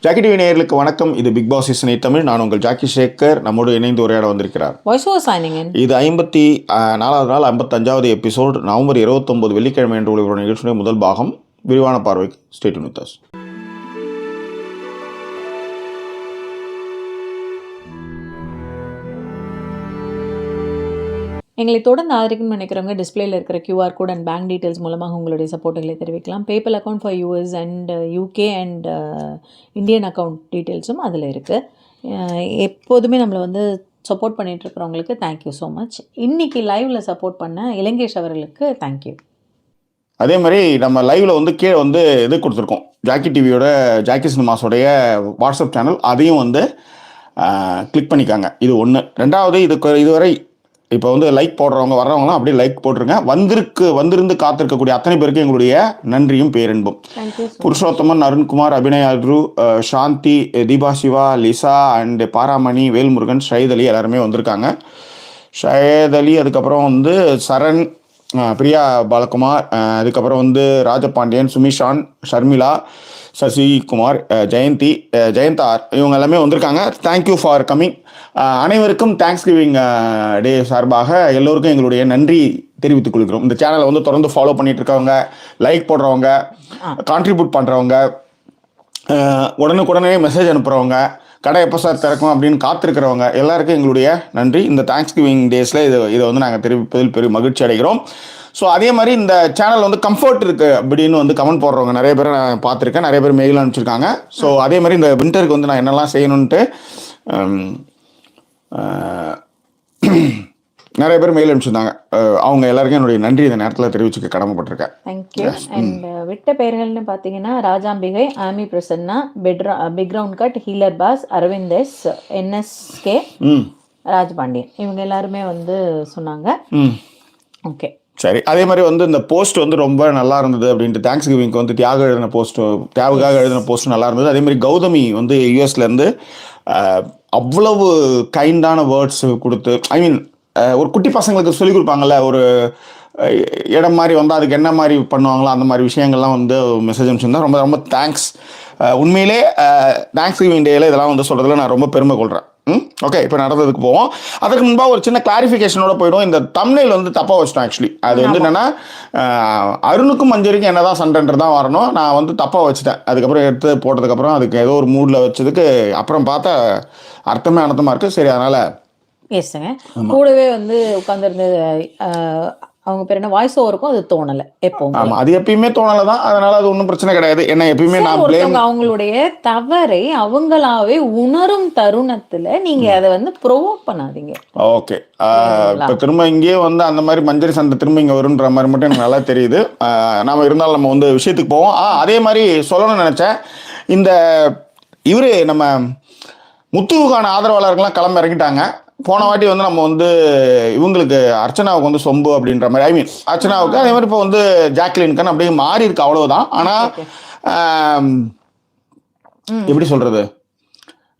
Jackie TV நேயர்களுக்கு வணக்கம். இது பிக் பாஸ் சீசன் 8 தமிழ். நான் உங்கள் ஜாக்கி சேகர். நம்மோடு இணைந்து உரையாட வந்திருக்கிறார். இது 54வது நாள் 55வது எபிசோட். நவம்பர் 29 வெள்ளிக்கிழமை என்று ஒளிபரப்பு நிகழ்ச்சியுடைய முதல் பாகம். விரிவான பார்வைக்கு ஸ்டே டியூன் வித் அஸ். எங்களை தொடர்ந்து ஆதரிக்கணும்னு நினைக்கிறவங்க டிஸ்பிளேல இருக்கிற QR code and bank details மூலமாக உங்களுடைய சப்போர்ட்டுகளை தெரிவிக்கலாம். PayPal account for US and UK and Indian account டீட்டெயில்ஸும் அதில் இருக்குது. எப்போதுமே நம்மளை வந்து சப்போர்ட் பண்ணிகிட்ருக்கிறவங்களுக்கு தேங்க்யூ ஸோ மச். இன்றைக்கி லைவில் சப்போர்ட் பண்ண இலங்கேஷ் அவர்களுக்கு தேங்க்யூ. அதே மாதிரி நம்ம லைவில் வந்து கீழே வந்து இது கொடுத்துருக்கோம், ஜாக்கி டிவியோட ஜாக்கி சினிமாஸோடைய வாட்ஸ்அப் சேனல். அதையும் வந்து கிளிக் பண்ணிக்காங்க. இது ஒன்று. ரெண்டாவது, இதுவரை இப்போ வந்து லைக் போடுறவங்க வர்றவங்களாம் அப்படியே லைக் போட்டுருங்க. வந்திருந்து காத்திருக்கக்கூடிய அத்தனை பேருக்கு எங்களுடைய நன்றியும் பேரன்பும். புருஷோத்தமன், அருண்குமார், அபிநய் அத்ரு, சாந்தி, தீபா சிவா, லிசா அண்ட் பாராமணி, வேல்முருகன், ஷஹீத் அலி எல்லாருமே வந்திருக்காங்க. ஷஹீத் அலி, அதுக்கப்புறம் வந்து சரண், பிரியா பாலகுமார், அதுக்கப்புறம் வந்து ராஜபாண்டியன், சுமிஷான், ஷர்மிளா, சசிகுமார், ஜெயந்தி, ஜெயந்தார், இவங்க எல்லாமே வந்திருக்காங்க. Thank you for coming. அனைவருக்கும் தேங்க்ஸ் கிவிங் டே சார்பாக எல்லோருக்கும் எங்களுடைய நன்றி தெரிவித்துக் கொள்கிறோம். இந்த சேனலை வந்து தொடர்ந்து ஃபாலோ பண்ணிட்டு இருக்கவங்க, லைக் போடுறவங்க, கான்ட்ரிபியூட் பண்ணுறவங்க, உடனுக்குடனே மெசேஜ் அனுப்புகிறவங்க, கடை எப்போ சார் திறக்கும் அப்படின்னு காத்திருக்கிறவங்க எல்லாருக்கும் எங்களுடைய நன்றி. இந்த தேங்க்ஸ் கிவிங் டேஸில் இதை வந்து நாங்கள் தெரிவிப்பதில் பெரிய மகிழ்ச்சி அடைகிறோம். ஸோ அதே மாதிரி இந்த சேனல் வந்து கம்ஃபர்ட் இருக்குது அப்படின்னு வந்து கமெண்ட் போடுறவங்க நிறைய பேரை நான் பார்த்துருக்கேன். நிறைய பேர் மெயில் அனுப்பிச்சிருக்காங்க. ஸோ அதே மாதிரி இந்த வின்டருக்கு வந்து நான் என்னெல்லாம் செய்யணுன்ட்டு நிறைய பேர் மெயில் அனுப்பிச்சிருந்தாங்க. அவங்க எல்லாருக்கும் என்னுடைய நன்றி இந்த நேரத்தில் தெரிவிச்சுக்க கடமைப்பட்டிருக்கேன். தேங்க்யூ. அண்ட் விட்ட பெயர்கள்னு பார்த்தீங்கன்னா ராஜாம்பிகை, ஆமி பிரசன்னா, பிக்ரவுண்ட் கட், healer boss, Aravindas, NSK, Rajapandian, இவங்க எல்லாருமே வந்து சொன்னாங்க. ஓகே, சரி. அதே மாதிரி வந்து இந்த போஸ்ட் வந்து ரொம்ப நல்லா இருந்தது அப்படின்ட்டு தேங்க்ஸ் கிவிங்க்கு வந்து தியாகாக எழுதின போஸ்ட் நல்லா இருந்தது. அதே மாதிரி கௌதமி வந்து யூஎஸ்லேருந்து அவ்வளவு கைண்டான வேர்ட்ஸ் கொடுத்து, ஐ மீன் ஒரு குட்டி பசங்களுக்கு சொல்லிக் கொடுப்பாங்கல்ல, ஒரு இடம் மாதிரி வந்து அதுக்கு என்ன மாதிரி பண்ணுவாங்களோ அந்த மாதிரி விஷயங்கள்லாம் வந்து மெசேஜ் அனுப்பிச்சிருந்தேன். ரொம்ப ரொம்ப தேங்க்ஸ். உண்மையிலே தேங்க்ஸ் கிவிங் டேயில் இதெல்லாம் வந்து சொல்கிறதுல நான் ரொம்ப பெருமை கொள்கிறேன். ஓகே, இப்போ நடந்ததுக்கு போவோம். அதுக்கு முன்பாக ஒரு சின்ன கிளாரிஃபிகேஷனோட போயிடும். இந்த தம்ப்நெயில் வந்து தப்பாக வச்சிட்டோம். ஆக்சுவலி அது வந்து என்னென்னா, அருணுக்கும் மஞ்சரிக்கும் என்ன தான் சண்டைன்றது தான் வரணும். நான் வந்து தப்பாக வச்சுட்டேன். அதுக்கப்புறம் எடுத்து போட்டதுக்கப்புறம் அதுக்கு ஏதோ ஒரு மூடில் வச்சதுக்கு அப்புறம் பார்த்தா அர்த்தமே அனர்த்தமாக இருக்குது. சரி, அதனால் பேசுங்க. கூடவே வந்து உட்காந்துருந்து அவங்க பேர் என்ன வாய்ஸ் ஓவருக்கும் அது தோணலை எப்பவும். ஆமாம், அது எப்பயுமே தோணலை தான். அதனால அது ஒன்றும் பிரச்சனை கிடையாது. என்ன எப்பயுமே நான் அவங்களுடைய தவறை அவங்களாவே உணரும் தருணத்துல நீங்க அதை வந்து ப்ரொவோக் பண்ணாதீங்க. ஓகே, இப்போ திரும்ப இங்கேயே வந்து அந்த மாதிரி மஞ்சரி சண்டை திரும்ப இங்கே வருன்ற மாதிரி மட்டும் எனக்கு நல்லா தெரியுது. நாம இருந்தாலும் நம்ம வந்து விஷயத்துக்கு போவோம். அதே மாதிரி சொல்லணும்னு நினச்சேன், இந்த இவர் நம்ம முத்துவுக்கான ஆதரவாளர்கள்லாம் கிளம்ப இறங்கிட்டாங்க. போன வாட்டி வந்து நம்ம வந்து இவங்களுக்கு அர்ச்சனாவுக்கு வந்து சொம்பு அப்படின்ற மாதிரி, ஐ மீன் அர்ச்சனாவுக்கு, அதே மாதிரி இப்போ வந்து ஜாக்லின்கான் அப்படியே மாறி இருக்கு, அவ்வளவுதான். ஆனால் எப்படி சொல்றது,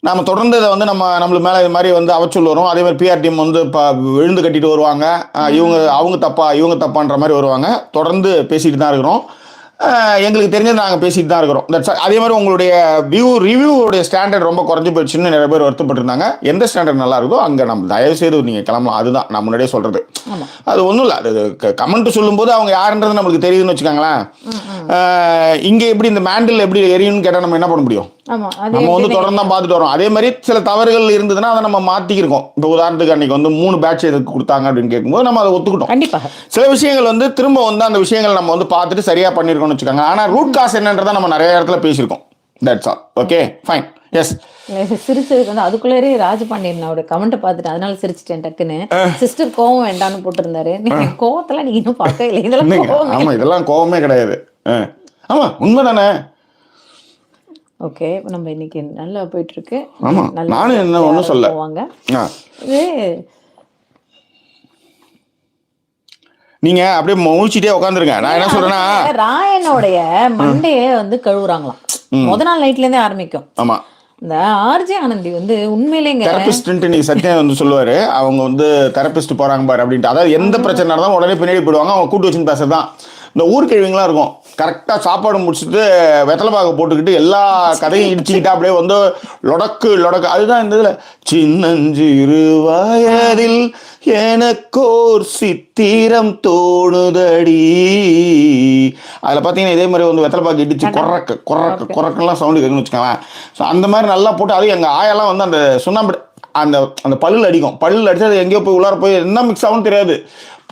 நம்ம தொடர்ந்து இதை வந்து நம்மளுக்கு மேலே இது மாதிரி வந்து அவச்சொல் வரும். அதே மாதிரி PR டீம் வந்து இப்போ விழுந்து கட்டிட்டு வருவாங்க. அவங்க தப்பான்ற மாதிரி வருவாங்க. தொடர்ந்து பேசிட்டு தான் இருக்கிறோம். எங்களுக்கு தெரிஞ்சது நாங்கள் பேசிட்டு தான் இருக்கிறோம். அதே மாதிரி உங்களுடைய ரிவ்யூடைய ஸ்டாண்டர்ட் ரொம்ப குறைஞ்சி போயிடுச்சுன்னு நிறைய பேர் வருத்தப்பட்டிருந்தாங்க. எந்த ஸ்டாண்டர்ட் நல்லா இருக்கோ அங்கே நம்ம தயவு செய்து நீங்கள் கிளம்பலாம். அதுதான் நான் முன்னாடியே சொல்கிறது. அது ஒன்றும் இல்லை, அது கமெண்ட் சொல்லும்போது அவங்க யாருன்றது நம்மளுக்கு தெரியுதுன்னு வச்சுக்காங்களேன். இங்கே எப்படி இந்த மேண்டில் எப்படி எரியும்னு கேட்டால் நம்ம என்ன பண்ண முடியும்? நம்ம வந்து தொடர்ந்து தான் பார்த்துட்டு வரோம். அதே மாதிரி சில தவறுகள் இருந்ததுன்னா அதை நம்ம மாற்றிக்கிருக்கோம். இப்போ உதாரணத்துக்கு அன்னைக்கு வந்து 3 பேட்ச் எதுக்கு கொடுத்தாங்க அப்படின்னு கேட்கும்போது நம்ம அதை ஒத்துக்கிட்டோம். கண்டிப்பாக சில விஷயங்கள் வந்து திரும்ப வந்து அந்த விஷயங்கள் நம்ம வந்து பார்த்துட்டு சரியாக பண்ணியிருக்கோம்னு வச்சுக்காங்க. ஆனால் ரூட் காஸ் என்னன்றதை நம்ம நிறைய இடத்துல பேசியிருக்கோம். That's all. Okay, fine. Yes, சிரிச்சதுக்கு வந்து அதுக்குள்ளே ராஜபாண்டியனோட கமெண்ட்டை பார்த்துட்டு அதனால சிரிச்சிட்டேன் டக்குன்னு. சிஸ்டர் கோவம் வேண்டான்னு போட்டிருந்தாரு. நீங்க கோவத்தெல்லாம் நீங்க இன்னும் பார்க்கவே இல்லை. இதெல்லாம் கோவமே கிடையாது. ஆமா, உண்மைதானே. ஓகே, நம்ம இன்னைக்கு நல்லா போயிட்டு இருக்கு. ஆமா, நானும் என்ன ஒன்றும் சொல்ல போவாங்க. இது நீங்க அப்படியே முழிச்சிட்டே உட்காந்துருங்க. நான் என்ன சொல்றேன்னா, ராயனோடைய மண்டையை வந்து கழுவுறாங்களாம். முத நாள் நைட்ல இருந்தே ஆரம்பிக்கும். ஆமா, இந்த RJ ஆனந்தி வந்து உண்மையிலேங்க தெரபிஸ்ட்ன்ட்டு நீ சத்தியம் வந்து சொல்லுவாரு. அவங்க வந்து தெரபிஸ்ட் போறாங்க பாரு அப்படின்ட்டு. அதாவது எந்த பிரச்சனை இருந்தாலும் உடனே பின்னாடி போயிடுவாங்க. அவங்க கூட்டு வச்சுன்னு பேசுறதுதான். இந்த ஊர்கிழவிங்களாம் இருக்கும், கரெக்டாக சாப்பாடு முடிச்சுட்டு வெத்தலை பாக்கு போட்டுக்கிட்டு எல்லா கதையும் இடிச்சுக்கிட்டு அப்படியே வந்து லொடக்கு அதுதான் இந்த இதில் சின்னஞ்சிறு வயதில் எனக்கோர் சித்திரம் தோணுதடி. அதில் பார்த்தீங்கன்னா இதே மாதிரி வந்து வெத்தலை பாக்கு இடிச்சு குறக்கெல்லாம் சவுண்டு கேட்குன்னு வச்சுக்கோங்களேன். ஸோ அந்த மாதிரி நல்லா போட்டு அது எங்கள் ஆயெல்லாம் வந்து அந்த சுண்ணாம்பு அந்த அந்த பல்லில் அடிச்சு அது எங்கேயோ போய் உள்ளார போய் என்ன மிக்ஸ் ஆகும்னு தெரியாது,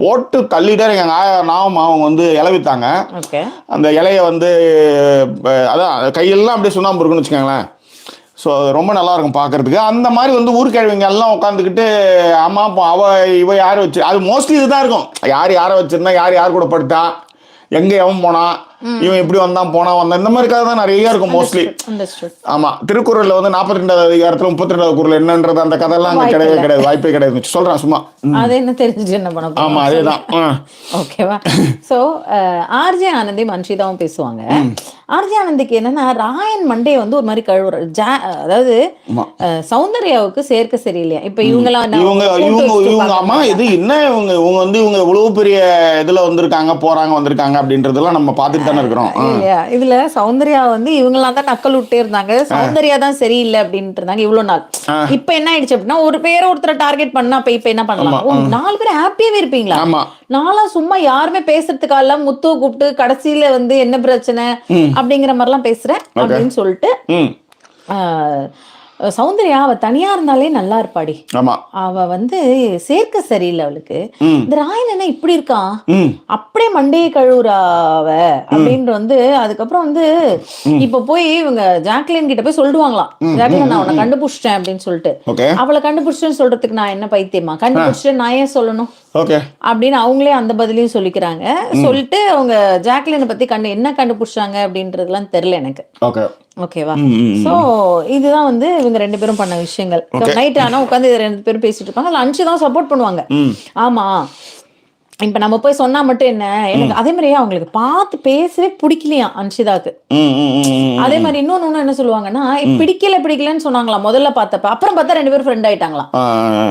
போட்டு தள்ளிட்டே எங்கள் ஆயா நாவும் அவங்க வந்து இலை விற்றாங்க. அந்த இலையை வந்து அதான் கையெல்லாம் அப்படியே சுண்ணாம்பு இருக்குன்னு வச்சுக்கோங்களேன். ஸோ ரொம்ப நல்லாயிருக்கும் பார்க்குறதுக்கு. அந்த மாதிரி வந்து ஊர்க்கிழவிங்க எல்லாம் உட்காந்துக்கிட்டு அம்மா இவ யார் வச்சு அது மோஸ்ட்லி இதுதான் இருக்கும். யாரை வச்சுருந்தா யார் கூட படுத்தா எங்கே எவன் போனான் இவன் எப்படி வந்தான் வந்தான் இந்த மாதிரி கதை தான் நிறைய இருக்கும் மோஸ்ட்லி. ஆமா, திருக்குறள்ல வந்து 42வது அதிகாரத்துல 32வது குறள் என்னன்றது அந்த கதையெல்லாம் அங்கே கிடையாது, வாய்ப்பே கிடையாது. சொல்றேன் சும்மா அது என்ன தெரிஞ்சு என்ன பண்ண. ஆமா அதேதான். ஓகேவா. ஸோ ஆர்ஜே ஆனந்தி மன்ஷிதாவும் பேசுவாங்க. ஆர்ஜே ஆனந்திக்கு என்னன்னா ராயன் மண்டே வந்து ஒரு மாதிரி கழுவுற அதாவது சௌந்தர்யாவுக்கு சேர்க்க சரியில்லையா. இப்ப இவங்க ஆமா இது என்ன இவங்க வந்து இவங்க இவ்வளவு பெரிய இதுல வந்திருக்காங்க அப்படின்றதெல்லாம் நம்ம பார்த்துட்டு தானே இருக்கிறோம் இல்லையா. இதுல சௌந்தர்யா வந்து இவங்கெல்லாம் தான் நக்கல் விட்டே இருந்தாங்க, சௌந்தர்யா தான் சரியில்லை அப்படின்ட்டு இருந்தாங்க இவ்வளவு நாள். இப்ப என்ன ஆயிடுச்சு அப்படின்னா ஒரு ஒருத்தரை டார்கெட் பண்ணா இப்ப என்ன பண்ணலாம், 4 பேர் ஹாப்பியாவே இருப்பீங்களா. நாளா சும்மா யாருமே பேசுறதுக்காக முத்துவ கூப்பிட்டு கடைசியில வந்து என்ன பிரச்சனை அப்படிங்கிற மாதிரிலாம் பேசுறேன் அப்படின்னு சொல்லிட்டு சௌந்தர்யா அவ தனியா இருந்தாலே நல்லா இருப்பாடி. அவ வந்து சேர்க்க சரியில்லை அவளுக்கு. இந்த ராயன் என்ன இப்படி இருக்கான் அப்படியே மண்டையை கழுவுறாவ அப்படின்னு வந்து அதுக்கப்புறம் வந்து இப்ப போய் இவங்க ஜாக்லின் கிட்ட போய் சொல்லிடுவாங்களாம், ஜாக்லின் நான் அவனை கண்டுபிடிச்சிட்டேன் அப்படின்னு சொல்லிட்டு. அவளை கண்டுபிடிச்சேன்னு சொல்றதுக்கு நான் என்ன பைத்தியமா, கண்டுபிடிச்சிட்டு நான் ஏன் சொல்லணும் அப்படின்னு அவங்களே அந்த பதிலையும் சொல்லிக்கிறாங்க. சொல்லிட்டு அவங்க ஜாக்லினை பத்தி என்ன கண்டுபிடிச்சாங்க அப்படின்றதுலாம் தெரியல எனக்கு. ஓகேவா. சோ இதுதான் வந்து இவங்க 2 பேரும் பண்ண விஷயங்கள். நைட் ஆனா உட்காந்து 2 பேரும் பேசிட்டு இருப்பாங்க. அன்ஷி தான் சப்போர்ட் பண்ணுவாங்க. ஆமா இப்ப நம்ம போய் சொன்னா மட்டும் என்ன, எனக்கு அதே மாதிரியே அவங்களுக்கு பார்த்து பேசவே பிடிக்கலையா அன்ஷிதாக்கு. அதே மாதிரி இன்னொன்னு என்ன சொல்லுவாங்கன்னா பிடிக்கலன்னு சொன்னாங்களா முதல்ல பார்த்தப்ப, அப்புறம் பார்த்தா 2 பேரும் ஃப்ரெண்ட் ஆயிட்டாங்களாம்.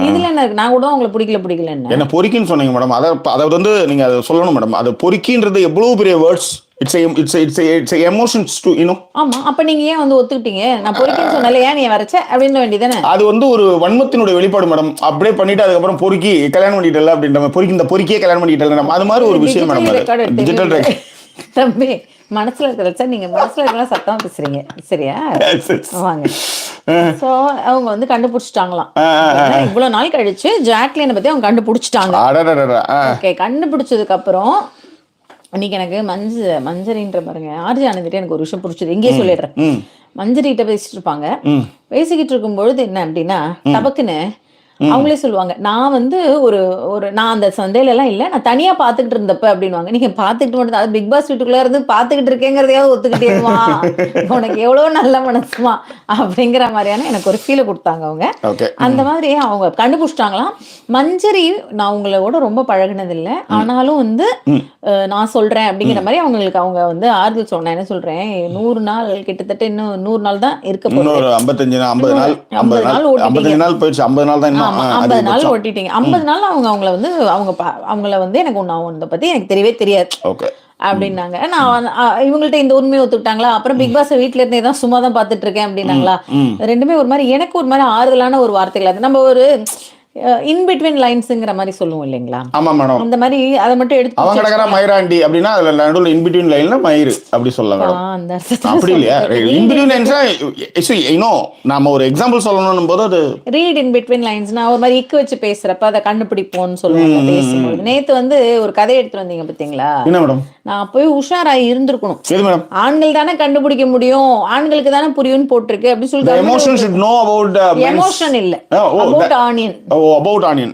இதுல என்ன இருக்கு, நான் கூட அவங்களுக்கு பிடிக்கலன்னு என்ன பொறுக்கின்னு சொன்னீங்க மேடம். அதை வந்து நீங்க அதை சொல்லணும் மேடம். அது பொறுக்கின்றது எவ்வளவு பெரிய words. It's emotions too, you know. ஆமா, அப்ப நீங்க ஏன் வந்து ஒத்துக்கிட்டீங்க, நான் பொறுக்கின்னு சொன்னால ஏன் நீ வரச்ச அப்படின்ற வேண்டியதானே. அது வந்து ஒரு வன்மத்தினுடைய வெளிப்பாடு மேடம். அப்படியே பண்ணிட்டு அதுக்கப்புறம் பொறுக்கி கல்யாணம் பண்ணிட்டல அப்படின்ற மாதிரி பொறுக்கியே கல்யாணம் பண்ணிட்டல அது மாதிரி ஒரு விஷயம் மேடம். டிஜிட்டல் ரெக்கார்ட் தம்பி மனசுல இருக்கிறத நீங்க மனசுல இருக்கலாம் சத்தமா பேசுறீங்க சரியா. வாங்க. சோ அவங்க வந்து கண்டுபிடிச்சிட்டாங்களாம். இவ்வளவு நாள் கழிச்சு ஜாக்லினை பத்தி அவங்க கண்டுபிடிச்சிட்டாங்க. ஓகே, கண்டுபிடிச்சதுக்கு அப்புறம் இன்னைக்கு எனக்கு மஞ்சரின்ற பாருங்க ஆர்ஜே ஆனந்திட்ட எனக்கு ஒரு விஷயம் பிடிச்சது, இங்கேயே சொல்லிடுறேன். மஞ்சரிட்ட பேசிட்டு இருப்பாங்க. பேசிக்கிட்டு இருக்கும் பொழுது என்ன அப்படின்னா டபக்குன்னு அவங்களே சொல்லுவாங்க, நான் வந்து நான் அந்த சந்தையில எல்லாம் இல்ல, நான் தனியா பாத்துக்கிட்டு இருந்தப்ப அப்படின்வாங்க. நீங்க பாத்துக்கிட்டு மட்டும் அது பிக் பாஸ் வீட்டுக்குள்ள இருந்து பாத்துக்கிட்டு இருக்கேங்கிறதையாவது ஒத்துக்கிட்டேமா, உனக்கு எவ்வளவு நல்ல மனசுமா அப்படிங்கிற மாதிரியான எனக்கு ஒரு ஃபீலை கொடுத்தாங்க அவங்க. அந்த மாதிரி அவங்க கண்டுபிடிச்சிட்டாங்களாம். மஞ்சரி நான் உங்களோட ரொம்ப பழகினது இல்லை, ஆனாலும் வந்து நான் சொல்றேன் அப்படிங்கிற மாதிரி அவங்களுக்கு அவங்க வந்து ஆறுதல் சொன்ன. என்ன சொல்றேன், 100 நாள் கிட்டத்தட்ட இன்னும் 100 நாள் தான் இருக்க போகுது. 50 நாள் போயிடுச்சு. 50 நாள் தான் 50 நாள் ஓட்டிட்டீங்க. 50 நாள் அவங்கள வந்து அவங்கள வந்து எனக்கு ஒன்ன பத்தி எனக்கு தெரியவே தெரியாது அப்படின்னாங்க. நான் இவங்கள்ட்ட இந்த உண்மையை ஒத்துக்கிட்டாங்களா. அப்புறம் பிக் பாஸ் வீட்டுல இருந்தே தான் சும்மா தான் பாத்துட்டு இருக்கேன் அப்படின்னாங்களா. ரெண்டுமே ஒரு மாதிரி எனக்கு ஒரு மாதிரி ஆறுதலான ஒரு வார்த்தைகள். அது நம்ம ஒரு இன் பிட்வீன் லைன்ஸ்ங்கிற மாதிரி சொல்லுவோம் இல்லைங்களா. ஆமா மேடம், அந்த மாதிரி அதை மட்டும் எடுத்து அவங்க கடகரா மயிராண்டி அப்படினா அதுல நடுவுல இன் பிட்வீன் லைன்ல மயிர் அப்படி சொல்லலாம் மேடம். அந்த அர்த்தம் அப்படி இல்லையா. இன் பிட்வீன் லைன்ஸ்னா நாம ஒரு எக்ஸாம்பிள் சொல்லணும்னும் போது அது ரீட் இன் பிட்வீன் லைன்ஸ் நான் ஒரு மாதிரி இக்கு வச்சு பேசுறப்ப அதை கண்டுபிடிப்போம்னு சொல்லுவாங்க பேசும்போது. நேத்து வந்து ஒரு கதை எடுத்து வந்தீங்க பாத்தீங்களா. என்ன மேடம், நான் போய் உஷாராய் இருந்திருக்கணும். எது மேடம், ஆண்கள் தானே கண்டுபிடிக்க முடியும், ஆண்களுக்கு தானே புரியும்னு போட்டிருக்கு அப்படி சொல்லிட்டு emotion should know about emotion இல்ல about ஆனியன். About onion.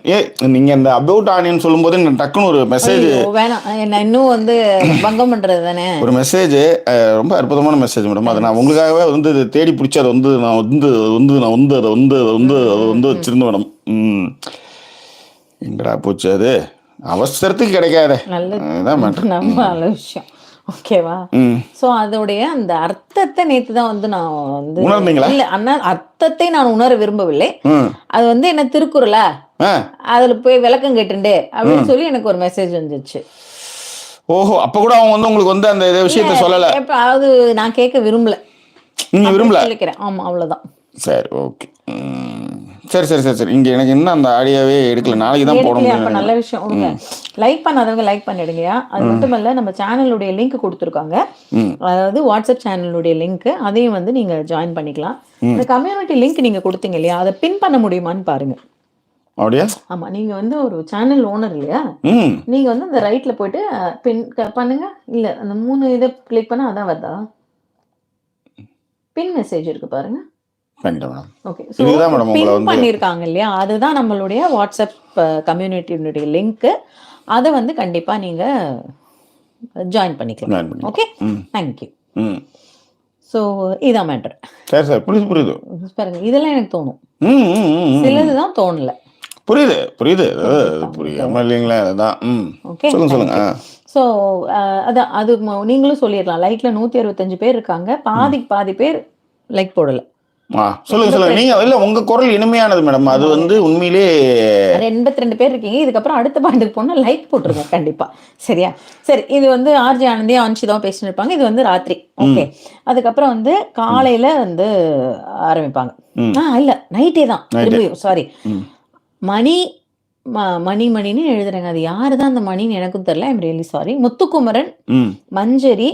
நீங்க இந்த அபவுட் ஆனியன் சொல்லும்போது டக்குன்னு ஒரு மெசேஜ் வேணாம், என்ன இன்னும் வந்து பங்கம் பண்றது தானே ஒரு மெசேஜ். ரொம்ப அற்புதமான மெசேஜ் மேடம். அதை நான் உங்களுக்காகவே வந்து தேடி பிடிச்சி அதை வந்து நான் வந்து வச்சிருந்தேன் மேடம். எங்கடா போச்சு அது, அவசரத்துக்கு கிடைக்காத நல்ல விஷயம். ஓகேவா. சோ அதோடைய அந்த அர்த்தத்தை நேத்து தான் வந்து நான் வந்து இல்ல அண்ணா அர்த்தத்தை நான் உணர விரும்பவில்லை. அது வந்து என்ன திருக்குறளா அதுல போய் விளக்கம் கேட்டுண்டே அப்படின்னு சொல்லி எனக்கு ஒரு மெசேஜ் வந்துச்சு. ஓஹோ, அப்ப கூட அவங்க வந்து உங்களுக்கு வந்து அந்த விஷயத்த சொல்லல. அதாவது நான் கேட்க விரும்பல. நீங்க விரும்பல. சொல்லிக்கிறேன். ஆமா, அவ்வளவுதான். சரி, ஓகே. சரி சரி சரி சரி. இங்க எனக்கு இன்னும் அந்த ஆடியோவே எடுக்கல. நாளைக்கு தான் போட எடுக்கலையா? அப்ப முடியும். நல்ல விஷயம். விடுங்க. லைக் பண்ணாதவங்க லைக் பண்ணிடுங்கயா. அது மட்டும் இல்ல, நம்ம சேனலுடைய லிங்க் கொடுத்துருக்காங்க. அதாவது வாட்ஸ்அப் சேனலுடைய லிங்க், அதையும் வந்து நீங்க ஜாயின் பண்ணிக்கலாம். இந்த கம்யூனிட்டி லிங்க் நீங்க கொடுத்தீங்க இல்லையா, அதை பின் பண்ண முடியுமான்னு பாருங்க. அப்படியா? ஆமா, நீங்க வந்து ஒரு சேனல் ஓனர் இல்லையா, நீங்க வந்து அந்த ரைட்ல போயிட்டு பின் பண்ணுங்க. இல்ல, அந்த 3 இதை கிளிக் பண்ணா அதான் வருதா? பின் மெசேஜ் இருக்கு பாருங்க. ஓகே, ஸோ பின் பண்ணியிருக்காங்க இல்லையா, அதுதான் நம்மளுடைய வாட்ஸ்அப் கம்யூனிட்டியினுடைய லிங்க். அதை வந்து கண்டிப்பா நீங்க ஜாயின் பண்ணிக்கலாம். Okay, thank you. ஸோ இதான் மேட்டர். சரி சார், புரியுது. பாருங்க, இதெல்லாம் எனக்கு தோணும். சிலதுதான் தோணல. புரியுது புரியுது. புரியாம இல்லைங்களா? அதுதான். ஓகே, சொல்லுங்க. ஸோ அதான், அது நீங்களும் சொல்லிடலாம். லைக்ல 165 பேர் இருக்காங்க, பாதி பேர் லைக் போடல. சொல்லுங்க சொல்லுங்க. நீங்க இல்ல, உங்க குரல் இனிமையானது மேடம். அது வந்து உண்மையிலே 82 பேர் இருக்கீங்க. இதுக்கப்புறம் அடுத்த பாயிண்ட்டுக்கு போனா லைக் போட்டுருங்க கண்டிப்பா. சரியா? சரி, இது வந்து ஆர்ஜி ஆனந்தி அன்ஷிதாவும் பேசிட்டு இருப்பாங்க. இது வந்து ராத்திரி. ஓகே, அதுக்கப்புறம் வந்து காலையில வந்து ஆரம்பிப்பாங்க. இல்ல, நைட்டே தான். சாரி, மணின்னு எழுதுறேங்க. அது யாரு தான் அந்த மணின்னு எனக்கும் தெரியல. I'm really sorry. Muthukumaran, Manjari,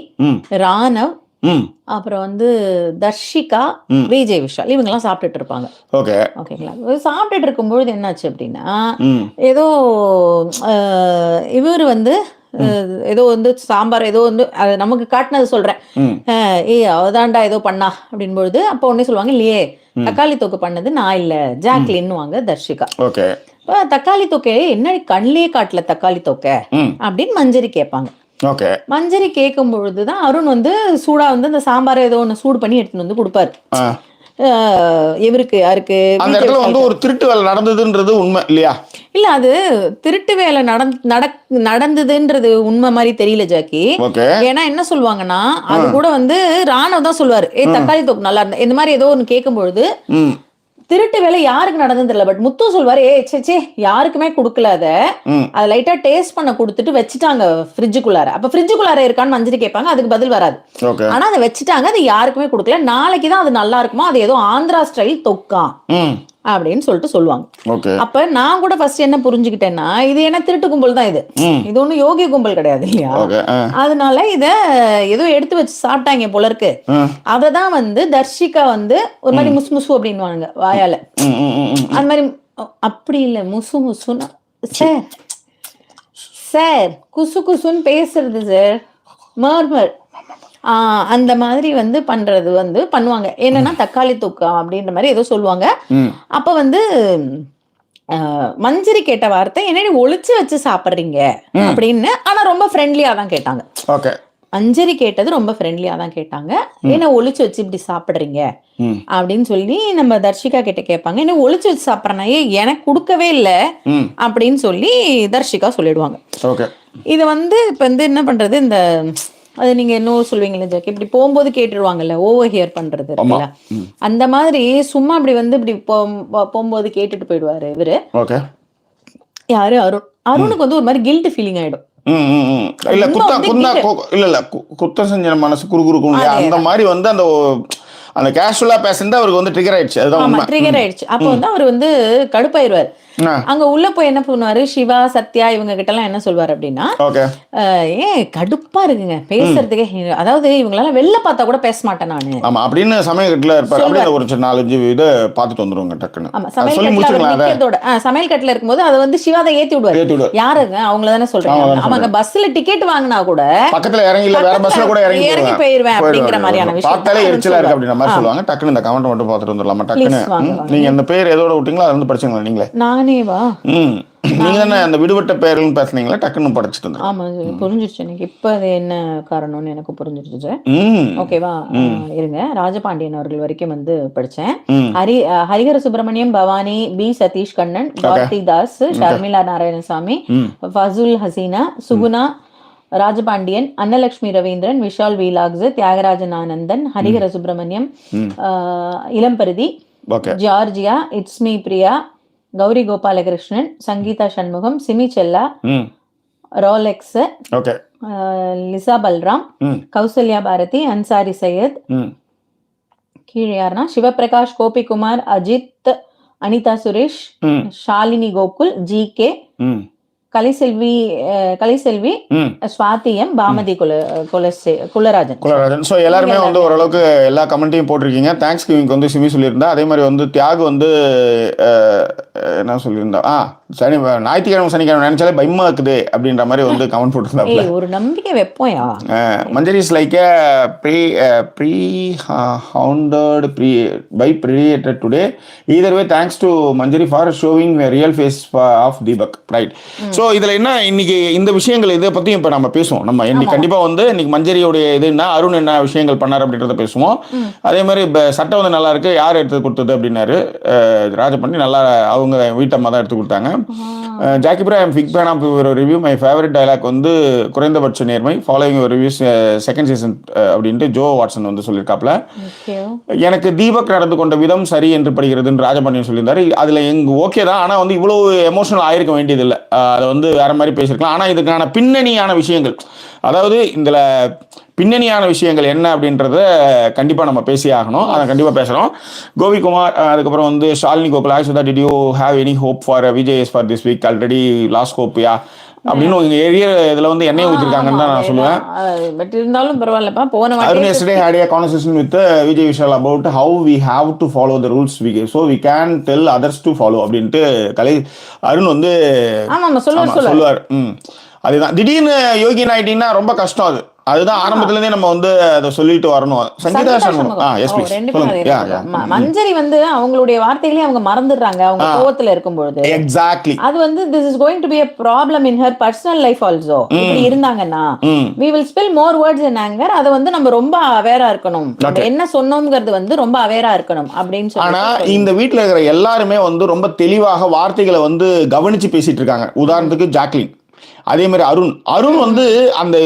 Ranav, அப்புறம் வந்து தர்ஷிகா, விஜய் விஷால், இவங்கெல்லாம் சாப்பிட்டுட்டு இருப்பாங்க. ஓகேங்களா? சாப்பிட்டுட்டு இருக்கும்பொழுது என்னாச்சு அப்படின்னா, ஏதோ இவர் வந்து ஏதோ வந்து சாம்பார் ஏதோ வந்து நமக்கு காட்டினது சொல்றேன். அவதாண்டா ஏதோ பண்ணா அப்படின்பொழுது அப்போ உடனே சொல்லுவாங்க, இல்லையே தக்காளி தொக்கு பண்ணது நான் இல்ல, ஜாக்லின்னு தர்ஷிகா. தக்காளி தொக்கை என்ன கண்ணிலேயே காட்டல தக்காளி தொக்க அப்படின்னு மஞ்சரி கேட்பாங்க. மஞ்சரி கேட்கும் பொழுதுதான் அருண் வந்து சூடா வந்து அந்த சாம்பாரை ஏதோ ஒன்று சூடு பண்ணி எடுத்துன்னு வந்து கொடுப்பாரு. இவருக்கு யாருக்கு அந்த இடத்துல வந்து ஒரு திருட்டு வேலை நடந்ததுன்றது உண்மை இல்லையா? இல்ல, அது திருட்டு வேலை நடந்ததுன்றது உண்மை மாதிரி தெரியல ஜாக்கி. ஏன்னா என்ன சொல்லுவாங்கன்னா, அது கூட வந்து ராணவ் தான் சொல்லுவாரு, தக்காளி தொக்கு நல்லா இருந்தா, இந்த மாதிரி ஏதோ ஒன்று கேட்கும் பொழுது திருட்டு வேலை யாருக்கு நடந்தது தெரியல. பட் முத்து சொல்வாரு, சே யாருக்குமே கொடுக்கல, அதை லைட்டா டேஸ்ட் பண்ண கொடுத்துட்டு வச்சுட்டாங்க ஃப்ரிட்ஜுக்குள்ளார. அப்ப ஃப்ரிட்ஜுக்குள்ளார இருக்கான்னு மஞ்சரி கேட்பாங்க, அதுக்கு பதில் வராது. ஆனா அதை வச்சுட்டாங்க, அது யாருக்குமே கொடுக்கல. நாளைக்குதான் அது நல்லா இருக்குமா, அது ஏதோ ஆந்திரா ஸ்டைல் தொக்காம் அப்படின்னு சொல்லிட்டு சொல்லுவாங்க. அப்ப நான் கூட ஃபர்ஸ்ட் என்ன புரிஞ்சுக்கிட்டேன்னா, இது என்ன திருட்டு கும்பல் தான், இது ஒன்னும் யோகி கும்பல் கிடையாது இல்லையா. அதனால இத ஏதோ எடுத்து வச்சு சாப்பிட்டாங்க போல இருக்கு. அததான் வந்து தர்ஷிகா வந்து ஒரு மாதிரி முசு முசு அப்படின்வாங்க வாயால. அந்த மாதிரி அப்படி இல்ல, முசு முசுன்னு சார் குசு குசுன்னு பேசுறது சார், மர்மர் அந்த மாதிரி வந்து பண்றது வந்து பண்ணுவாங்க. என்னன்னா தக்காளி தொக்கா அப்படின்ற மாதிரி ஏதோ சொல்லுவாங்க. அப்ப வந்து மஞ்சரி கேட்ட வார்த்தை, என்னடி ஒளிச்சு வச்சு சாப்பிடுறீங்க அப்படின்னு. ஆனா ரொம்ப ஃப்ரெண்ட்லியா தான் கேட்டாங்க. மஞ்சரி கேட்டது ரொம்ப ஃப்ரெண்ட்லியா தான் கேட்டாங்க. என்ன ஒளிச்சு வச்சு இப்படி சாப்பிடுறீங்க அப்படின்னு சொல்லி நம்ம தர்ஷிகா கிட்ட கேட்பாங்க. என்ன ஒளிச்சு வச்சு சாப்பிட்றேன்னா, எனக்கு கொடுக்கவே இல்லை அப்படின்னு சொல்லி தர்ஷிகா சொல்லிடுவாங்க. இது வந்து இப்ப வந்து என்ன பண்றது, இந்த அது நீங்க என்ன சொல்வீங்களா ஜாக்கி, இப்படி போகும்போது கேட்டுருவாங்கல்ல, ஓவர் ஹியர் பண்றது இருக்குல்ல, அந்த மாதிரி சும்மா இப்படி வந்து இப்படி போகும்போது கேட்டுட்டு போயிடுவாரு இவரு. யாரு? அருணுக்கு வந்து ஒரு மாதிரி கில்ட் ஃபீலிங் ஆயிடும். குத்தம் செஞ்ச மனசு குறுகுறுக்கும், அந்த மாதிரி வந்து அந்த கேஷுவலா பேசுறது அவருக்கு வந்து ட்ரிகர் ஆயிடுச்சு. அதுதான் ட்ரிகர் ஆயிடுச்சு. அப்போ வந்து அவர் வந்து கடுப்பாயிருவார். அங்க உள்ள போய் என்ன பண்ணுவாரு, சிவா சத்யா இவங்க கிட்ட எல்லாம் என்ன சொல்வாரு அப்படின்னா, கடுப்பா இருக்குங்க பேசுறதுக்கே, அதாவது இவங்களால வெளில பார்த்தா கூட பேச மாட்டேன் நானு அப்படின்னு சமயக்கட்டுல இருப்பாரு. அப்படியே ஒரு 4-5 இதை பார்த்துட்டு வந்துருவாங்க டக்குன்னு. சமையல் கட்டுல இருக்கும்போது அதை வந்து சிவாதை ஏத்தி விடுவாரு. யாருங்க அவங்கள தானே சொல்றாங்க. அவங்க பஸ்ல டிக்கெட் வாங்கினா கூட பக்கத்துல இறங்கி வேற பஸ்ல கூட இறங்கி போயிருவேன் அப்படிங்கிற மாதிரியான விஷயம் பார்த்தாலே எரிச்சலா இருக்கு அப்படின்ற மாதிரி சொல்லுவாங்க. டக்குன்னு இந்த கமெண்ட் மட்டும் பார்த்துட்டு வந்துடலாமா? டக்குன்னு நீங்க அந்த பேர் எதோட விட்டீங்களோ அதை வந்து படிச்சுங்களா நீங்களே? நானேவா? நீங்க தானே அந்த விடுபட்ட பேர்னு பேசுனீங்களா, டக்குன்னு படிச்சுட்டு இருந்தேன். ஆமா, புரிஞ்சிருச்சு எனக்கு. இப்ப அது என்ன காரணம்னு எனக்கு புரிஞ்சிருச்சு. ஓகேவா, இருங்க. ராஜபாண்டியன் அவர்கள் வரைக்கும் வந்து படிச்சேன். ஹரிஹர சுப்பிரமணியம், பவானி, பி சதீஷ் கண்ணன், கார்த்தி தாஸ், ஷர்மிளா நாராயணசாமி, ஃபசுல் ஹசீனா, சுகுணா, ராஜபாண்டியன், அன்னலட்சுமி ரவீந்திரன், விஷால் வீலாக்ஸ், Thiyagarajan Anandan, Harihara Subramaniam, Ilamparuthi, Georgia, it's me Priya, Gowri Gopalakrishnan, Sangeetha Shanmugam, Simi Chella, Rolex, okay. Lisa Balram, Kausalya Bharathi, Ansari Syed, கீழே யாருன்னா Sivaprakash, Gopikumar, Ajith, Anitha Suresh, Shalini Gokul, GK., Kalaiselvi, Swathi M, Bamathi Kularajan. So எல்லாருமே வந்து ஓரளவுக்கு எல்லா கமெண்ட்டையும் போட்டிருக்கீங்க. தேங்க்ஸ் கிவிங்க்கு வந்து சிமி சொல்லியிருந்தா. அதே மாதிரி வந்து தியாகு வந்து என்ன சொல்லியிருந்தா, ஞாயிற்றுக்கிழமை சனிக்கிழமை நினைச்சாலே பயமா இருக்குது அப்படின்ற மாதிரி வந்து கமெண்ட் போட்டிருந்தாங்க. ஒரு நம்பிக்கை வைப்போயா. Manjari is like pre hounded by predated today. Either way thanks to Manjari for showing real face of Deepak, right. So இதில் என்ன இன்னைக்கு இந்த விஷயங்கள் இதை பற்றியும் இப்போ நம்ம பேசுவோம். நம்ம இன்னைக்கு கண்டிப்பாக வந்து இன்னைக்கு மஞ்சரியோடைய இதுன்னா அருண் என்ன விஷயங்கள் பண்ணார் அப்படின்றத பேசுவோம். அதே மாதிரி இப்போ சட்டம் வந்து நல்லா இருக்கு, யார் எடுத்து கொடுத்தது அப்படின்னாரு. ராஜபண்ணி நல்லா அவங்க வீட்டம்மா தான் எடுத்து கொடுத்தாங்க. Jackie bro, I'm big fan of your review. My favourite dialogue வந்து குறைந்தபட்ச நேர்மை, following your reviews second season அப்படின்ட்டு ஜோ வாட்சன் வந்து சொல்லியிருக்காப்ல. எனக்கு தீபக் நடந்து கொண்ட விதம் சரி என்று படுகிறதுன்னு ராஜபாண்டியன் சொல்லியிருந்தாரு. அதில் ஓகே தான், ஆனால் வந்து இவ்வளோ எமோஷனல் ஆயிருக்க வேண்டியதில்லை. அதை வந்து வேற மாதிரி பேசியிருக்கலாம். ஆனால் இதுக்கான பின்னணியான விஷயங்கள், அதாவது இதில் பின்னணியான விஷயங்கள் என்ன அப்படின்றத கண்டிப்பாக நம்ம பேசி ஆகணும். அதை கண்டிப்பாக பேசுகிறோம். கோபிகுமார், அதுக்கப்புறம் வந்து Shalini Gokul, actually did you have any hope for Vijay for this week? Already lost ஹோப்யா அப்படின்னு உங்க ஏரியா இதில் வந்து எண்ணெய் ஊற்றிருக்காங்கன்னு தான் நான் சொல்லுவேன். பட் இருந்தாலும் பரவாயில்லப்பா. போன வாட்டி yesterday had a conversation with Vijay Vishal about how we have to follow the rules so we can tell others to follow அப்படின்ட்டு அருண் வந்து சொல்லுவார். அதுதான் திடீர்னு யோகி ஆயிட்டீங்கன்னா ரொம்ப கஷ்டம். அதுதான் ஆரம்பத்திலேருந்தே நம்ம வந்து அதை சொல்லிட்டு வரணும். சங்கீதா மஞ்சரி வந்து அவங்களுடைய வார்த்தைகளே அவங்க மறந்துடுறாங்க அவங்க கோவத்துல இருக்கும்போது. எக்ஸாக்ட்லி. அது வந்து this is going to be a problem in her personal life also. இப்படி இருந்தாங்கன்னா we will spill more words in anger. அது வந்து நம்ம ரொம்ப அவேரா இருக்கணும். என்ன சொன்னோம்ங்கிறது வந்து ரொம்ப அவேரா இருக்கணும் அப்படின்னு சொல்லி. ஆனா இந்த வீட்டுல இருக்கிற எல்லாருமே வந்து ரொம்ப தெளிவாக வார்த்தைகளை வந்து கவனிச்சு பேசிட்டு இருக்காங்க. உதாரணத்துக்கு ஜாக்லின், அதே மாதிரி அருண் வந்து அந்த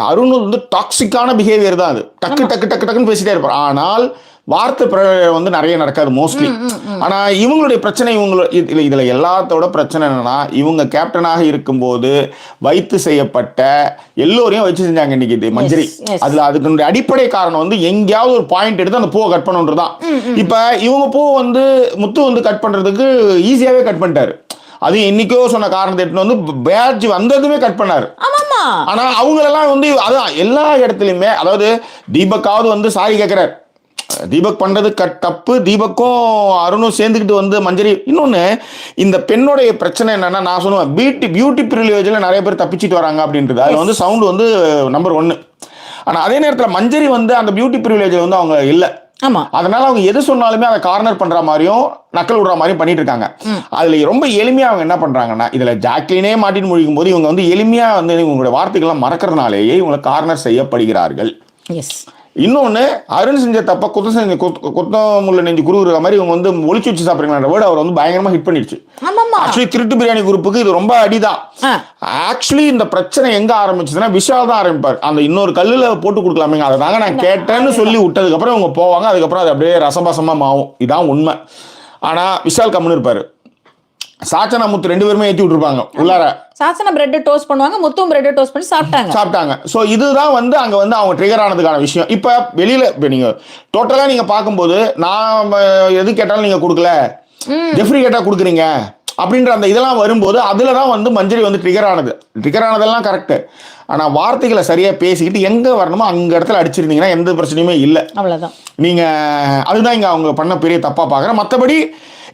அருண் வந்து டாக்ஸிக்கான பிஹேவியர் தான். அது டக்கு டக்கு டக்கு டக்குன்னு பேசிட்டே இருப்பார். ஆனால் வார்த்தை வந்து நிறைய நடக்காது மோஸ்ட்லி. ஆனா இவங்களுடைய பிரச்சனை, இதுல எல்லாத்தோட பிரச்சனை என்னன்னா, இவங்க கேப்டனாக இருக்கும்போது வைத்து செய்யப்பட்ட எல்லோரையும் வச்சு செஞ்சாங்க இன்னைக்கு இது மஞ்சரி. அதுக்கு அடிப்படை காரணம் வந்து எங்கேயாவது ஒரு பாயிண்ட் எடுத்து அந்த பூவை கட் பண்ணுன்றதுதான். இப்ப இவங்க பூ வந்து முத்து வந்து கட் பண்றதுக்கு ஈஸியாவே கட் பண்ணிட்டாரு. அது என்னைக்கோ சொன்ன காரணத்தை எடுத்து வந்து பேட்ச் வந்ததுமே கட் பண்ணாரு. ஆனா அவங்களெல்லாம் வந்து அதான் எல்லா இடத்துலயுமே, அதாவது தீபக்காவது வந்து சாரி கேட்கிறார். தீபக் பண்றது தப்பு. தீபக்கும் அருணும் சேர்ந்துக்கிட்டு வந்து மஞ்சரி. இன்னொன்னு, இந்த பெண்ணுடைய பிரச்சனை என்னன்னா, நான் சொல்லுவேன் பியூட்டி ப்ரிவிலேஜ்ல நிறைய பேர் தப்பிச்சிட்டு வராங்க அப்படின்றது. அது வந்து சவுண்ட் வந்து நம்பர் 1. ஆனா அதே நேரத்தில் மஞ்சரி வந்து அந்த பியூட்டி ப்ரிவிலேஜ் வந்து அவங்க இல்லை. அதனால அவங்க எது சொன்னாலுமே அதை கார்னர் பண்ற மாதிரியும் நக்கல் விடுற மாதிரியும் பண்ணிட்டு இருக்காங்க. அதுல ரொம்ப எளிமையா அவங்க என்ன பண்றாங்கன்னா, இதுல ஜாக்லினே மாட்டின்னு முழிக்கும் போது இவங்க வந்து எளிமையா வந்து இவங்களுடைய வார்த்தைகள்லாம் மறக்கிறதுனாலேயே இவங்களை கார்னர் செய்யப்படுகிறார்கள். இன்னொன்னு, அருண் செஞ்ச தப்ப குத்தமுள்ள நெஞ்சு குறுகுற மாதிரி இவங்க வந்து ஒளிச்சு வச்சு சாப்பிடுறீங்களா வேர்டு அவர் வந்து பயங்கரமா ஹிட் பண்ணிடுச்சு. ஆக்சுவலி திருட்டு பிரியாணி குரூப்புக்கு இது ரொம்ப அடிதான். ஆக்சுவலி இந்த பிரச்சனை எங்க ஆரம்பிச்சதுன்னா, விஷால் தான் ஆரம்பிப்பார். அந்த இன்னொரு கல்லுல போட்டு கொடுக்கலாமே, அதை தாங்க நான் கேட்டேன்னு சொல்லி விட்டதுக்கு அப்புறம் இவங்க போவாங்க. அதுக்கப்புறம் அது அப்படியே ரசபசமா மாவும். இதான் உண்மை. ஆனா விஷால் கம்முன்னு இருப்பாரு. சாச்சனா முத்து 2 பேருமே ஏற்றி விட்டுருப்பாங்க உள்ளார. சாச்சனா பிரெட் டோஸ்ட் பண்ணுவாங்க, முத்தும் பிரெட் டோஸ்ட் பண்ணி சாப்பிட்டாங்க. ஸோ இதுதான் வந்து அங்கே வந்து அவங்க ட்ரிகர் ஆனதுக்கான விஷயம். இப்போ வெளியில் இப்போ நீங்கள் டோட்டலாக நீங்கள் பார்க்கும்போது, நான் எது கேட்டாலும் நீங்கள் கொடுக்கல, ஜெஃப்ரி கேட்டால் கொடுக்குறீங்க அப்படின்ற அந்த இதெல்லாம் வரும்போது அதில் தான் வந்து மஞ்சரி வந்து ட்ரிகர் ஆனதெல்லாம் கரெக்டு. ஆனால் வார்த்தைகளை சரியாக பேசிக்கிட்டு எங்கே வரணுமோ அங்கே இடத்துல அடிச்சிருந்தீங்கன்னா எந்த பிரச்சனையுமே இல்லை. அவ்வளோதான். நீங்கள் அதுதான் இங்கே அவங்க பண்ண பெரிய தப்பாக பார்க்குறேன். மற்றபடி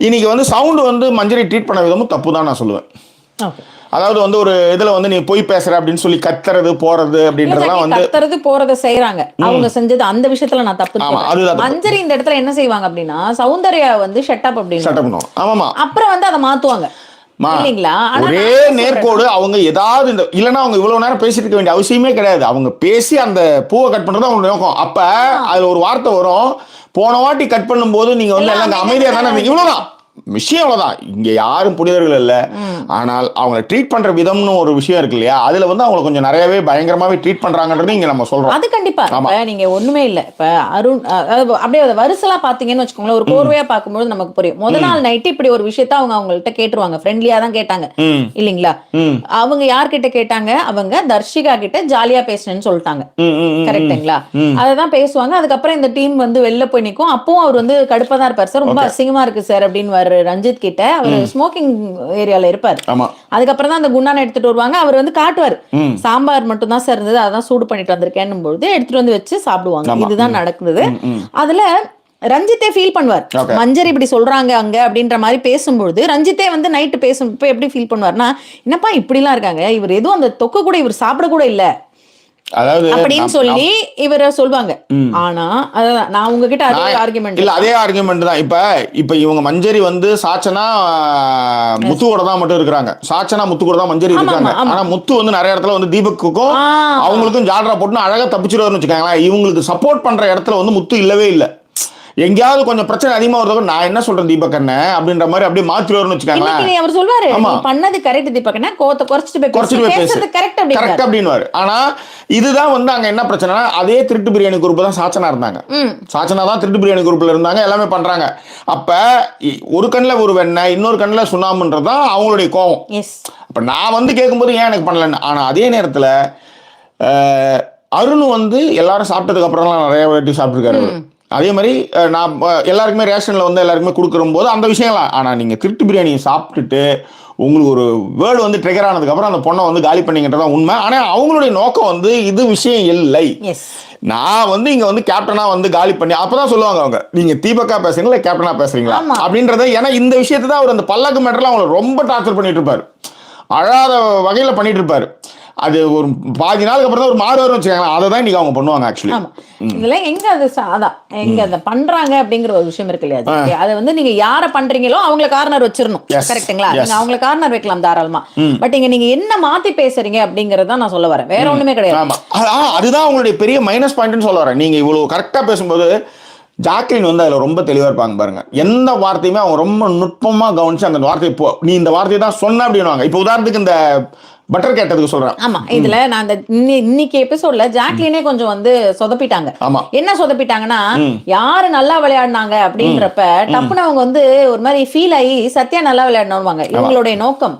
இன்னைக்கு வந்து சவுண்டு வந்து மஞ்சரி ட்ரீட் பண்ண விதமும் தப்பு தான் நான் சொல்லுவேன். அதாவது வந்து ஒரு இதுல வந்து நீ போய் பேசுற அப்படின்னு சொல்லி கத்துறது போறது அப்படின்றதெல்லாம் வந்து கத்துறது போறதை செய்யறாங்க. அவங்க செஞ்சது அந்த விஷயத்துல நான் தப்பு. மஞ்சரி இந்த இடத்துல என்ன செய்வாங்க அப்படின்னா, சௌந்தர்யா வந்து ஷட்டப் அப்படின்னு. ஆமா. அப்புறம் வந்து அதை மாத்துவாங்க. ஒரே நேர்கோடு. அவங்க ஏதாவது இந்த இல்லைன்னா அவங்க இவ்வளவு நேரம் பேசிட்டு இருக்க வேண்டிய அவசியமே கிடையாது. அவங்க பேசி அந்த பூவை கட் பண்றது அவங்க நோக்கம். அப்ப அதுல ஒரு வார்த்தை வரும், போன வாட்டி கட் பண்ணும் போது நீங்க வந்து எல்லாம் அமைதியா தானே, இவ்வளவுதான். விஷயம் அவ்வளவுதான். இங்க யாரும் புனிதர்கள் இல்ல. ஆனால் அவங்களை ட்ரீட் பண்ற விதம்னு ஒரு விஷயம் இருக்கு இல்லையா, அதுல வந்து அவங்களை கொஞ்சம் நிறையவே பயங்கரமாவே ட்ரீட் பண்றாங்கன்றது இங்க நம்ம சொல்றோம். அது கண்டிப்பா. இப்ப நீங்க ஒண்ணுமே இல்ல, இப்ப அருண் அப்படியே வரிசலா பாத்தீங்கன்னு வச்சுக்கோங்களேன், ஒரு கோர்வையா பார்க்கும்போது நமக்கு புரியும். முதல் நாள் நைட்டு இப்படி ஒரு விஷயத்த அவங்கள்ட்ட கேட்டுருவாங்க, ஃப்ரெண்ட்லியா தான் கேட்டாங்க இல்லீங்களா. அவங்க யார்கிட்ட கேட்டாங்க, அவங்க தர்ஷிகா கிட்ட ஜாலியா பேசுனேன்னு சொல்லிட்டாங்க, கரெக்டுங்களா. அததான் பேசுவாங்க. அதுக்கப்புறம் இந்த டீம் வந்து வெளில போய் நிற்கும். அப்பவும் அவர் வந்து கடுப்பா தான் இருப்பார். சார் ரொம்ப அசிங்கமா இருக்கு சார் அப்படின்னு ரஞ்சித் கிட்ட. அவர் ஸ்மோக்கிங் ஏரியால இருப்பார். அதுக்கப்புறம் தான் அந்த குண்டான எடுத்துட்டு வருவாங்க. அவர் வந்து காட்டுவார், சாம்பார் மட்டும் தான் சார் இருந்தது, அதான் சூடு பண்ணிட்டு வந்திருக்கேன்னும் பொழுது எடுத்துட்டு வந்து வச்சு சாப்பிடுவாங்க. இதுதான் நடக்குது. அதுல ரஞ்சித்தே ஃபீல் பண்ணுவார், மஞ்சரி இப்படி சொல்றாங்க அங்க அப்படின்ற மாதிரி பேசும்பொழுது ரஞ்சித்தே வந்து நைட்டு பேசும் இப்ப எப்படி ஃபீல் பண்ணுவார்னா, என்னப்பா இப்படி எல்லாம் இருக்காங்க, இவர் எதுவும் அந்த தொக்க கூட இவர் சாப்பிட கூட இல்ல அதாவது அப்படின்னு சொல்லி இவர சொல்வாங்க. ஆனா அதான் நான் உங்ககிட்ட அதே ஆர்குமெண்ட் இல்ல, அதே ஆர்குமெண்ட் தான். இப்ப இவங்க மஞ்சரி வந்து சாச்சனா முத்துவோட தான் மட்டும் இருக்கிறாங்க, சாச்சனா முத்து கூட தான் மஞ்சரி இருக்காங்க. ஆனா முத்து வந்து நிறைய இடத்துல வந்து தீபக்குக்கும் அவங்களுக்கும் ஜால்ரா போட்டு அழகா தப்பிச்சிருவாருன்னு வச்சுக்காங்களேன். இவங்களுக்கு சப்போர்ட் பண்ற இடத்துல வந்து முத்து இல்லவே இல்லை. எங்கேயாவது கொஞ்சம் பிரச்சனை அதிகமா வருது, நான் என்ன சொல்றேன் தீபக் அண்ணன் அப்படின்ற மாதிரி அப்படியே மாத்திருவாருன்னு வச்சுக்காங்களேன். அவர் சொல்வாரு, நீ பண்ணது கரெக்ட் தீபக் அண்ணன், கோவத்தை குறைச்சிட்டு போய் பேசுறது கரெக்ட் அப்படின்னுவாரு. ஆனா இதுதான் வந்து அங்க என்ன பிரச்சனைனா, அதே திருட்டு பிரியாணி குரூப் தான் சாச்சனா இருந்தாங்க. சாச்சனா தான் திருட்டு பிரியாணி குரூப்ல இருந்தாங்க, எல்லாமே பண்றாங்க. அப்ப ஒரு கண்ணுல ஒரு வெண்ணெய், இன்னொரு கண்ணுல சுண்ணாம்புன்றதுதான் அவங்களுடைய கோவம். அப்ப நான் வந்து கேட்கும்போது ஏன் எனக்கு பண்ணலன்னு. ஆனா அதே நேரத்துல அருண் வந்து எல்லாரும் சாப்பிட்டதுக்கு அப்புறம்லாம் நிறைய வாட்டி சாப்பிட்டுருக்காரு. அதே மாதிரி நான் எல்லாருக்குமே ரேஷனில் வந்து எல்லாருக்குமே கொடுக்குற போது அந்த விஷயம்லாம். ஆனால் நீங்கள் திருட்டு பிரியாணியை சாப்பிட்டுட்டு உங்களுக்கு ஒரு வேர்டு வந்து ட்ரிகர் ஆனதுக்கப்புறம் அந்த பொண்ணை வந்து காலி பண்ணிக்கிட்டதான் உண்மை. ஆனால் அவங்களுடைய நோக்கம் வந்து இது விஷயம் இல்லை. நான் வந்து இங்கே வந்து கேப்டனா வந்து காலி பண்ணி அப்போதான் சொல்லுவாங்க அவங்க, நீங்கள் தீபக்கா பேசுறீங்களா இல்லை கேப்டனா பேசுறீங்களா அப்படின்றத. ஏன்னா இந்த விஷயத்தை தான் அவர் அந்த பல்லாக்கு மேட்டர்ல அவங்களை ரொம்ப டார்ச்சர் பண்ணிட்டு இருப்பாரு, அழாத வகையில் பண்ணிட்டு இருப்பாரு. அது ஒரு பாதி நாளுக்கு அப்புறம் தான் ஒரு மாறுவார்னு வச்சுக்காங்க. அதை தான் இன்னைக்கு அவங்க பண்ணுவாங்க ஆக்சுவலி. இதுல எங்க அது அதான் எங்க அதை பண்றாங்க அப்படிங்கிற ஒரு விஷயம் இருக்கு இல்லையா. அதை வந்து நீங்க யார பண்றீங்களோ அவங்கள கார்னர் வச்சிடணும், கரெக்டுங்களா. நீங்க அவங்கள கார்னர் வைக்கலாம் தாராளமா. பட் இங்க நீங்க என்ன மாத்தி பேசுறீங்க அப்படிங்கறத நான் சொல்ல வரேன், வேற ஒண்ணுமே கிடையாது. அதுதான் அவங்களுடைய பெரிய மைனஸ் பாயிண்ட்னு சொல்ல வரேன். நீங்க இவ்வளவு கரெக்டா பேசும்போது ஜாக்லின் வந்து அதுல ரொம்ப தெளிவா இருப்பாங்க பாருங்க. எந்த வார்த்தையுமே அவங்க ரொம்ப நுட்பமா கவனிச்சு அந்த வார்த்தை, இப்போ நீ இந்த வார்த்தையை தான் சொன்ன அப்படின்னுவாங்க. இப்போ உதாரணத்துக்கு இந்த பட்டர் கேட்டதுக்கு சொல்றேன். ஆமா, இதுல நான் அந்த இன்னைக்கு எபிசோட்ல ஜாக்லினே கொஞ்சம் வந்து சொதப்பிட்டாங்க. என்ன சொதப்பிட்டாங்கன்னா, யாரு நல்லா விளையாடினாங்க அப்படின்றப்ப டப்புன்னு அவங்க வந்து ஒரு மாதிரி ஃபீல் ஆகி சத்யா நல்லா விளையாடணும்வாங்க. இவங்களுடைய நோக்கம்,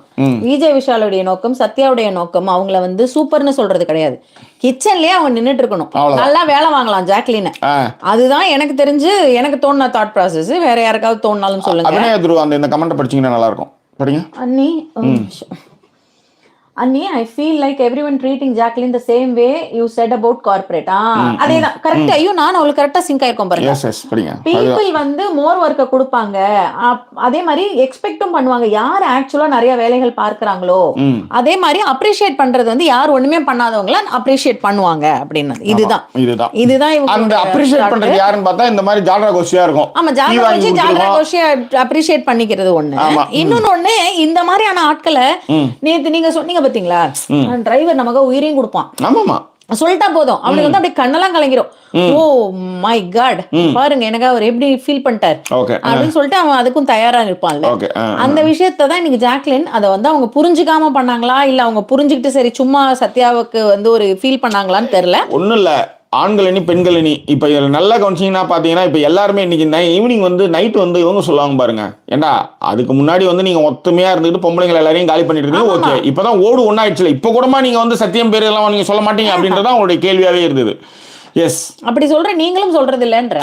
விஜய் விஷாலுடைய நோக்கம், சத்யாவுடைய நோக்கம் அவங்கள வந்து சூப்பர்னு சொல்றது கிடையாது. கிச்சன்லயே அவங்க நின்னுட்டு இருக்கணும், நல்லா வேலை வாங்கலாம் ஜாக்லின். அதுதான் எனக்கு தெரிஞ்சு எனக்கு தோணுன தாட் ப்ராசஸ். வேற யாருக்காவது தோணுனாலும் சொல்லுங்க. அபிநயா துருவ அந்த இந்த கமெண்ட் படிச்சீங்கன்னா நல்லா இருக்கும். படிங்க Annie, I feel like everyone treating Jacqueline the same way you said about corporate. அதேதான் கரெக்ட். ஐயோ நான் அவளுக்கு கரெக்டா சிங்க் ஆயிருக்கோம் பாருங்க. பீப்புள் வந்து மோர் ஒர்க்க கொடுப்பாங்க, அதே மாதிரி எக்ஸ்பெக்டும் பண்ணுவாங்க. யார் ஆக்சுவலா நிறைய வேலைகள் பார்க்கறாங்களோ அதே மாதிரி அப்ரிஷியேட் பண்றது வந்து யார் ஒண்ணுமே பண்ணாதவங்கள அப்ரிஷியேட் பண்ணுவாங்க அப்படின்னு. இதுதான் அந்த அப்ரிஷியேட் பண்றது யாருன்னு பார்த்தா இந்த மாதிரி ஜால்ரா கோஷியா இருக்கும். ஆமா, ஜால்ரா கோஷியா அப்ரிஷியேட் பண்ணிக்கிறது ஒண்ணு. இன்னொன்னு ஒண்ணு, இந்த மாதிரியான ஆட்களை நேத்து நீங்க சொன்னீங்க பாத்தீங்களா, டிரைவர் நமக்கு உயிரையும் கொடுப்பான். ஆமாமா, சொல்லிட்டா போதும் அவனுக்கு வந்து அப்படியே கண்ணெல்லாம் கலங்கிரும். ஓ மை காட், பாருங்க எனக்கு அவர் எப்படி ஃபீல் பண்ணிட்டார் அப்படின்னு சொல்லிட்டு அவன் அதுக்கும் தயாரா இருப்பான்ல. அந்த விஷயத்தை தான் இன்னைக்கு ஜாக்லின் அதை வந்து அவங்க புரிஞ்சுக்காம பண்ணாங்களா இல்ல அவங்க புரிஞ்சுக்கிட்டு சரி சும்மா சத்யாவுக்கு வந்து ஒரு ஃபீல் பண்ணாங்களான்னு தெரியல. ஒண்ணும் இல்ல, ஆண்கள் அணி பெண்கள் அணி. இப்போ நல்லா கவனிச்சிங்கன்னா பார்த்தீங்கன்னா இப்போ எல்லாருமே இன்னைக்கு ஈவினிங் வந்து நைட் வந்து இவங்க சொல்லுவாங்க பாருங்க, ஏண்டா அதுக்கு முன்னாடி வந்து நீங்கள் ஒத்துமையாக இருந்துட்டு பொம்பளைங்களை எல்லாரையும் காலி பண்ணிட்டு இருக்கீங்க, ஓகே இப்போ தான் ஓடு ஒன்றாயிடுச்சுல, இப்போ கூடமா நீங்கள் வந்து சத்தியம் பேர் எல்லாம் நீங்கள் சொல்ல மாட்டீங்க அப்படின்றதான் உங்களுடைய கேள்வியாகவே இருந்தது. எஸ், அப்படி சொல்ற நீங்களும் சொல்றது இல்லன்ற.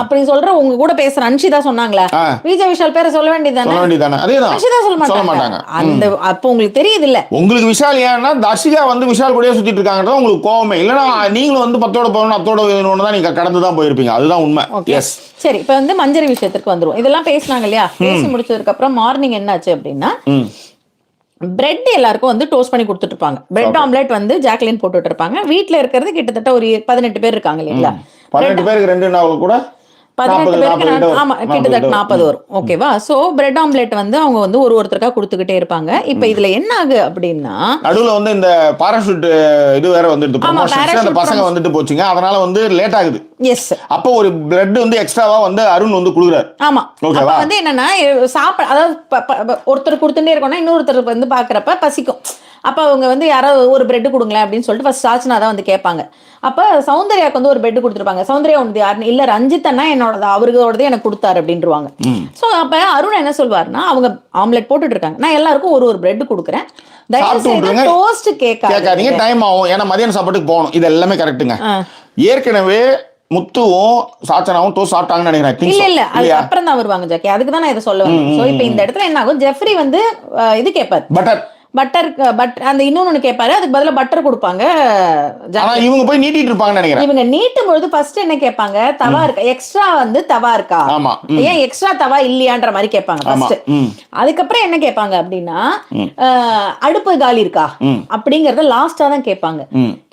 அப்படி சொல்ற உங்க கூட பேசுற அன்ஷிதா சொன்னாங்களா, விஜய் விஷால் பேரை சொல்ல வேண்டியதானே. அதேதான், அன்ஷிதா சொல்ல மாட்டாங்க. அந்த அப்ப உங்களுக்கு தெரியுது இல்ல, உங்களுக்கு விஷால் ஏன்னா தர்ஷிகா வந்து விஷால் கூடயே சுத்திட்டு இருக்காங்கன்றது உங்களுக்கு கோவமே இல்லைன்னா நீங்களும் வந்து 10ஓட போகணும் 10ஓட தான் நீங்க கடந்து தான் போயிருப்பீங்க. அதுதான் உண்மை. எஸ், சரி, இப்ப வந்து மஞ்சரி விஷயத்திற்கு வந்துருவோம். இதெல்லாம் பேசினாங்க இல்லையா, பேசி முடிச்சதுக்கு அப்புறம் மார்னிங் என்னாச்சு அப்படின்னா, பிரெட் எல்லாருக்கும் வந்து டோஸ்ட் பண்ணி கொடுத்துட்டு இருப்பாங்க. பிரெட் ஆம்லெட் வந்து ஜாக்லின் போட்டுட்டு இருப்பாங்க. வீட்டுல இருக்கிறது கிட்டத்தட்ட ஒரு 18 பேர் இருக்காங்க இல்லைங்களா. 18 பேருக்கு 2 நாள் கூட 18 பேருக்கு 40 ஆமா கிட்டத்தட்ட 40 வரும். ஓகேவா? சோ பிரெட் ஆம்லெட் வந்து அவங்க வந்து ஒருத்தருக்கா கொடுத்துக்கிட்டே இருப்பாங்க. இப்ப இதுல என்ன ஆகு அப்படின்னா, நடுவுல வந்து இந்த பாராஷூட் இது வேற வந்துடுது, ப்ரமோஷன்ஸ். அந்த பசங்க வந்துட்டு போச்சுங்க, அதனால வந்து லேட் ஆகுது. எஸ். அப்போ ஒரு பிரெட் வந்து எக்ஸ்ட்ராவா வந்து அருண் வந்து குடுக்குறாரு. ஆமா. அப்ப ஓகேவா? வந்து என்னன்னா அதாவது ஒருத்தர் கொடுத்துட்டே இருக்கோம்னா இன்னொருத்தர் வந்து பாக்குறப்ப பசிக்கும். அப்ப அவங்க வந்து யாராவது ஒரு பிரெட் கொடுங்களேன் அப்படின்னு சொல்லிட்டு ஃபர்ஸ்ட் சாச்சனா தான் வந்து கேட்பாங்க. அப்ப சௌந்தர்யாக்கு வந்து ஒரு பெட் கொடுத்துருப்பாங்க. சௌந்தர்யா வந்து யாருன்னு இல்ல, ரஞ்சித் அண்ணா என்னோட அவரோடதே எனக்கு கொடுத்தாரு அப்படின்ருவாங்க. சோ அப்ப அருண் என்ன சொல்வாருன்னா, அவங்க ஆம்லெட் போட்டுட்டு இருக்காங்க, நான் எல்லாருக்கும் ஒரு பிரெட் கொடுக்குறேன், டோஸ்ட் கேட்காதீங்க, டைம் ஆகும், ஏன்னா மதியான சாப்பாட்டுக்கு போகணும். இது எல்லாமே கரெக்ட்டுங்க. ஏற்கனவே முத்துவும் சாச்சனாவும் டோஸ்ட் சாப்பிட்டாங்கன்னு நினைக்கிறேன். இல்ல அதுக்கு அப்புறம் தான் வருவாங்க ஜாக்கி. அதுக்கு தான் நான் இதை சொல்ல வந்தேன். சோ இப்ப இந்த இடத்துல என்ன ஆகும், ஜெஃப்ரி வந்து இது கேட்பாரு, பட்டர் அந்த இன்னொன்னு கேட்பாரு, அதுக்கு பதிலா பட்டர் கொடுப்பாங்க. இவங்க போய் நீட்டிட்டு இருப்பாங்க நினைக்கிறேன். இவங்க நீட்டும் பொழுது ஃபர்ஸ்ட் என்ன கேட்பாங்க, தவா இருக்கா, எக்ஸ்ட்ரா வந்து தவா இருக்கா, ஏன் எக்ஸ்ட்ரா தவா இல்லையான்ற மாதிரி கேட்பாங்க ஃபர்ஸ்ட். அதுக்கப்புறம் என்ன கேட்பாங்க அப்படின்னா, அடுப்பு காலி இருக்கா அப்படிங்கறத லாஸ்டா தான் கேட்பாங்க.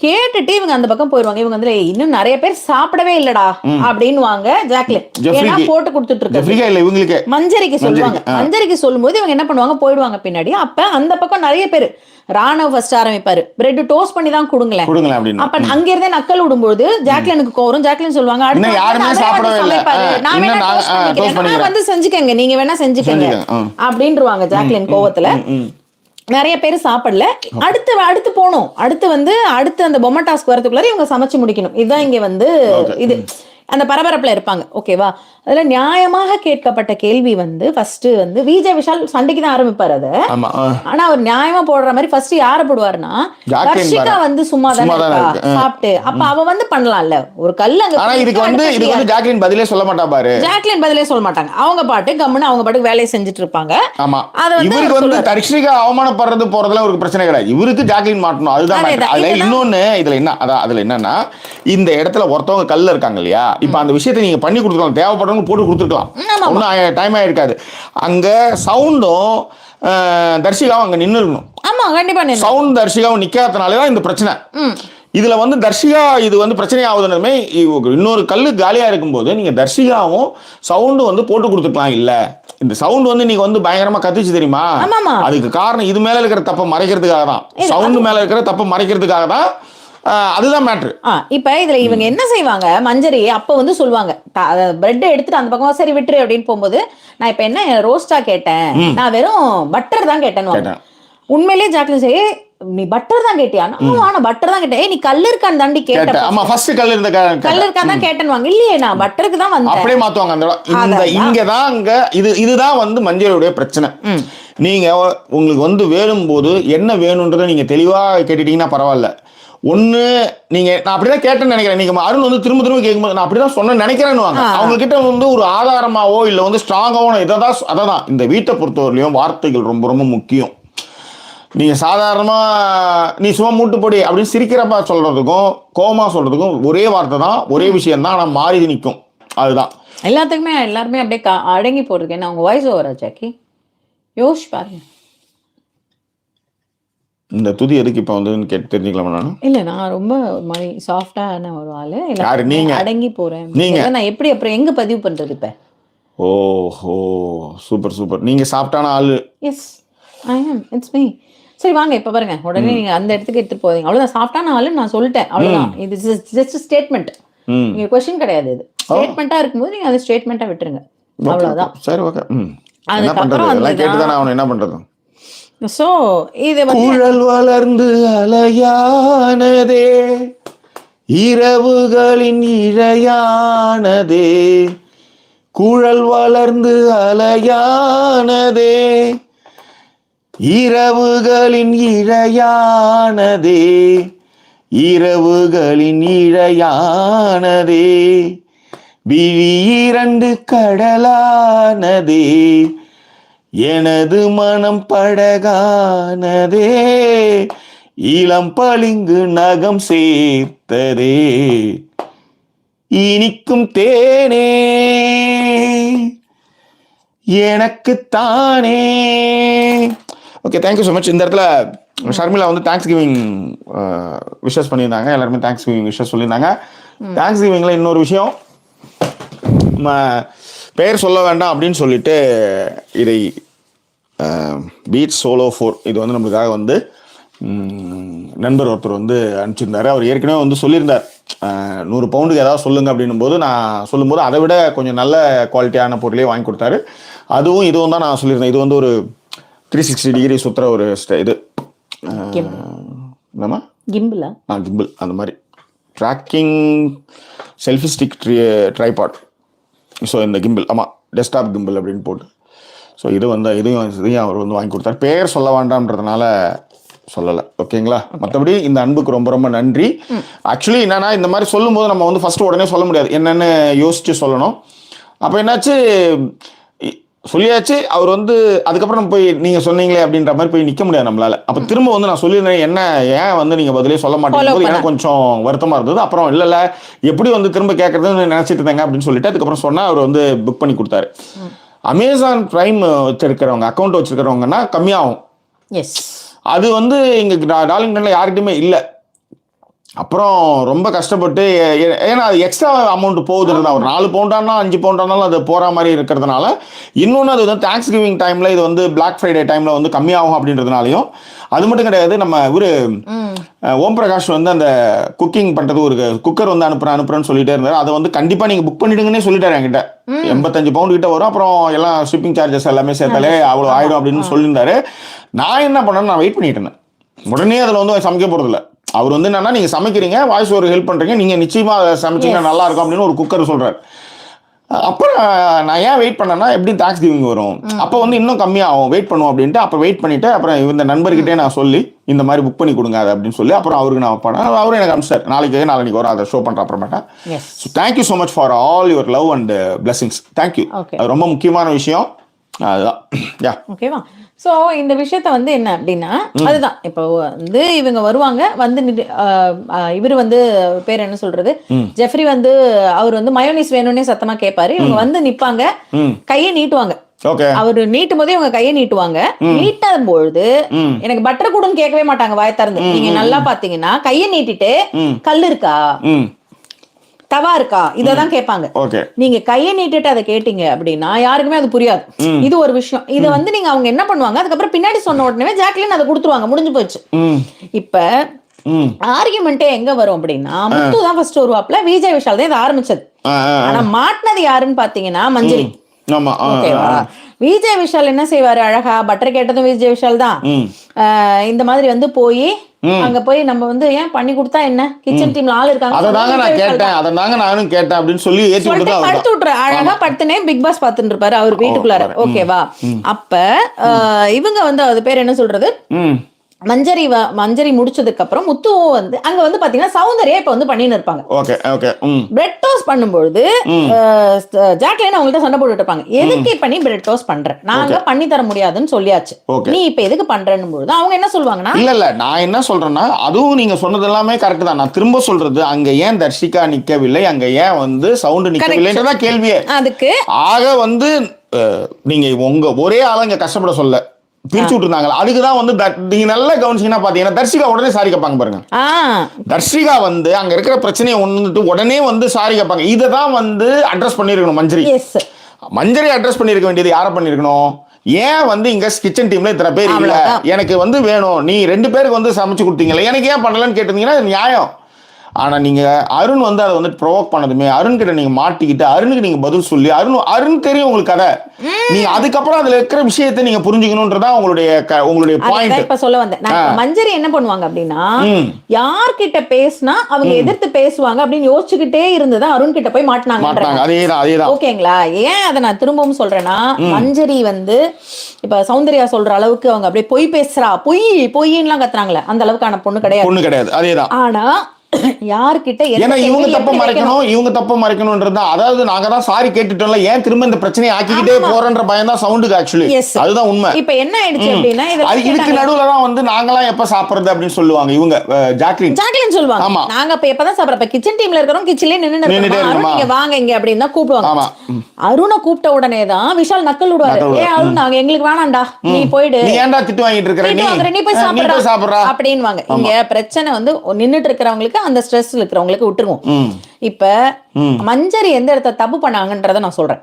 கேட்டுட்டு இவங்க அந்த பக்கம் போயிருவாங்க. இவங்க வந்து இன்னும் நிறைய பேர் சாப்பிடவே இல்லடா அப்படின்னு வாங்க ஜாக்லின், ஏன்னா போட்டு கொடுத்துட்டு இருக்காங்க. மஞ்சரிக்கு சொல்லுவாங்க. மஞ்சரிக்கு சொல்லும் போது இவங்க என்ன பண்ணுவாங்க, போயிடுவாங்க பின்னாடி. அப்ப அந்த பக்கம் நிறைய பேரு, ராணவ் ஃபர்ஸ்ட் ஆரம்பிப்பாரு, பிரெட் டோஸ்ட் பண்ணி தான் கொடுங்களேன். அப்ப அங்க இருந்தே நக்கல் விடும்போது ஜாக்லினுக்கு கோவம். ஜாக்லின் சொல்லுவாங்க, நான் வந்து செஞ்சுக்கங்க, நீங்க வேணா செஞ்சுக்கங்க அப்படின்ருவாங்க ஜாக்லின் கோவத்துல. நிறைய பேர் சாப்பிடல. அடுத்து போகணும். அடுத்து அந்த பொம்மை டாஸ்க் வரதுக்குள்ளார இவங்க சமைச்சு முடிக்கணும். இதுதான் இங்க வந்து இது அந்த பரபரப்புல இருப்பாங்க. ஓகேவா? அதுல நியாயமாக கேட்கப்பட்ட கேள்வி வந்து ஃபர்ஸ்ட் வந்து விஜய் விஷால் சண்டைக்கு தான் ஆரம்பிப்பாரு அத. ஆனா அவர் நியாயமா போடுற மாதிரி ஃபர்ஸ்ட் யார போடுவாருன்னா, வர்ஷிகா வந்து சும்மா தான் சாப்பிட்டு, அப்ப அவ வந்து பண்ணலாம்ல ஒரு கல்ல அங்க. ஆனா இதுக்கு வந்து ஜாக்லின் பதிலே சொல்ல மாட்டா பாரு. ஜாக்லின் பதிலே சொல்ல மாட்டாங்க. அவங்க பாட்டு கம்முன்னு அவங்க பாட்டு வேலையை செஞ்சுட்டு இருப்பாங்க. ஆமா. இவருக்கு வந்து தர்ஷிகா அவமானப்படுறது போறதுல ஒரு பிரச்சனை கிடையாது. இவருக்கு ஜாக்லின் மாட்டணும், அதுதான். அதுல இன்னொன்னு இதுல என்ன, அதுல என்னன்னா, இந்த இடத்துல ஒருத்தவங்க கல்ல இருக்காங்க இல்லையா, இப்ப அந்த விஷயத்தை நீங்க பண்ணி கொடுத்துக்கலாம், தேவைப்படுறவங்க போட்டு கொடுத்துருக்கலாம், ஒன்றும் டைம் ஆயிருக்காது. அங்க சவுண்டும் தர்ஷிகாவும் அங்க நின்று இருக்கணும். ஆமா, கண்டிப்பா சவுண்ட் தர்ஷிகாவும் நிக்காதனாலதான் இந்த பிரச்சனை. இதுல வந்து தர்ஷிகா இது வந்து பிரச்சனை ஆகுதுன்னு, இன்னொரு கல்லு காலியா இருக்கும்போது நீங்க தர்ஷிகாவும் சவுண்டு வந்து போட்டு கொடுத்துக்கலாம். இல்ல, இந்த சவுண்ட் வந்து நீங்க வந்து பயங்கரமா கத்துச்சு தெரியுமா, அதுக்கு காரணம் இது மேல இருக்கிற தப்பை மறைக்கிறதுக்காக தான், சவுண்ட் மேல இருக்கிற தப்பை மறைக்கிறதுக்காக தான். அதுதான் மேட்ரு. இப்ப இதுல இவங்க என்ன செய்வாங்க, மஞ்சரி அப்ப வந்து சொல்லுவாங்க, பிரெட் எடுத்துட்டு அந்த பக்கம் சரி விட்டுரு அப்படின்னு போகும்போது, நான் இப்ப என்ன ரோஸ்டா கேட்டேன், நான் வெறும் பட்டர் தான் கேட்டேன்னு. உண்மையிலேயே ஜாக்லின் சரி, நீ பட்டர் தான் கேட்டியா? ஆனா பட்டர் தான் கேட்டேன். நீ கல்லு இருக்கான்னு தாண்டி கேட்டேன். ஆமா, ஃபர்ஸ்ட் கல்லு இருக்கான்னு தான் கேட்டேன்வாங்க. இல்லையே, நான் பட்டருக்கு தான் வந்தேன். அப்படியே மாத்துவாங்க. இந்த இங்கதான் அங்க இதுதான் வந்து மஞ்சளுடைய பிரச்சனை. நீங்க உங்களுக்கு வந்து வேணும் போது என்ன வேணும்ன்றதை நீங்க தெளிவா கேட்டுட்டீங்கன்னா பரவாயில்ல. ஒண்ணு நீங்க, நான் அப்படிதான் கேட்டேன்னு நினைக்கிறேன், நீங்க அருண் வந்து திரும்ப கேட்கும்போது நான் அப்படிதான் சொன்ன நினைக்கிறேன்னு அவங்க கிட்ட வந்து ஒரு ஆதாரமாவோ இல்ல வந்து ஸ்ட்ராங்காவோ அதான் இந்த வீட்டை பொறுத்தவரையிலையும் வார்த்தைகள் ரொம்ப ரொம்ப முக்கியம். நீங்க சாதாரணமா நீ சும்மா மூட்டுப்படி அப்படின்னு சிரிக்கிறப்ப சொல்றதுக்கும் கோமா சொல்றதுக்கும் ஒரே வார்த்தை தான், ஒரே விஷயம் தான், ஆனா மாறி நிற்கும். அதுதான் எல்லாருமே அப்படியே அடங்கி போறதுக்கு என்ன அவங்க வாய்ஸ் ஓவரா ஜாக்கி? யோசிச்சு பாருங்க. இந்த துதி எதுக்கு இப்ப வந்து கேட்டு தெரிஞ்சுக்கலாமா? நான் ரொம்ப மாதிரி சாஃப்டான ஒரு ஆளு. யாரு நீங்க? அடங்கி போறேன். நான் எப்படி அப்புறம் எங்க பதிவு பண்றது இப்ப? ஓஹோ, சூப்பர். நீங்க சாஃப்டான ஆளு. Yes, I am. It's me. சரி வாங்க, இப்ப பாருங்க, உடனே நீங்க அந்த இடத்துக்கு எடுத்துட்டு போவீங்க. அவ்வளவுதான், சாஃப்டான ஆளுன்னு நான் சொல்லிட்டேன், அவ்வளவுதான். இது ஜஸ்ட் ஸ்டேட்மெண்ட், நீங்க क्वेश्चन கிடையாது. இது ஸ்டேட்மெண்டா இருக்கும்போது நீங்க அந்த ஸ்டேட்மெண்ட்டா விட்டுருங்க, அவ்வளவுதான். சரி, ஓகே. என்ன பண்றது, எல்லாம் கேட்டுதானே அவன் என்ன பண்றது. சோ இது குழல் வளர்ந்து அலையானதே, இரவுகளின் இழையானதே, குழல் வளர்ந்து அலையானதே, இரவுகளின் இழையானதே, இரவுகளின் இழையானதே, விழி இரண்டு கடலானதே, எனது மனம் படகானதே, இளம் பளிங்கு நகம் சேர்த்ததே, இனிக்கும் தேனே எனக்குத்தானே. Okay, thank you so much. இந்த இடத்துல ஷர்மிளா வந்து தேங்க்ஸ் கிவிங் விஷஸ் பண்ணியிருந்தாங்க. எல்லாருமே தேங்க்ஸ் கிவிங் விஷஸ் சொல்லியிருந்தாங்க. தேங்க்ஸ் கிவிங்ல இன்னொரு விஷயம், பெயர் சொல்ல வேண்டாம் அப்படின்னு சொல்லிட்டு இதை பீட் சோலோ 4 இது வந்து நம்மளுக்காக வந்து நண்பர் ஒருத்தர் வந்து அனுப்பிச்சிருந்தாரு. அவர் ஏற்கனவே வந்து சொல்லியிருந்தார் 100 பவுண்டுக்கு ஏதாவது சொல்லுங்க அப்படின்னும் போது நான் சொல்லும்போது அதை விட கொஞ்சம் நல்ல குவாலிட்டியான பொருளே வாங்கி கொடுத்தாரு. அதுவும் இதுவும் தான் நான் சொல்லியிருந்தேன். இது வந்து ஒரு 360 டிகிரி சுற்றுற ஒரு இது என்னம்மா கிம்பிளா கிம்பிள் அந்த மாதிரி tracking selfie stick tripod. So இந்த கிம்பிள் ஆமாம் டெஸ்க்டாப் கிம்பிள் அப்படின்னு போட்டு ஸோ இது வந்து இதையும் அவர் வந்து வாங்கி கொடுத்தார். பேர் சொல்ல வேண்டாம்ன்றதுனால சொல்லலை. ஓகேங்களா? மற்றபடி இந்த அன்புக்கு ரொம்ப ரொம்ப நன்றி. ஆக்சுவலி என்னன்னா இந்த மாதிரி சொல்லும்போது நம்ம வந்து ஃபர்ஸ்ட் உடனே சொல்ல முடியாது, என்னென்னு யோசிச்சு சொல்லணும். அப்போ என்னாச்சு சொல்லியாச்சு. அவர் வந்து அதுக்கப்புறம் நம்ம போய் நீங்கள் சொன்னீங்களே அப்படின்ற மாதிரி போய் நிற்க முடியாது நம்மளால. அப்போ திரும்ப வந்து நான் சொல்லியிருந்தேன் என்ன ஏன் வந்து நீங்கள் பதிலே சொல்ல மாட்டேங்கும்போது எனக்கு கொஞ்சம் வருத்தமாக இருந்தது. அப்புறம் இல்லை எப்படி வந்து திரும்ப கேட்கறதுன்னு நினச்சிட்டு இருந்தேங்க அப்படின்னு சொல்லிட்டு அதுக்கப்புறம் சொன்னால் அவர் வந்து புக் பண்ணி கொடுத்தாரு. அமேசான் பிரைம் வச்சிருக்கிறவங்க அக்கௌண்ட் வச்சிருக்கிறவங்கன்னா கம்மியாகும். எஸ், அது வந்து இங்கே டார்லிங்டன்ல யார்கிட்டையுமே இல்லை. அப்புறம் ரொம்ப கஷ்டப்பட்டு ஏன்னா அது எக்ஸ்ட்ரா அமௌண்ட் போகுதுன்றதா ஒரு 4 பவுண்டானா 5 பவுண்டானாலும் அது போகிற மாதிரி இருக்கிறதுனால. இன்னொன்று அது வந்து தேங்க்ஸ் கிவிங் டைமில் இது வந்து பிளாக் ஃப்ரைடே டைமில் வந்து கம்மியாகும் அப்படின்றதுனாலையும். அது மட்டும் கிடையாது, நம்ம ஓம் பிரகாஷ் வந்து அந்த குக்கிங் பண்ணுறது ஒரு குக்கர் வந்து அனுப்புறேன்னு சொல்லிட்டே இருந்தார். அதை வந்து கண்டிப்பாக நீங்கள் புக் பண்ணிடுங்கன்னே சொல்லிட்டாரு என்கிட்ட. 85 பவுண்டு கிட்ட வரும். அப்புறம் எல்லாம் ஷிப்பிங் சார்ஜஸ் எல்லாமே சேர்த்தாலே அவ்வளோ ஆயிடும் அப்படின்னு சொல்லியிருந்தாரு. நான் என்ன பண்ணேன்னு நான் வெயிட் பண்ணிட்டு இருந்தேன். உடனே அதில் வந்து சமைக்க போகிறதில்ல. அவர் வந்து என்னன்னா நீங்க சமைக்கிறீங்க, வாய்ஸ் ஒரு ஹெல்ப் பண்றீங்க, நீங்க நிச்சயமா சமைச்சீங்கன்னா நல்லா இருக்கும் அப்படின்னு ஒரு குக்கர் சொல்றாரு. அப்புறம் நான் ஏன் வெயிட் பண்ணேன்னா எப்படி தேங்க்ஸ் கிவிங் வரும், அப்போ வந்து இன்னும் கம்மியாகும், வெயிட் பண்ணுவோம் அப்படின்ட்டு. அப்போ வெயிட் பண்ணிட்டு அப்புறம் இந்த நண்பர்கிட்டே நான் சொல்லி இந்த மாதிரி புக் பண்ணி கொடுங்க அது அப்படின்னு சொல்லி அப்புறம் அவருக்கு நான் பண்ணேன். அவரும் எனக்கு அனுப்பிச்சார். நாளைக்கு வரும் அதை ஷோ பண்ற அப்புறமேட்டா. So thank you so much for all your love and blessings. Thank you. அது ரொம்ப முக்கியமான விஷயம். அதுதான் ஓகேவா. ஸோ இந்த விஷயத்த வந்து என்ன அப்படின்னா அதுதான் இப்போ வந்து இவங்க வருவாங்க வந்து இவர் வந்து பேர் என்ன சொல்றது ஜெஃப்ரி வந்து அவர் வந்து மயோனிஸ் வேணும்னே சத்தமா கேட்பாரு. இவங்க வந்து நிப்பாங்க, கையை நீட்டுவாங்க. அவரு நீட்டும் போதே இவங்க கையை நீட்டுவாங்க. நீட்டும் பொழுது எனக்கு பட்டர் கூடன்னு கேட்கவே மாட்டாங்க வாய திறந்து. நீங்க நல்லா பாத்தீங்கன்னா கையை நீட்டிட்டு கல் இருக்கா தவா இருக்கா இததான் கேட்பாங்க. நீங்க கையை நீட்டிட்டு அதை கேட்டீங்க அப்படின்னா யாருக்குமே அது புரியாது. இது ஒரு விஷயம். இதை வந்து நீங்க அவங்க என்ன பண்ணுவாங்க, அதுக்கப்புறம் பின்னாடி சொன்ன உடனே ஜாக்லின் அதை கொடுத்துருவாங்க, முடிஞ்சு போச்சு. இப்ப ஆர்குமெண்டே எங்க வரும் அப்படின்னா முத்து தான் ஃபர்ஸ்ட் வருவாப்ல, விஜய் விஷால் தான் இதை ஆரம்பிச்சது. ஆனா மாட்டினது யாருன்னு பாத்தீங்கன்னா மஞ்சரி. ஓகேவா. விஜய் விஷால் என்ன செய்வாரு, அழகா பட்டர் கேட்டதும் விஜய் விஷால் தான் இந்த மாதிரி வந்து போய் அங்க போய் நம்ம வந்து ஏன் பண்ணி கொடுத்தா என்ன, கிச்சன் டீம்ல ஆள் இருக்காங்க, அததாங்க நானும் கேட்டேன் அப்படின்னு சொல்லி படுத்து விட்டுரு. அழகா படுத்துனே பிக் பாஸ் பாத்துட்டு இருப்பாரு அவர் வீட்டுக்குள்ளார. ஓகேவா. அப்ப இவங்க வந்து அது பேர் என்ன சொல்றது மஞ்சரி முடிச்சதுக்கு அப்புறம் முத்துவும் வந்து அங்க வந்து பாத்தீங்கன்னா சௌந்தர்யா இப்ப வந்து பண்ணின்னு இருப்பாங்க. பிரெட் டோஸ்ட் பண்ணும்போது ஜாக்லின் அவங்கள்ட்ட சண்டை போட்டுட்டு இருப்பாங்க. எதுக்கு இப்ப நீ பிரெட் டோஸ்ட் பண்ற, நாங்க பண்ணி தர முடியாதுன்னு சொல்லியாச்சு, நீ இப்ப எதுக்கு பண்றன்னு போது அவங்க என்ன சொல்லுவாங்கன்னா இல்ல நான் என்ன சொல்றேன்னா அதுவும் நீங்க சொன்னது எல்லாமே கரெக்ட் தான். நான் திரும்ப சொல்றது அங்க ஏன் தர்ஷிகா நிக்கவில்லை, அங்க ஏன் வந்து சவுண்ட் நிக்கவில்லைன்றதா கேள்வியே. அதுக்கு ஆக வந்து நீங்க உங்க ஒரே ஆள இங்க கஷ்டப்பட சொல்ல பிரிச்சு விட்டுருந்தாங்க. அதுக்குதான் வந்து நீங்க நல்லா கவனிச்சீங்கன்னா பாத்தீங்கன்னா தர்ஷிகா உடனே சாரி கேட்பாங்க பாருங்க. தர்ஷிகா வந்து அங்க இருக்கிற பிரச்சனையை வந்துட்டு உடனே வந்து சாரி கேட்பாங்க. இததான் வந்து அட்ரஸ் பண்ணிருக்கணும் மஞ்சரி அட்ரஸ் பண்ணிருக்க வேண்டியது யாரை பண்ணிருக்கணும். ஏன் வந்து இங்க கிச்சன் டீம்ல இத்தனை பேர் இல்ல, எனக்கு வந்து வேணும், நீ 2 பேருக்கு வந்து சமைச்சு கொடுத்தீங்களா, எனக்கு ஏன் பண்ணலன்னு கேட்டிருந்தீங்கன்னா நியாயம். ஆனா நீங்க அருண் வந்து அதை வந்து ப்ரொவோக் பண்ணதுமே அருண் கிட்ட நீங்க மாட்டிக்கிட்டு அருணுக்கு நீங்க பதில் சொல்லி அருண் தெரியும் உங்களுக்கு கதை, நீங்க அதுக்கப்புறம் அதுல இருக்கிற விஷயத்தை நீங்க புரிஞ்சுக்கணும்ன்றதா உங்களுடைய பாயிண்ட். இப்ப சொல்ல வந்தேன். மஞ்சரி என்ன பண்ணுவாங்க அப்படின்னா யார்கிட்ட பேசினா அவங்க எதிர்த்து பேசுவாங்க அப்படின்னு யோசிச்சுக்கிட்டே இருந்துதான் அருண் கிட்ட போய் மாட்டினாங்க. அதேதான். ஓகேங்களா. ஏன் அதை நான் திரும்பவும் சொல்றேன்னா மஞ்சரி வந்து இப்ப சௌந்தர்யா சொல்ற அளவுக்கு அவங்க அப்படியே பொய் பேசுறா பொய்லாம் கத்துறாங்களே அந்த அளவுக்கான பொண்ணு கிடையாது. அதேதான். ஆனா யார்கிட்ட இவங்க தப்ப மறைக்கணும்ன்றதா. அதாவது நாங்க தான் சாரி கேட்டுட்டோம்ல, ஏன் திரும்ப இந்த பிரச்சனையை ஆக்கிக்கிட்டே போறன்ற பயம் தான் சவுண்டுக்கு. ஆக்சுவலி அதுதான் உண்மை. இப்ப என்ன ஆயிடுச்சு அப்படின்னா இதுக்கு நடுவுல தான் வந்து நாங்களாம் எப்ப சாப்பிடுறது அப்படின்னு சொல்லுவாங்க இவங்க. ஜாக்லின் சொல்லுவாங்க நாங்க எப்பதான் சாப்பிடுறோம், கிச்சன் டீம்ல இருக்கிறோம், கிச்சன்லயே நின்று வாங்க இங்க அப்படின்னு தான் கூப்பிடுவாங்க. அருணை கூப்பிட்ட உடனே தான் விஷால் நக்கல் விடுவாரு. அருண் நாங்க எங்களுக்கு வேணாம்டா, நீ போயிடு, நீ ஏன்டா திட்டு வாங்கிட்டு இருக்கிற, நீ போய் சாப்பிடுறா அப்படின்னு. இங்க பிரச்சனை வந்து நின்னுட்டு இருக்கிறவங்களுக்கு மட்டும் அந்த ஸ்ட்ரெஸ்ல இருக்கிறவங்களுக்கு விட்டுருவோம். இப்ப மஞ்சரி எந்த இடத்த தப்பு பண்ணாங்கன்றத நான் சொல்றேன்.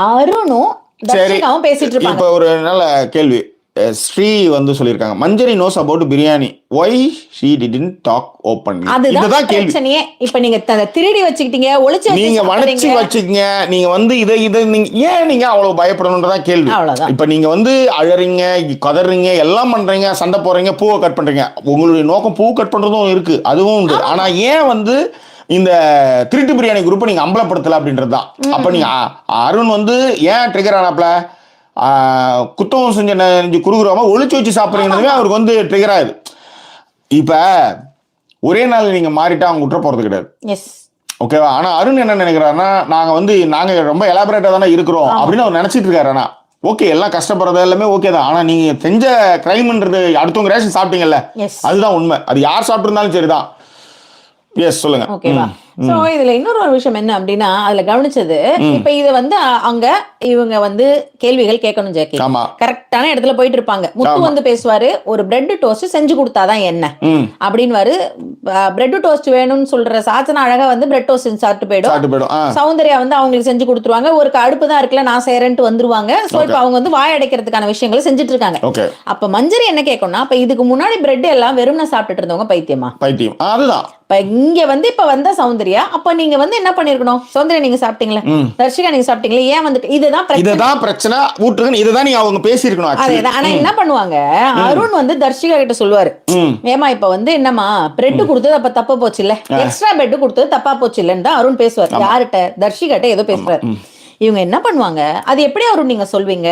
அருணும் தர்ஷிகாவும் பேசிட்டு இருப்பாங்க. இப்ப ஒரு நல்ல கேள்வி. ஸ்ரீ வந்து சொல்லியிருக்காங்க மஞ்சரி knows about biryani, why she didn't talk openly. அதுதான் பிரச்சனையே. இப்ப நீங்க திருடி வச்சுக்கிட்டீங்க, ஒளிச்சு நீங்க வளைச்சு வச்சுக்கீங்க, நீங்க வந்து இதை நீங்க ஏன் நீங்க அவ்வளவு பயப்படணும்ன்றதான் கேள்வி. இப்ப நீங்க வந்து அழறீங்க, கதறீங்க, எல்லாம் பண்றீங்க, சண்டை போடுறீங்க, பூவை கட் பண்றீங்க. உங்களுடைய நோக்கம் பூ கட் பண்றதும் இருக்கு, அதுவும் உண்டு. ஆனா ஏன் வந்து இந்த திருட்டு பிரியாணி குரூப்பை நீங்க அம்பலப்படுத்தல அப்படின்றது தான். அப்ப நீங்க அருண் வந்து ஏன் ட்ரிகர் ஆனாப்ல, குத்தம் செஞ்சு குறுகுறாம ஒளிச்சு வச்சு சாப்பிட்றீங்கன்னு அவருக்கு வந்து ட்ரிகர் ஆகுது. இப்ப ஒரே நாள் நீங்க மாறிட்டா அவங்க விட்டுற போறது கிடையாது. ஓகேவா? ஆனா அருண் என்ன நினைக்கிறாருன்னா, நாங்க ரொம்ப எலாபரேட்டா தானே இருக்கிறோம் அப்படின்னு அவர் நினைச்சிட்டு இருக்காரு. ஆனா ஓகே, எல்லாம் கஷ்டப்படுறது எல்லாமே ஓகே தான். ஆனா நீங்க செஞ்ச கிரைம்ன்றது அடுத்தவங்க ரேஷன் சாப்பிட்டீங்கல்ல, அதுதான் உண்மை. அது யார் சாப்பிட்டிருந்தாலும் சரிதான். எஸ், சொல்லுங்க. ஓகேவா? சோ இதுல இன்னொரு விஷயம் என்ன அப்படின்னா, அதுல கவனிச்சது, இப்ப இது வந்து அங்க இவங்க வந்து கேள்விகள் கேட்கணும் ஜாக்கி. கரெக்டான இடத்துல போயிட்டு இருப்பாங்க. முத்து வந்து பேசுவாரு, ஒரு பிரெட் டோஸ்ட் செஞ்சு கொடுத்தாதான் என்ன அப்படின்னு. பிரெட் டோஸ்ட் வேணும்னு சொல்ற சாச்சனா அழகா வந்து பிரெட் டோஸ்ட் செஞ்சு சாப்பிட்டு போயிடும். சௌந்தர்யா வந்து அவங்களுக்கு செஞ்சு கொடுத்துருவாங்க. ஒரு அடுப்பு தான் இருக்குல்ல, நான் செய்யறேன்ட்டு வந்துருவாங்க. சோ இப்ப அவங்க வந்து வாய் அடைக்கிறதுக்கான விஷயங்களை செஞ்சுட்டு இருக்காங்க. அப்ப மஞ்சரி என்ன கேட்கணும்னா, அப்ப இதுக்கு முன்னாடி பிரெட் எல்லாம் வெறும்னா சாப்பிட்டுட்டு இருந்தவங்க பைத்தியம். அதுதான் இங்க வந்து இப்ப வந்த சௌந்தர்யா. அப்ப நீங்க வந்து என்ன பண்ணிருக்கணும், சௌந்தர்யா நீங்க சாப்பிட்டீங்களா, தர்ஷிகா நீங்க சாப்பிட்டீங்களா, ஏன் வந்துட்டு இதுதான் பிரச்சனை ஊட்டுறதுன்னு இதுதான் நீ அவங்க பேசியிருக்கணும். அதேதான். ஆனா என்ன பண்ணுவாங்க, அருண் வந்து தர்ஷிகா கிட்ட சொல்லுவாரு, ஏமா இப்ப வந்து என்னமா பிரெட் கொடுத்தது அப்ப தப்பா போச்சு இல்ல, எக்ஸ்ட்ரா பிரெட் கொடுத்தது தப்பா போச்சு இல்லன்னு தான் அருண் பேசுவார். யார்கிட்ட? தர்ஷிகாட்ட ஏதோ பேசுவார். இவங்க என்ன பண்ணுவாங்க, அது எப்படி அவரும் நீங்க சொல்வீங்க,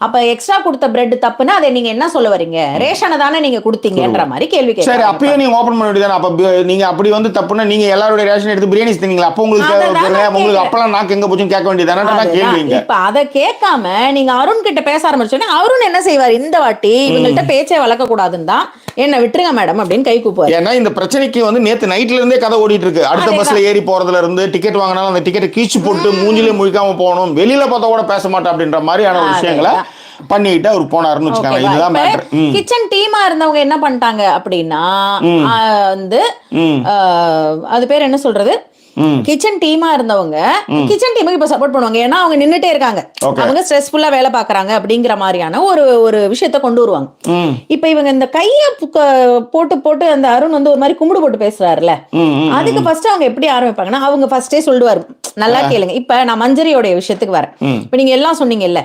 அப்ப எக்ஸ்ட்ரா கொடுத்த பிரெட் தப்புன்னா அதை நீங்க என்ன சொல்ல வரீங்க, ரேஷனை தானே நீங்க கொடுத்தீங்கன்ற மாதிரி கேள்வி கேட்க. சரி, அப்பயே நீங்க ஓபன் பண்ண வேண்டியதானே. அப்ப நீங்க அப்படி வந்து தப்புன்னா நீங்க எல்லாரோட ரேஷன் எடுத்து பிரியாணி செஞ்சீங்களா, அப்ப உங்களுக்கு அப்பெல்லாம் நாக்கு எங்க போச்சுன்னு கேட்க வேண்டியதானே கேள்விங்க. இப்ப அதை கேட்காம நீங்க அருண் கிட்ட பேச ஆரம்பிச்சோன்னே அருண் என்ன செய்வார், இந்த வாட்டி இவங்கள்ட்ட பேச்சே வளர்க்க கூடாதுன்னு தான் என்ன விட்டுருங்க மேடம் அப்படின்னு கை கூப்புவார். ஏன்னா இந்த பிரச்சனைக்கு வந்து நேத்து நைட்ல இருந்தே கதை ஓடிட்டு இருக்கு. அடுத்த பஸ்ல ஏறி போறதுல இருந்து டிக்கெட் வாங்கினாலும் அந்த டிக்கெட் கீச்சு போட்டு மூஞ்சிலே முழிக்காம போகணும், வெளியில பார்த்தா கூட பேச மாட்டேன் அப்படின்ற மாதிரியான விஷயங்களை பண்ணிட்டு அவர் போனாருன்னு வச்சுக்காங்க. இதுதான் மேட்டர். கிச்சன் டீமா இருந்தவங்க என்ன பண்ணிட்டாங்க அப்படின்னா, வந்து அது பேர் என்ன சொல்றது, கிச்சன் டீமா இருந்தவங்க கிச்சன் டீமுக்கு இப்ப சப்போர்ட் பண்ணுவாங்க. ஏன்னா அவங்க நின்னுட்டே இருக்காங்க, அவங்க ஸ்ட்ரெஸ்ஃபுல்லா வேலை பாக்குறாங்க அப்படிங்கிற மாதிரியான ஒரு விஷயத்த கொண்டு வருவாங்க. இப்ப இவங்க இந்த கைய போட்டு அந்த அருண் வந்து ஒரு மாதிரி கும்பிடு போட்டு பேசுறாருல, அதுக்கு ஃபர்ஸ்ட் அவங்க எப்படி ஆரம்பிப்பாங்கன்னா, அவங்க ஃபர்ஸ்டே சொல்லுவாரு, நல்லா கேளுங்க. இப்ப நான் மஞ்சரியோட விஷயத்துக்கு வரேன். இப்ப நீங்க எல்லாம் சொன்னீங்கல்ல,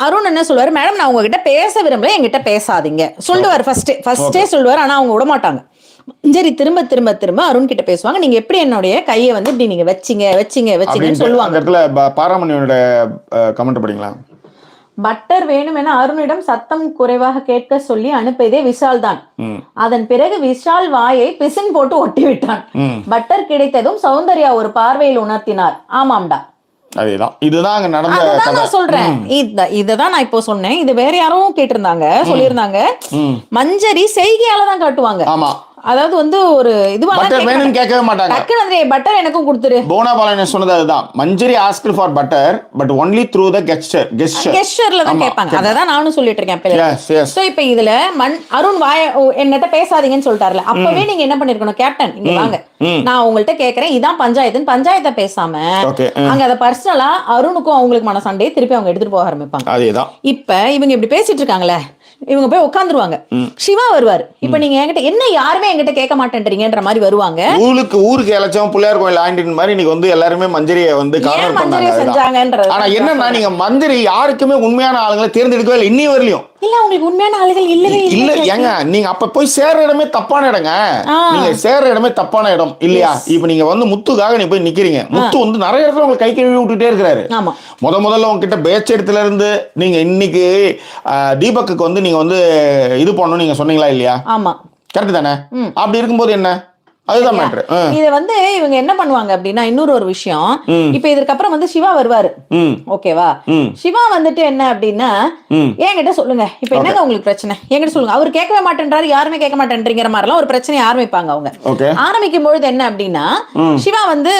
அருண் என்ன சொல்லுவாரு, மேடம் நான் உங்ககிட்ட பேச விரும்பல, என்கிட்ட பேசாதீங்க சொல்லுவாரு. ஃபர்ஸ்டே சொல்லுவாரு. ஆனா அவங்க விட மாட்டாங்க. சரி, திரும்ப திரும்ப திரும்ப அருண் கிட்ட பேசுவாங்க. நீங்க எப்படி என்னுடைய கையை வந்து இப்படி நீங்க வச்சிங்கன்னு சொல்லுவாங்க. பாராமணியோட கமெண்ட் படிங்களா. பட்டர் வேணும் என அருணிடம் சத்தம் குறைவாக கேட்க சொல்லி அனுப்பியதே விஷால் தான். அதன் பிறகு விஷால் வாயை பிசின் போட்டு ஒட்டி விட்டான். பட்டர் கிடைத்ததும் சௌந்தர்யா ஒரு பார்வையில் உணர்த்தினார், ஆமாம்டா. அதேதான், இதுதான் அங்க நடந்த. நான் சொல்றேன், இததான் நான் இப்போ சொன்னேன். இது வேற யாரும் கேட்டிருந்தாங்க, சொல்லியிருந்தாங்க. மஞ்சரி செய்கையால தான் காட்டுவாங்க. ஆமா, அதாவது வந்து ஒரு இதுவா வேணும்னு கேட்கவே மாட்டாங்க. டக்குனு வந்து பட்டர் எனக்கும் கொடுத்துரு. போனா பாலன் சொன்னது அதுதான். Manjari asked for butter but only through the கெஸ்டர்ல தான் கேட்பாங்க. அததான் நானும் சொல்லிட்டு இருக்கேன். சோ இப்போ இதுல அருண் என்னட்ட பேசாதீங்கன்னு சொல்லிட்டாருல, அப்பவே நீங்க என்ன பண்ணிருக்கணும், கேப்டன் இங்க வாங்க, நான் உங்கள்ட்ட கேக்குறேன், இதான் பஞ்சாயத்தை பேசாம அங்க அதை பர்சனலா அருணுக்கும் அவங்களுக்கு மன சண்டையை திருப்பி அவங்க எடுத்துட்டு போக ஆரம்பிப்பாங்க. அதேதான். இப்ப இவங்க இப்படி பேசிட்டு இருக்காங்களே, இவங்க போய் உட்காந்துருவாங்க. சிவா வருவாரு. இப்ப நீங்க என்கிட்ட என்ன யாருமே என்கிட்ட கேட்க மாட்டேன்றீங்கன்ற மாதிரி வருவாங்க. ஊருக்கு எலச்சம் பிள்ளையார் கோயில் ஆண்டின் மாதிரி இன்னைக்கு வந்து எல்லாருமே மஞ்சரியை வந்து காரணம் பண்ணாங்க. ஆனா என்னன்னா, நீங்க மஞ்சரி யாருக்குமே உண்மையான ஆளுங்களை தேர்ந்தெடுக்கவே இல்லை இன்னி வரலையும். இல்ல, உங்களுக்கு உண்மையான ஆளுகள் இல்லவே இல்ல. ஏங்க, நீங்க அப்ப போய் சேர்ற இடமே தப்பான இடங்க. நீங்க சேர்ற இடமே தப்பான இடம் இல்லையா? இப்ப நீங்க வந்து முத்துக்காக நீங்க போய் நிக்கிறீங்க. முத்து வந்து நிறைய இடத்துல உங்களுக்கு கை கழுவி விட்டுட்டே இருக்கிறாரு. முதல்ல உங்ககிட்ட பேச்சு இடத்துல இருந்து நீங்க இன்னைக்கு தீபக்கு வந்து நீங்க வந்து இது பண்ணணும் நீங்க சொன்னீங்களா இல்லையா? ஆமா, கரெக்ட் தானே? அப்படி இருக்கும்போது என்ன, அதுதான் மேட்டர். இத வந்து இவங்க என்ன பண்ணுவாங்க அப்படின்னா, இன்னொரு விஷயம், இப்ப இதுக்கப்புறம் வந்து சிவா வருவாரு. ஓகேவா? சிவா வந்துட்டு என்ன அப்படின்னா, என்கிட்ட சொல்லுங்க, இப்ப என்னங்க உங்களுக்கு பிரச்சனை, என்கிட்ட சொல்லுங்க. அவர் கேட்கவே மாட்டேன்றாரு, யாருமே கேட்க மாட்டேன்றீங்கிற மாதிரிலாம் ஒரு பிரச்சனையை ஆரம்பிப்பாங்க அவங்க. ஆரம்பிக்கும் பொழுது என்ன அப்படின்னா, சிவா வந்து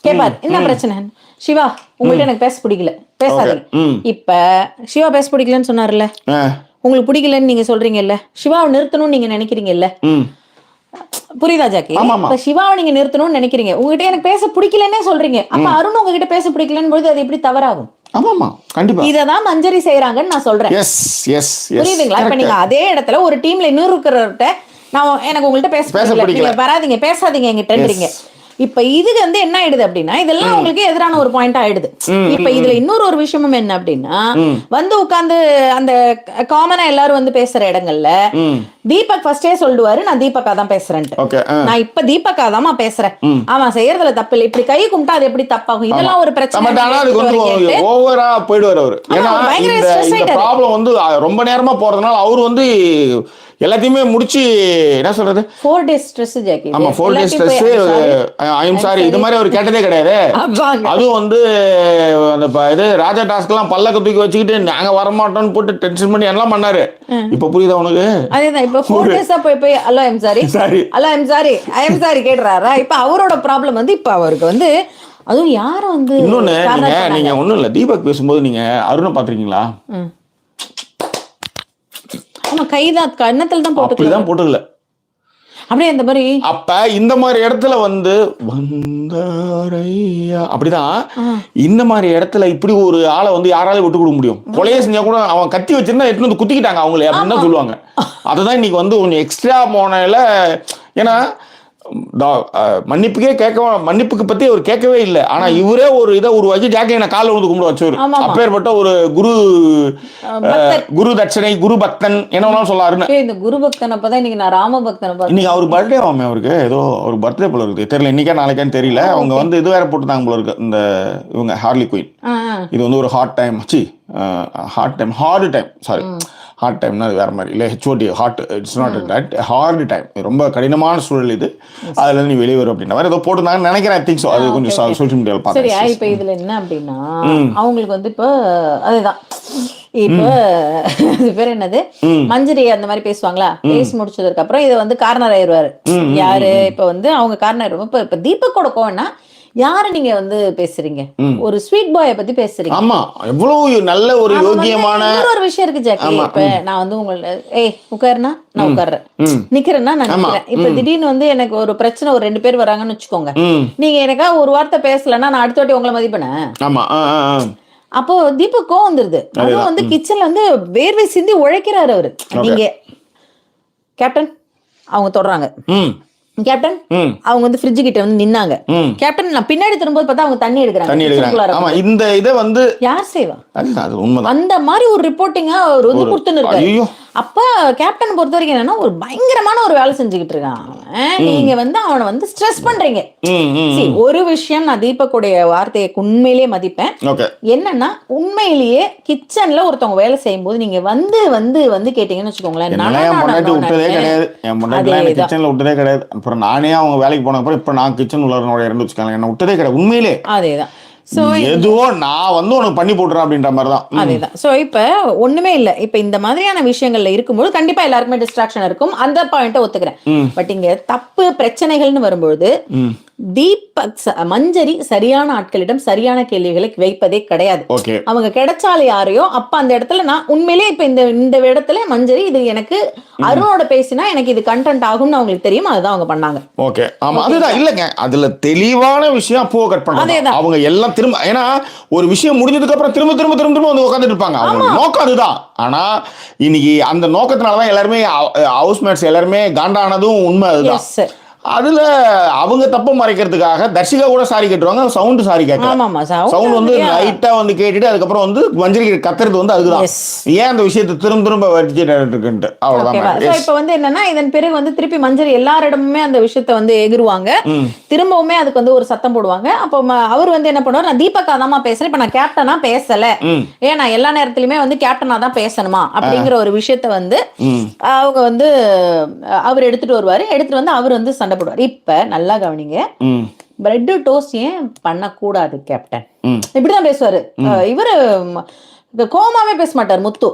கேட்பாரு, என்ன பிரச்சனை, சிவா உங்கள்ட்ட எனக்கு பேச பிடிக்கல, பேசாதீங்க. இப்ப சிவா பேச பிடிக்கலன்னு சொன்னார்ல, உங்களுக்கு பிடிக்கலன்னு நீங்க சொல்றீங்கல்ல, சிவாவை நிறுத்தணும்னு நீங்க நினைக்கிறீங்கல்ல, புரியுதா ஜாக்கி? ஆமாமா. இப்ப சிவாவை நீங்க நிறுத்தணும்னு நினைக்கிறீங்க, உங்ககிட்ட எனக்கு பேச பிடிக்கலன்னே சொல்றீங்க. அப்ப அருண் உங்ககிட்ட பேச பிடிக்கலன்னு பொழுது அது எப்படி தவறாகும்? ஆமாமா, கண்டிப்பா. இததான் மஞ்சரி செய்யறாங்கன்னு நான் சொல்றேன். எஸ் எஸ் எஸ், புரியுதுங்களா? இப்ப நீங்க அதே இடத்துல ஒரு டீம்ல இன்னொரு இருக்கிறவர்கிட்ட நான் எனக்கு உங்கள்கிட்ட பேச பிடிக்கல, நீங்க வராதீங்க பேசாதீங்க எங்கிட்டன்றீங்க. இப்ப இது வந்து என்ன ஆயிடுது அப்படின்னா இதெல்லாம் உங்களுக்கு எதிரான ஒரு பாயிண்ட் ஆயிடுது. இப்ப இதுல இன்னொரு ஒரு விஷயமும் என்ன அப்படின்னா வந்து உட்கார்ந்து அந்த காமனா எல்லாரும் வந்து பேசுற இடங்கள்ல தீபக் ஃபர்ஸ்டே சொல்லுவாரு நான் தீபக்கா தான் பேசுறேன்ட்டு. நான் இப்ப தீபக்கா தான் பேசுறேன், ஆமா செய்யறதுல தப்பு இல்லை, இப்படி கை கும்பிட்டா அது எப்படி தப்பாகும்? இதெல்லாம் ஒரு பிரச்சனை. ஓவரா போயிடுவாரு அவரு. ஏன்னா இந்த ப்ராப்ளம் வந்து ரொம்ப நேரமா போறதுனால அவரு வந்து எல்லாத்தையுமே முடிச்சு என்ன சொல்றது 4 days ஸ்ட்ரெஸ் ஜாக்கி. ஆமா 4 days stress. I am sorry, இது மாதிரி அவர் கேட்டதே கிடையாது. அதுவும் வந்து அந்த இது ராஜா டாஸ்க் எல்லாம் பல்லக்க தூக்கி வச்சுக்கிட்டு நாங்க வரமாட்டோம்னு போட்டு டென்ஷன் பண்ணி எல்லாம் பண்ணாரு. இப்ப புரியுதா உனக்கு? அதேதான் இப்ப 4 days போய் hello I am sorry hello I am sorry கேட்றாரா? இப்ப அவரோட ப்ராப்ளம் வந்து இப்ப அவருக்கு வந்து அதுவும் யாரும் வந்து இன்னொன்னு நீங்க ஒண்ணும் இல்ல தீபக் பேசும்போது நீங்க அருணை பாத்திருக்கீங்களா? ஆமா கைதான் கன்னத்துல தான் போட்டுக்கல அப்படியே இந்த மாதிரி. அப்ப இந்த மாதிரி இடத்துல வந்து வந்தாரையா அப்படிதான் இந்த மாதிரி இடத்துல இப்படி ஒரு ஆளை வந்து யாராலையும் விட்டு கொடுக்க முடியும்? கொலையை செஞ்சா கூட அவன் கத்தி வச்சிருந்தா எடுத்து வந்து குத்திக்கிட்டாங்க அவங்களே அப்படின்னு தான் சொல்லுவாங்க. அதுதான் இன்னைக்கு வந்து கொஞ்சம் எக்ஸ்ட்ரா போனல. ஏன்னா மன்னிப்புக்கு பத்தி அவர் கேட்கவே இல்லை. ஆனா இவரே ஒரு இதை உருவாக்கி ஜாக்கி நான் காலை வந்து கும்பிட வச்சவர். அப்பேற்பட்ட ஒரு குரு தட்சணை குரு பக்தன் என்ன சொல்லாருன்னு. இந்த குரு பக்தன் அப்பதான் இன்னைக்கு நான் ராம பக்தன் இன்னைக்கு அவருக்கு பர்த்டே ஆமே. அவருக்கு ஏதோ ஒரு பர்த்டே போல இருக்கு, தெரியல இன்னைக்கா நாளைக்கான்னு தெரியல. அவங்க வந்து இது வேற போட்டுட்டாங்க போல இருக்கு இந்த இவங்க ஹார்லி குயின். இது வந்து ஒரு ஹார்ட் டைம் சாரி ஹார்ட் டைம்னா அது வேற மாதிரி இல்லை. HOD hard it's not that hard time. ரொம்ப கடினமான சூழல் இது, அதுல நீ வெளியே வரும் அப்படின்ற மாதிரி ஏதோ போட்டுருந்தாங்கன்னு நினைக்கிறேன். I think so. அது கொஞ்சம் சோஷியல் மீடியாவில் பார்த்தேன். சரி, இப்போ இதுல என்ன அப்படின்னா அவங்களுக்கு வந்து இப்போ அதுதான் இப்ப அது பேர் என்னது மஞ்சரி அந்த மாதிரி பேசுவாங்களா? பேசி முடிச்சதுக்கு அப்புறம் இதை வந்து கார்னர் ஆயிடுவாரு. யாரு இப்ப வந்து அவங்க கார்னர் ஆயிடுவாங்க. இப்ப தீபக்கோட கோவம்னா யாரு நீங்க வந்து பேசுறீங்க? ஒரு ஸ்வீட் பாய பத்தி பேசுறீங்க. ஆமா, எவ்வளவு நல்ல ஒரு யோகியமான ஒரு விஷயம் இருக்கு ஜாக்கி. இப்ப நான் வந்து உங்கள உட்காருனா நான் உட்கார்றேன், நிக்கிறேன்னா நான் நிக்கிறேன். இப்ப திடீர்னு வந்து எனக்கு ஒரு பிரச்சனை, ஒரு 2 பேர் வராங்கன்னு வச்சுக்கோங்க. நீங்க எனக்கா ஒரு வார்த்தை பேசலன்னா நான் அடுத்த வாட்டி உங்களை மதிப்பேன். ஆமா, அப்போ தீபக் கோவம் வந்துருது. அதுவும் வந்து கிச்சன்ல வந்து வேர்வை சிந்தி உழைக்கிறாரு அவரு. நீங்க கேப்டன் அவங்க தொடறாங்க, கேப்டன் அவங்க வந்து ஃப்ரிட்ஜ் கிட்ட வந்து நின்னாங்க, கேப்டன் நான் பின்னாடி திரும்பும்போது பார்த்தா அவங்க தண்ணி எடுக்கிறாங்க. ஆமா, இந்த இத வந்து யார் செய்வா? அது உண்மைதான். அந்த மாதிரி ஒரு ரிப்போர்ட்டிங்கா அவர் வந்து கொடுத்துன்னு இருக்காரு. அப்ப கேப்டன் பொறுத்த வரைக்கும் என்னன்னா ஒரு பயங்கரமான ஒரு வேலை செஞ்சுக்கிட்டு இருக்கான். நீங்க வந்து அவனை வந்து ஸ்ட்ரெஸ் பண்றீங்க. ஒரு விஷயம் நான் தீபக்குடைய வார்த்தையை உண்மையிலேயே மதிப்பேன். என்னன்னா உண்மையிலேயே கிச்சன்ல ஒருத்தவங்க வேலை செய்யும் போது நீங்க வந்து வந்து வந்து கேட்டீங்கன்னு வச்சுக்கோங்களேன், விட்டதே கிடையாது. என் முன்னாடி கிச்சன்ல விட்டதே கிடையாது. அப்புறம் நானே அவங்க வேலைக்கு போன அப்புறம் இப்ப நான் கிச்சன் உள்ள இறந்து வச்சுக்காங்க, என்ன விட்டதே கிடையாது உண்மையிலே. அதேதான். எதுவோ நான் வந்து உனக்கு பண்ணி போட்டுறேன் அப்படின்ற மாதிரி தான். அதேதான். சோ இப்ப ஒண்ணுமே இல்ல. இப்ப இந்த மாதிரியான விஷயங்கள்ல இருக்கும்போது கண்டிப்பா எல்லாருக்குமே டிஸ்ட்ராக்ஷன் இருக்கும். அந்த பாயிண்ட ஒத்துக்கிறேன். பட் இங்க தப்பு பிரச்சனைகள்னு வரும்போது தீபக் மஞ்சரி சரியான ஆட்களிடம் சரியான கேள்விகளை வைப்பதே கிடையாது. அவங்க கிடைச்சால யாரையோ அப்ப அந்த இடத்துல நான் உண்மையிலேயே இப்ப இந்த இடத்துல மஞ்சரி இது எனக்கு அருணோட பேசினா எனக்கு இது கண்டென்ட் ஆகும்னு அவங்களுக்கு தெரியும். அதுதான் அவங்க பண்ணாங்க. ஓகே, ஆமா, அதுதான் இல்லங்க. அதுல தெளிவான விஷயம் அப்போ கட் பண்ணாங்க. அவங்க எல்லாம் திரும்ப, ஏன்னா ஒரு விஷயம் முடிஞ்சதுக்கு அப்புறம் திரும்ப திரும்ப திரும்ப திரும்ப வந்து உட்காந்துட்டு இருப்பாங்க. அவங்க நோக்கம் அதுதான். ஆனா இன்னைக்கு அந்த நோக்கத்தினாலதான் எல்லாருமே ஹவுஸ்மேட்ஸ் எல்லாருமே காண்டானதும் உண்மை அதுதான். அதுல அவங்க தப்ப மறைக்கிறதுக்காக தர்ஷிகா கூட சாரி கேட்டுருவாங்க. சவுண்ட் சாரி கேட்கலாம். சவுண்ட் வந்து லைட்டா வந்து கேட்டுட்டு அதுக்கப்புறம் வந்து மஞ்சரி கத்துறது வந்து அதுதான். ஏன் அந்த விஷயத்தை திரும்ப திரும்ப வச்சுட்டு அவ்வளவுதான். இப்ப வந்து என்னன்னா இதன் பிறகு வந்து திருப்பி மஞ்சரி எல்லாரிடமுமே அந்த விஷயத்த வந்து எகிருவாங்க. திரும்பவுமே அதுக்கு வந்து ஒரு சத்தம் போடுவாங்க. அப்போ அவர் வந்து என்ன பண்ணுவார், நான் தீபக்கா தான் பேசுறேன், இப்ப நான் கேப்டனா பேசல, ஏன் நான் எல்லா நேரத்திலுமே வந்து கேப்டனா தான் பேசணுமா அப்படிங்கிற ஒரு விஷயத்த வந்து அவங்க வந்து அவர் எடுத்துட்டு வருவாரு. எடுத்துட்டு வந்து அவர் வந்து சண்டை போடுவார். இப்ப நல்லா கவனிங்க, பிரெட் டோஸ்ட் ஏன் பண்ணக்கூடாது கேப்டன்? இப்படிதான் பேசுவாரு இவரு. கோமாவே பேச மாட்டார் முத்து.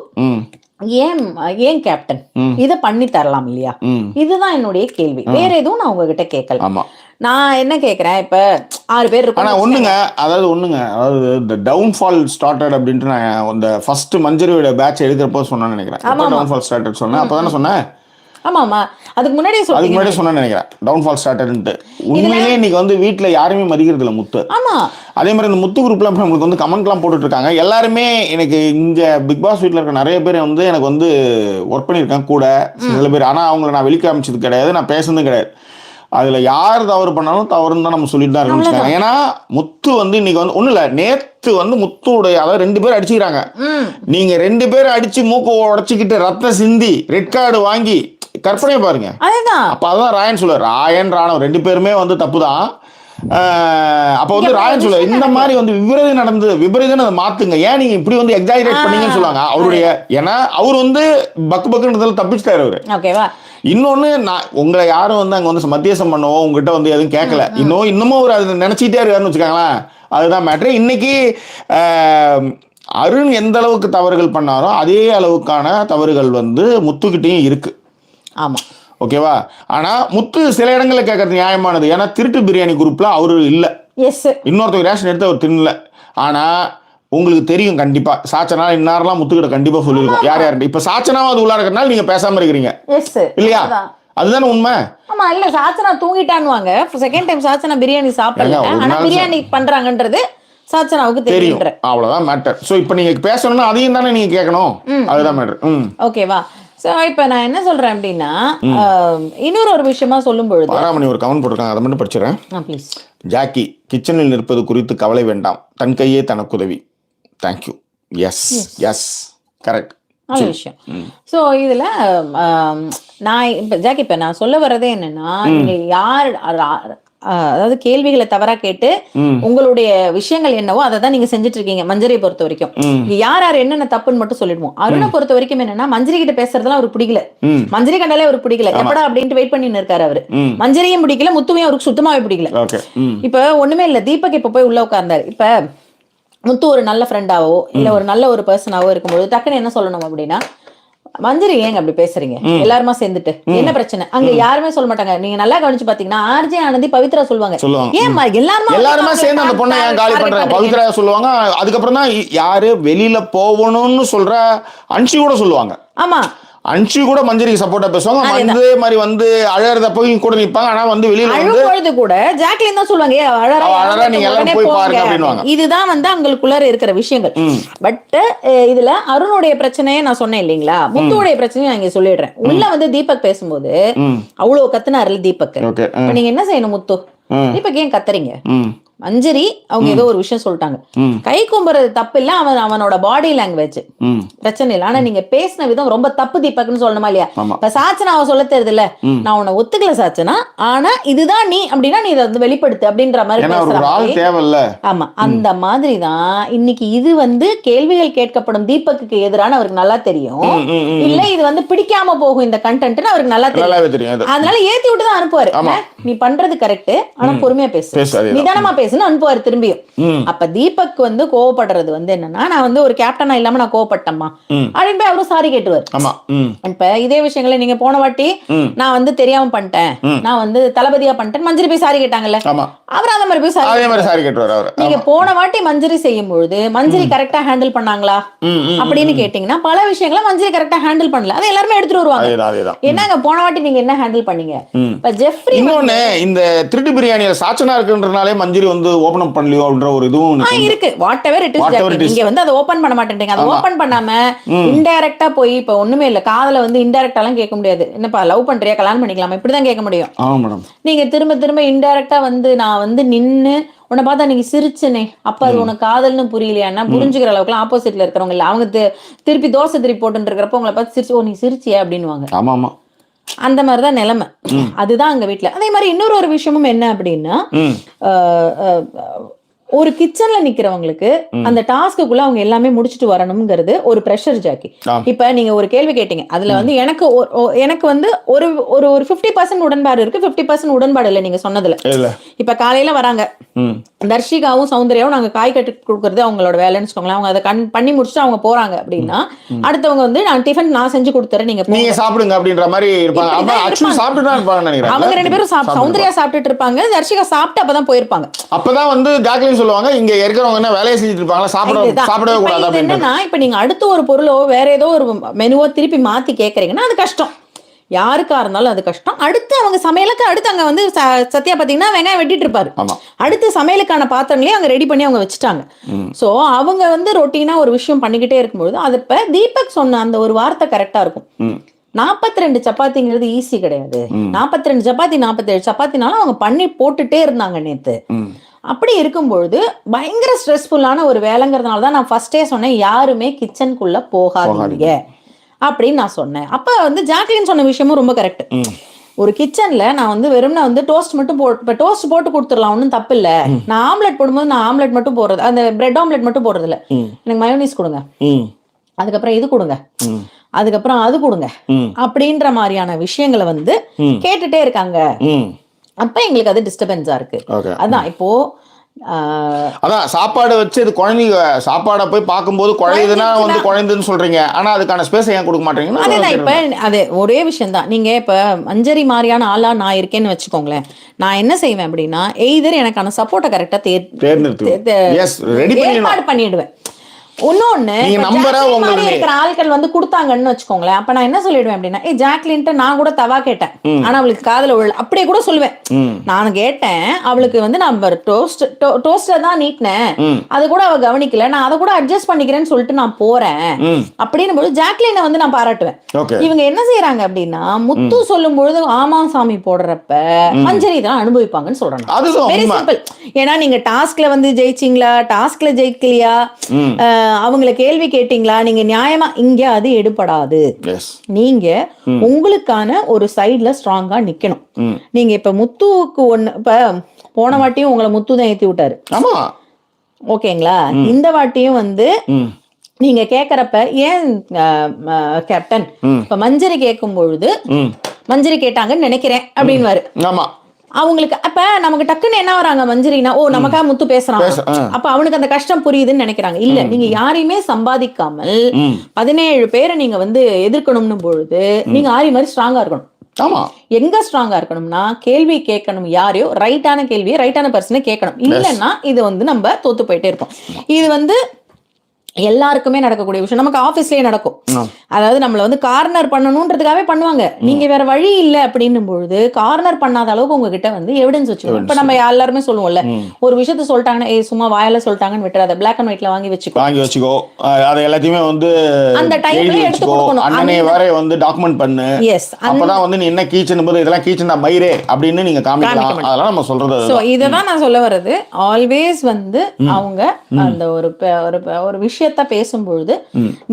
ஏன் கேப்டன் இத பண்ணி தரலாம் இல்லையா? இதுதான் என்னுடைய கேள்வி. வேற எதுவும் நான் உங்ககிட்ட கேட்கல. நான் என்ன கேக்குறேன், இப்ப 6 பேர் இருக்கோம். ஒண்ணுங்க, அதாவது டவுன்ஃபால் ஸ்டார்டட் அப்படின்ட்டு நான் அந்த ஃபர்ஸ்ட் மஞ்சரியோட பேட்ச் எடுக்கிறப்போ சொன்னேன்னு நினைக்கிறேன். டவுன்ஃபால் ஸ்டார்டட் சொன்னேன். அப்பதானே சொன்னேன் ஆமாமா, அதுக்கு முன்னாடியே அதுக்கு முன்னாடியே சொன்னேன்னு நினைக்கிறேன், டவுன்ஃபால் ஸ்டார்டர்ன்ட்டு. உண்மையிலேயே இன்னைக்கு வந்து வீட்டுல யாருமே மதிக்கிறது இல்லை முத்து. ஆமா, அதே மாதிரி இந்த முத்து குரூப்ல நம்மளுக்கு வந்து கமெண்ட்லாம் போட்டுட்டு இருக்காங்க எல்லாருமே. எனக்கு இங்க பிக் பாஸ் வீட்டில் இருக்க நிறைய பேர் வந்து எனக்கு வந்து ஒர்க் பண்ணியிருக்காங்க கூட சில பேர். ஆனால் அவங்கள நான் வெளிக்க அமைச்சது கிடையாது, நான் பேசுனதும் கிடையாது. அதுல யார் தவறு பண்ணாலும் தவறுன்னு தான் நம்ம சொல்லிட்டு தான் இருக்கோம். ஏன்னா முத்து வந்து இன்னைக்கு வந்து ஒன்றும் இல்லை, நேற்று வந்து முத்துடைய அதாவது 2 பேர் அடிச்சுக்கிறாங்க. நீங்க 2 பேர் அடிச்சு மூக்க உடச்சிக்கிட்டு ரத்தம் சிந்தி ரெட் கார்டு வாங்கி கற்பனையை பாருங்க. அப்ப அதான் ராயன் சொல்லுவார், ராயன் ராணவ் 2 பேருமே வந்து தப்பு தான். அப்ப வந்து ராயன் சொல்ல இந்த மாதிரி வந்து விபரீதம் அதை மாத்துங்க, ஏன் நீங்க இப்படி வந்து எக்ஸாஜரேட் பண்ணீங்கன்னு சொல்லுவாங்க அவருடைய. ஏன்னா அவர் வந்து பக்குன்றதுல தப்பிச்சுட்டாரு அவரு. ஓகேவா. இன்னொன்னு, நான் உங்களை யாரும் வந்து அங்க வந்து மத்தியசம் பண்ணவோ உங்ககிட்ட வந்து எதுவும் கேட்கல, இன்னமும் அவர் அதை நினைச்சிட்டே இருக்காருன்னு வச்சுக்காங்களேன். அதுதான் மேட்ரு. இன்னைக்கு அருண் எந்த அளவுக்கு தவறுகள் பண்ணாரோ அதே அளவுக்கான தவறுகள் வந்து முத்துக்கிட்டையும் இருக்கு. ஆமா, ஓகேவா. ஆனா முத்து சில இடங்களில் கேட்கறது நியாயமானது. ஏன்னா திருட்டு பிரியாணி குரூப்ல அவரு இல்ல, இன்னொருத்தர் ரேஷன் எடுத்து அவர் தின்னல. ஆனா உங்களுக்கு தெரியும் கண்டிப்பா சாச்சனா இன்னாரெல்லாம் முத்துக்கிட்ட கண்டிப்பா சொல்லிருக்கோம் யார் யார்கிட்ட. இப்ப சாச்சனாவும் அது உள்ள இருக்கிறனால நீங்க பேசாம இருக்கிறீங்க இல்லையா, அதுதானே உண்மை. ஆமா, இல்ல சாச்சனா தூங்கிட்டான்னுவாங்க. செகண்ட் டைம் சாச்சனா பிரியாணி சாப்பிடல, ஆனா பிரியாணி பண்றாங்கன்றது சாச்சனாவுக்கு தெரியும், அவ்வளவுதான் மேட்டர். சோ இப்போ நீங்க பேசணும்னா அதையும் தானே நீங்க கேட்கணும், அதுதான் மேட்டர். ஓகேவா. ஸோ இப்போ நான் என்ன சொல்றேன் அப்படின்னா, இன்னொரு விஷயமா சொல்லும் பொழுது பாராமணி ஒரு கமெண்ட் போட்டிருக்காங்க, அதை மட்டும் படிச்சிடறேன். ப்ளீஸ். ஜாக்கி, கிச்சனில் நிற்பது குறித்து கவலை வேண்டாம், தன் கையே தனக்கு உதவி. தேங்க்யூ. எஸ் எஸ் கரெக்ட், நல்ல விஷயம். ஸோ இதில் நான் இப்போ ஜாக்கி, இப்போ நான் சொல்ல வர்றதே என்னன்னா, நீங்கள் யார் அதாவது கேள்விகளை தவறா கேட்டு உங்களுடைய விஷயங்கள் என்னவோ அதை தான் நீங்க செஞ்சுட்டு இருக்கீங்க. மஞ்சரியை பொறுத்த வரைக்கும் யார் யார் என்னென்ன தப்புன்னு மட்டும் சொல்லிடுவோம். அருணை பொறுத்த வரைக்கும் என்னன்னா, மஞ்சரி கிட்ட பேசுறதுலாம் அவருக்கு பிடிக்கல, மஞ்சரி கண்டாலே அவருக்கு பிடிக்கல, எப்படா அப்படின்ட்டு வெயிட் பண்ணி இருக்காரு அவரு. மஞ்சரியும் பிடிக்கல, முத்துவையும் அவருக்கு சுத்தமாவே பிடிக்கல. இப்ப ஒண்ணுமே இல்ல, தீபக் இப்ப போய் உள்ள உட்கார்ந்தாரு. இப்ப முத்து ஒரு நல்ல ஃப்ரெண்டாவோ இல்ல ஒரு நல்ல ஒரு பர்சனாவோ இருக்கும்போது டக்குன்னு என்ன சொல்லணும் அப்படின்னா, மஞ்சரி ஏங்க அப்படி பேசுறீங்க எல்லாருமா சேர்ந்துட்டு, என்ன பிரச்சனை? அங்க யாருமே சொல்ல மாட்டாங்க. நீங்க நல்லா கவனிச்சு பாத்தீங்கன்னா ஆர்ஜே ஆனந்தி பவித்ரா சொல்லுவாங்க, ஏன் எல்லாருமே சேர்ந்து அந்த பொண்ணை ஏன் காலி பண்றாங்க பவித்ரா சொல்லுவாங்க. அதுக்கப்புறம் தான் யாரு வெளியில போகணும்னு சொல்ற அன்ஷி கூட சொல்லுவாங்க. ஆமா, அன்ஷி கூட மஞ்சரிக்கு சப்போர்ட்டா பேசுவாங்க, அதே மாதிரி வந்து அழறத போய் கூட நிப்பாங்க. ஆனா வந்து வெளியில வந்து கூட ஜாக்லின் தான் சொல்லுவாங்க, அழறா நீங்க எல்லாரும் போய் பாருங்க அப்படின்னுவாங்க. இதுதான் வந்து அவங்களுக்குள்ள இருக்கிற விஷயங்கள். பட் இதுல அருணுடைய பிரச்சனையே நான் சொன்னேன் இல்லீங்களா, முத்துவுடைய பிரச்சனையும் நான் இங்க சொல்லிடுறேன். உள்ள வந்து தீபக் பேசும்போது அவ்வளவு கத்துனாருல தீபக், நீங்க என்ன செய்யணும்? முத்து, தீபக் ஏன் கத்துறீங்க? மஞ்சரி அவங்க ஏதோ ஒரு விஷயம் சொல்லிட்டாங்க, கை கும்புறது தப்பு இல்ல, அவனோட பாடி லாங்குவேஜ் பிரச்சனை இல்லை, ஆனா நீங்க பேசின விதம் ரொம்ப தப்பு தீபக்னு சொல்லணுமா இல்லையா? இப்ப சாச்சனா அவ சொல்ல தெரியுது இல்ல, நான் உன்னை ஒத்துக்கல சாச்சனா, ஆனா இதுதான் நீ அப்படின்னா நீ இதை வந்து வெளிப்படுத்து அப்படின்ற மாதிரி தேவையில்ல. ஆமா, அந்த மாதிரிதான் இன்னைக்கு இது வந்து கேள்விகள் கேட்கப்படும் தீபக்கு எதிரான அவருக்கு நல்லா தெரியும். இல்ல இது வந்து பிடிக்காம போகும் இந்த கண்டென்ட் அவருக்கு நல்லா தெரியும். அதனால ஏத்தி விட்டு தான் அனுப்புவாரு, நீ பண்றது கரெக்ட், ஆனா பொறுமையா பேசு, நிதானமா பேசுன்னு அனுப்புவாரு திரும்பியும். அப்ப தீபக் வந்து கோவப்படுறது வந்து என்னன்னா, நான் வந்து ஒரு கேப்டனா இல்லாம நான் கோவப்பட்டேம்மா அப்படின்னு போய் அவரும் சாரி கேட்டுவார். இப்ப இதே விஷயங்களை நீங்க போன வாட்டி நான் வந்து தெரியாம பண்ணிட்டேன், நான் வந்து தளபதியா பண்ணிட்டேன், மஞ்சரி போய் சாரி கேட்டாங்கல்ல, அவர் அந்த மாதிரி போய் சாரி கேட்டுவார். நீங்க போன வாட்டி மஞ்சரி செய்யும் பொழுது மஞ்சரி கரெக்டா ஹேண்டில் பண்ணாங்களா அப்படின்னு கேட்டீங்கன்னா, பல விஷயங்களை மஞ்சரி கரெக்டா ஹேண்டில் பண்ணல, அதை எல்லாருமே எடுத்துட்டு வருவாங்க. என்னங்க போன வாட்டி நீங்க என்ன ஹேண்டில் பண்ணீங்க? இப்ப ஜெஃப்ரி இன்னொன்னு, இந்த திருட்டு பிரியாணியில சாச்சனா இருக்குன்றனாலே மஞ்சரி வந்து ஓபன் அப் பண்ணலையோ அப்படின்ற ஒரு இதுவும் இருக்கு. வாட் எவர் இட் இஸ், நீங்க வந்து அதை ஓபன் பண்ண மாட்டேன்றீங்க. அதை ஓபன் பண்ணாம இன்டைரக்டா போய், இப்ப ஒண்ணுமே இல்ல, காதல வந்து இன்டைரக்டா எல்லாம் கேட்க முடியாது. என்னப்பா லவ் பண்றியா, கல்யாணம் பண்ணிக்கலாமா, இப்படிதான் கேட்க முடியும். நீங்க திரும்ப திரும்ப இன்டைரக்டா வந்து நான் வந்து நின்னு உன்னை பார்த்தா நீங்க சிரிச்சனே, அப்ப அது உனக்கு காதல்னு புரியலையா புரிஞ்சுக்கிற அளவுக்கு ஆப்போசிட்ல இருக்கிறவங்க இல்ல, அவங்க திருப்பி தோசை திருப்பி போட்டு இருக்கிறப்ப உங்களை பார்த்து சிரிச்சு, ஓ நீ சிரிச்சியா அப்படின்னுவாங்க. ஆமா, அந்த மாதிரிதான் நிலைமை. அதுதான் அங்க வீட்டுல. அதே மாதிரி இன்னொரு விஷயமும் என்ன அப்படின்னா, ஒரு கிச்சன்ல நிக்கிறவங்களுக்கு அந்த டாஸ்க்குள்ள அவங்க எல்லாமே முடிச்சுட்டு வரணும்ங்கிறது ஒரு பிரஷர் ஜாக்கி. இப்ப நீங்க ஒரு கேள்வி கேட்டீங்க, அதுல வந்து எனக்கு வந்து ஒரு ஒரு 50% உடன்பாடு இருக்கு, 50% உடன்பாடு இல்லை நீங்க சொன்னதுல. இப்ப காலையில வராங்க தர்ஷிகாவும் சௌந்தர்யாவும், நாங்க காய் கட்டி கொடுக்கறது அவங்களோட வேலைன்னு வச்சுக்கோங்களேன், அவங்க அதை பண்ணி முடிச்சுட்டு அவங்க போறாங்க அப்படின்னா, அடுத்தவங்க வந்து நான் டிஃபன் நான் செஞ்சு கொடுத்துறேன், நீங்க சாப்பிடுங்க அப்படின்ற மாதிரி இருப்பாங்க. அவங்க 2 பேரும் சௌந்தர்யா சாப்பிட்டுட்டு இருப்பாங்க, தர்ஷிகா சாப்பிட்டு அப்பதான் போயிருப்பாங்க. அப்பதான் வந்து ஜாக்லின் சொல்லுவாங்க, இங்க இருக்கிறவங்க என்ன வேலையை செஞ்சுட்டு இருப்பாங்க, சாப்பிடவே கூடாது. என்னன்னா இப்ப நீங்க அடுத்த ஒரு பொருளோ வேற ஏதோ ஒரு மெனுவோ திருப்பி மாத்தி கேக்குறீங்கன்னா அது கஷ்டம். யாருக்கா இருந்தாலும் அது கஷ்டம். அடுத்து அவங்க சமையலுக்கு அடுத்து அங்க வந்து சத்யா பாத்தீங்கன்னா வெங்காயம் வெட்டிட்டு இருப்பாரு. ஆமா. அடுத்து சமையலுக்கான பாத்திரங்களையும் அங்க ரெடி பண்ணி அவங்க வச்சுட்டாங்க. சோ அவங்க வந்து ரொட்டீனா ஒரு விஷயம் பண்ணிக்கிட்டே இருக்கும்போது அது இப்ப தீபக் சொன்ன அந்த ஒரு வார்த்தை கரெக்டா இருக்கும். 42 சப்பாத்திங்கிறது ஈஸி கிடையாது. 42 சப்பாத்தி 47 சப்பாத்தினாலும் அவங்க பண்ணி போட்டுட்டே இருந்தாங்க நேத்து. அப்படி இருக்கும்பொழுது பயங்கர ஸ்ட்ரெஸ்ஃபுல்லான ஒரு வேலைங்கிறதுனால தான் நான் ஃபர்ஸ்டே சொன்னேன், யாருமே கிச்சனுக்குள்ள போகாதீங்க அப்படின்னு நான் சொன்னேன். அப்ப வந்து ஜாக்லின் சொன்ன விஷயமும் ரொம்ப கரெக்ட். ஒரு கிச்சன்ல நான் வந்து வெறும்னா வந்து டோஸ்ட் மட்டும் இப்போ டோஸ்ட் போட்டு கொடுத்துடலாம், ஒன்றும் தப்பு இல்லை. நான் ஆம்லெட் போடும்போது நான் ஆம்லெட் மட்டும் போடுறது, அந்த பிரெட் ஆம்லெட் மட்டும் போடுறது இல்லை. எனக்கு மயோனீஸ் கொடுங்க, அதுக்கப்புறம் இது கொடுங்க, அதுக்கப்புறம் அது கொடுங்க அப்படின்ற மாதிரியான விஷயங்களை வந்து கேட்டுட்டே இருக்காங்க. அப்ப எங்களுக்கு அது டிஸ்டர்பன்ஸா இருக்கு. அதான் இப்போ அதான் சாப்பாடு வச்சு இது குழந்தைங்க சாப்பாடை போய் பார்க்கும்போது குழையுதுன்னா வந்து குழைந்துன்னு சொல்றீங்க, ஆனா அதுக்கான ஸ்பேஸ் ஏன் கொடுக்க மாட்டீங்கன்னா அதுதான். இப்ப அது ஒரே விஷயம் தான். நீங்க இப்ப மஞ்சரி மாதிரியான ஆளா நான் இருக்கேன்னு வச்சுக்கோங்களேன், நான் என்ன செய்வேன் அப்படின்னா எய்தர் எனக்கான சப்போர்ட்டை கரெக்டா ஏற்பாடு பண்ணிடுவேன். இன்னொன்னு இருக்கிற ஆட்கள் வந்து கொடுத்தாங்கன்னு வச்சுக்கோங்களேன், அப்ப நான் என்ன சொல்லிடுவேன் அப்படின்னா, ஜாக்லின்ட்ட நான் கூட தவா கேட்டேன், ஆனா அவளுக்கு காதுல விழல, அப்படியே கூட சொல்லுவேன். நான் கேட்டேன், அவளுக்கு வந்து நான் டோஸ்டர் தான் நீட்டினேன், அது கூட அவ கவனிக்கல, நான் அதை கூட அட்ஜஸ்ட் பண்ணிக்கிறேன்னு சொல்லிட்டு நான் போறேன் அப்படின்னு போது ஜாக்லினை வந்து நான் பாராட்டுவேன். இவங்க என்ன செய்யறாங்க அப்படின்னா, முத்து சொல்லும் பொழுது ஆமா சாமி போடுறப்ப மஞ்சரி தான் அனுபவிப்பாங்கன்னு சொல்றாங்க. Very simple. ஏன்னா நீங்க டாஸ்க்ல வந்து ஜெயிச்சிங்களா, டாஸ்க்ல ஜெயிக்கலையா, அவங்கள கேள்வி கேட்டீங்களா, நீங்க நியாயமா, இங்க அது எடுபடாது. நீங்க உங்களுக்கான ஒரு சைட்ல ஸ்ட்ராங்கா நிக்கணும். நீங்க இப்ப முத்துவுக்கு ஒண்ணு, இப்ப போன வாட்டியும் உங்களை முத்து தான் ஏத்தி விட்டாரு, ஓகேங்களா? இந்த வாட்டியும் வந்து நீங்க கேக்குறப்ப ஏன் கேப்டன் இப்ப மஞ்சரி கேட்கும் பொழுது மஞ்சரி கேட்டாங்கன்னு நினைக்கிறேன் அப்படின்னு அவங்களுக்கு அப்ப நமக்கு டக்குன்னு என்ன வராங்க மஞ்சரினா, ஓ நமக்கா முத்து பேசுறான், அப்ப அவனுக்கு அந்த கஷ்டம் புரியுதுன்னு நினைக்கிறாங்க. இல்ல, நீங்க யாரையுமே சம்பாதிக்காமல் 17 பேரை நீங்க வந்து எதிர்க்கணும்னு பொழுது நீங்க ஆரி மாதிரி ஸ்ட்ராங்கா இருக்கணும். எங்க ஸ்ட்ராங்கா இருக்கணும்னா, கேள்வி கேட்கணும், யாரையோ ரைட்டான கேள்வியை ரைட்டான பர்சனை கேட்கணும். இல்லைன்னா இது வந்து நம்ம தோத்து போயிட்டே இருப்போம். இது வந்து எல்லாருக்குமே நடக்கக்கூடிய விஷயம், நமக்கு ஆபீஸ்லயே நடக்கும். அதாவது நம்மள வந்து கார்னர் பண்ணணும்ன்றதுக்காகவே பண்ணுவாங்க. நீங்க வேற வழி இல்லை அப்படின்னும் பொழுது கார்னர் பண்ணாத அளவுக்கு உங்ககிட்ட வந்து எவிடன்ஸ் வச்சுக்கணும். இப்ப நம்ம எல்லாருமே சொல்லுவோம்ல, ஒரு விஷயத்த சொல்லிட்டாங்கன்னா சும்மா வாயால சொல்லிட்டாங்கன்னு விட்டுறாத, பிளாக் அண்ட் ஒயிட்ல வாங்கி வச்சுக்கோ, அதை எல்லாத்தையுமே வந்து அந்த டைம்ல எடுத்து கொடுக்கணும். அண்ணனே வேற வந்து டாக்குமெண்ட் பண்ணு, அப்பதான் வந்து நீ என்ன கீச்சன் போது இதெல்லாம் கீச்சன் தான் மயிரே அப்படின்னு நீங்க காமிக்கலாம். அதெல்லாம் நம்ம சொல்றது. சோ இததான் நான் சொல்ல வர்றது. ஆல்வேஸ் வந்து அவங்க அந்த ஒரு விஷயம் பேசும்பொழுது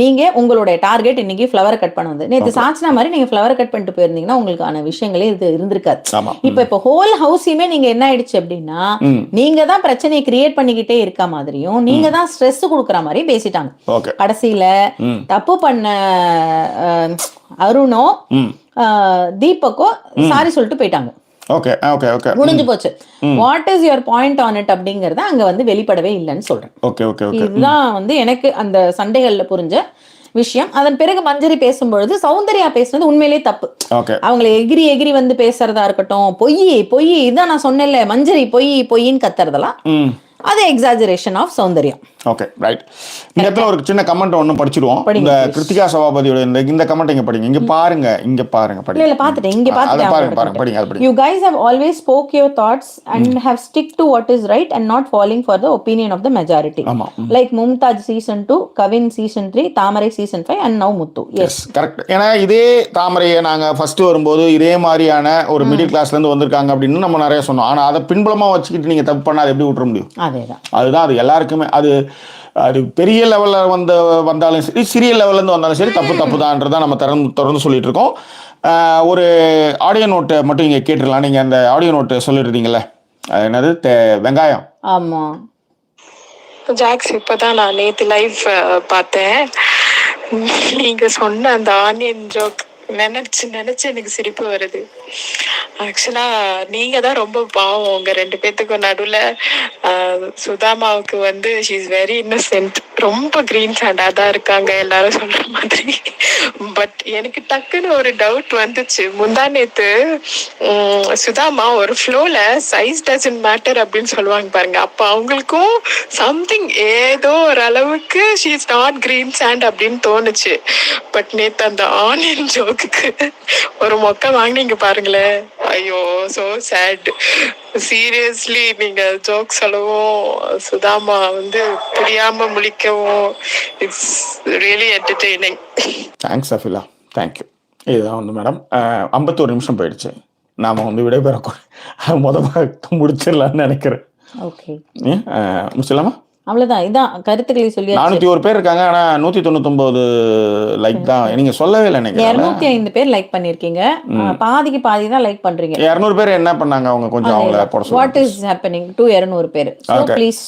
நீங்க உங்களுடைய டார்கெட் இன்னைக்கு ஃப்ளவர் கட் பண்ண வந்து, நேத்து சாட்சினா மாதிரி நீங்க ஃப்ளவர் கட் பண்ணிட்டு போயிருந்தீங்கன்னா உங்களுக்கான விஷயங்களே இது இருந்திருக்காது. இப்ப ஹோல் ஹவுஸையுமே நீங்க என்ன ஆயிடுச்சு அப்படின்னா, நீங்க தான் பிரச்சனையை கிரியேட் பண்ணிக்கிட்டே இருக்க மாதிரியும் நீங்க தான் ஸ்ட்ரெஸ் கொடுக்குற மாதிரி பேசிட்டாங்க. கடைசியில தப்பு பண்ண அருணோ தீபக்கோ சாரி சொல்லிட்டு போயிட்டாங்க. முடிஞ்சு போச்சு. What is your point on it அப்படிங்கறத அங்க வந்து வெளிப்படவே இல்லைன்னு சொல்றேன். இதுதான் வந்து எனக்கு அந்த சண்டைகள்ல புரிஞ்ச விஷயம். அதன் பிறகு மஞ்சரி பேசும்பொழுது சௌந்தர்யா பேசுனது உண்மையிலேயே தப்பு. அவங்களை எகிரி எகிரி வந்து பேசுறதா இருக்கட்டும், பொய் இதான் நான் சொன்னேன்ல, மஞ்சரி பொய்ன்னு கத்துறதெல்லாம் அது exaggeration of Soundarya. Okay, right. இந்த இடத்துல ஒரு சின்ன கமெண்ட் ஒன்று படிச்சிடுவோம். இந்த கிருத்திகா சபாபதியோட இந்த கமெண்ட் இங்க படிங்க, இங்க பாருங்க படிங்க. இல்ல பாத்துட்டேன், இங்க பாத்துட்டேன். You guys have always spoke your thoughts and have stick to what is right and not falling for the opinion of the majority. Like Mumtaz season 2, Kavin season 3, Tamarai season 5 and now Muthu. Yes, correct. ஏன்னா இதே தாமரையை நாங்க first வரும்போது இதே மாதிரியான ஒரு middle கிளாஸ்ல இருந்து வந்திருக்காங்க அப்படின்னு நம்ம நிறைய சொன்னோம். ஆனா அதை பின்புலமா வச்சுக்கிட்டு நீங்க தப்பு பண்ணா எப்படி விட்டுற முடியும்? அதுதான் அது எல்லாருக்குமே. அது பெரிய லெவலில் வந்தாலும் சரி, சிறிய லெவல்லேருந்து வந்தாலும் சரி, தப்பு தான்றதான் நம்ம தொடர்ந்து சொல்லிட்டு இருக்கோம். ஒரு ஆடியோ நோட்டை மட்டும் இங்கே கேட்டுடலாம். நீங்கள் அந்த ஆடியோ நோட்டு சொல்லிடுறீங்களே, என்னது வெங்காயம். ஆமாம் ஜாக்ஸ், இப்போதான் நான் நேற்று லைவ் பார்த்தேன். நீங்கள் சொன்ன அந்த ஆனியன் ஜோக் நினைச்சு எனக்கு சிரிப்பு வருது. ஆக்சுவலா நீங்க தான் ரொம்ப பாவம். உங்க 2 பேத்துக்கும் நடுவுல சுதாமாவுக்கு வந்து ஷீ இஸ் வெரி இன்னசென்ட். ரொம்ப கிரீன் சாண்டா தான் இருக்காங்க எல்லாரும் சொல்ற மாதிரி. பட் எனக்கு டக்குன்னு ஒரு டவுட் வந்துச்சு. முந்தா நேத்து சுதாமா ஒரு ஃப்ளோல சைஸ் டசன்ட் மேட்டர் அப்படின்னு சொல்லுவாங்க பாருங்க. அப்ப அவங்களுக்கும் சம்திங் ஏதோ ஒரு அளவுக்கு she is not green sand அப்படின்னு தோணுச்சு. பட் நேத்து அந்த ஆனியன் ஜோக்குக்கு ஒரு மொக்க வாங்கினீங்க பாருங்களேன். ஐயோ சோ சேட். சீரியஸ்லி நீங்க ஜோக் சொல்லவும் சுதாமா வந்து புரியாம முழிக்கவும் it's really entertaining. Thanks Afila, thank you. இதுதான் வந்து மேடம் 51 நிமிஷம் போயிடுச்சு. நாம் வந்து விடைபெறக்கூடாது, முடிச்சிடலான்னு நினைக்கிறேன். ஓகே, முடிச்சிடலாமா? அவ்வளோதான். இதான் கருத்துக்களை சொல்லி 401 பேர் இருக்காங்க, ஆனால் 199 லைக் தான். நீங்க சொல்லவே இல்லை நினைக்கிறேன். 205 பேர் லைக் பண்ணிருக்கீங்க. பாதிக்கு பாதி தான் லைக் பண்றீங்க. 200 பேர் என்ன பண்ணாங்க? அவங்க கொஞ்சம் அவங்கள போட சொல்லுங்க. வாட் இஸ் ஹேப்பனிங் டு 200 பேர்? So please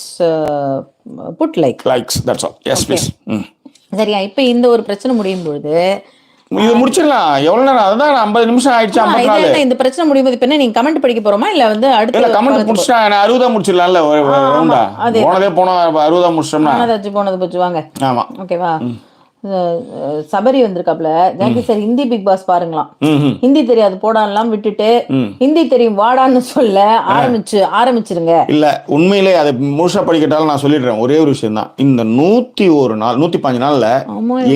put likes, that's all. Yes please. சரியா? இப்போ இந்த ஒரு பிரச்சனை முடியும் பொழுது இது முடிச்சிடலாம். எவ்வளவு நேரம்? அதுதான் 50 நிமிஷம் ஆயிடுச்சு. 54. இந்த பிரச்சனை முடியும் போது இப்ப என்ன நீங்க கமெண்ட் படிக்க போறோமா இல்ல வந்து அடுத்த கமெண்ட் முடிச்சா 60 முடிச்சிடலாம்ல. போனதே போன 60 முடிச்சோம்னா போனது போச்சு. வாங்க. ஆமா, ஓகேவா? சபரி வந்திருக்காப்ல. Jackie sir Hindi Bigg Boss பாருங்களாம். ஹிந்தி தெரியாது போடான்லாம் விட்டுட்டு ஹிந்தி தெரியும் வாடான்னு சொல்ல ஆரம்பிச்சிருங்க. இல்ல உண்மையிலே அதை முழுசா படிக்கட்டாலும் நான் சொல்லிடுறேன். ஒரே ஒரு விஷயம் தான். இந்த 101 நாள் 105 நாள்ல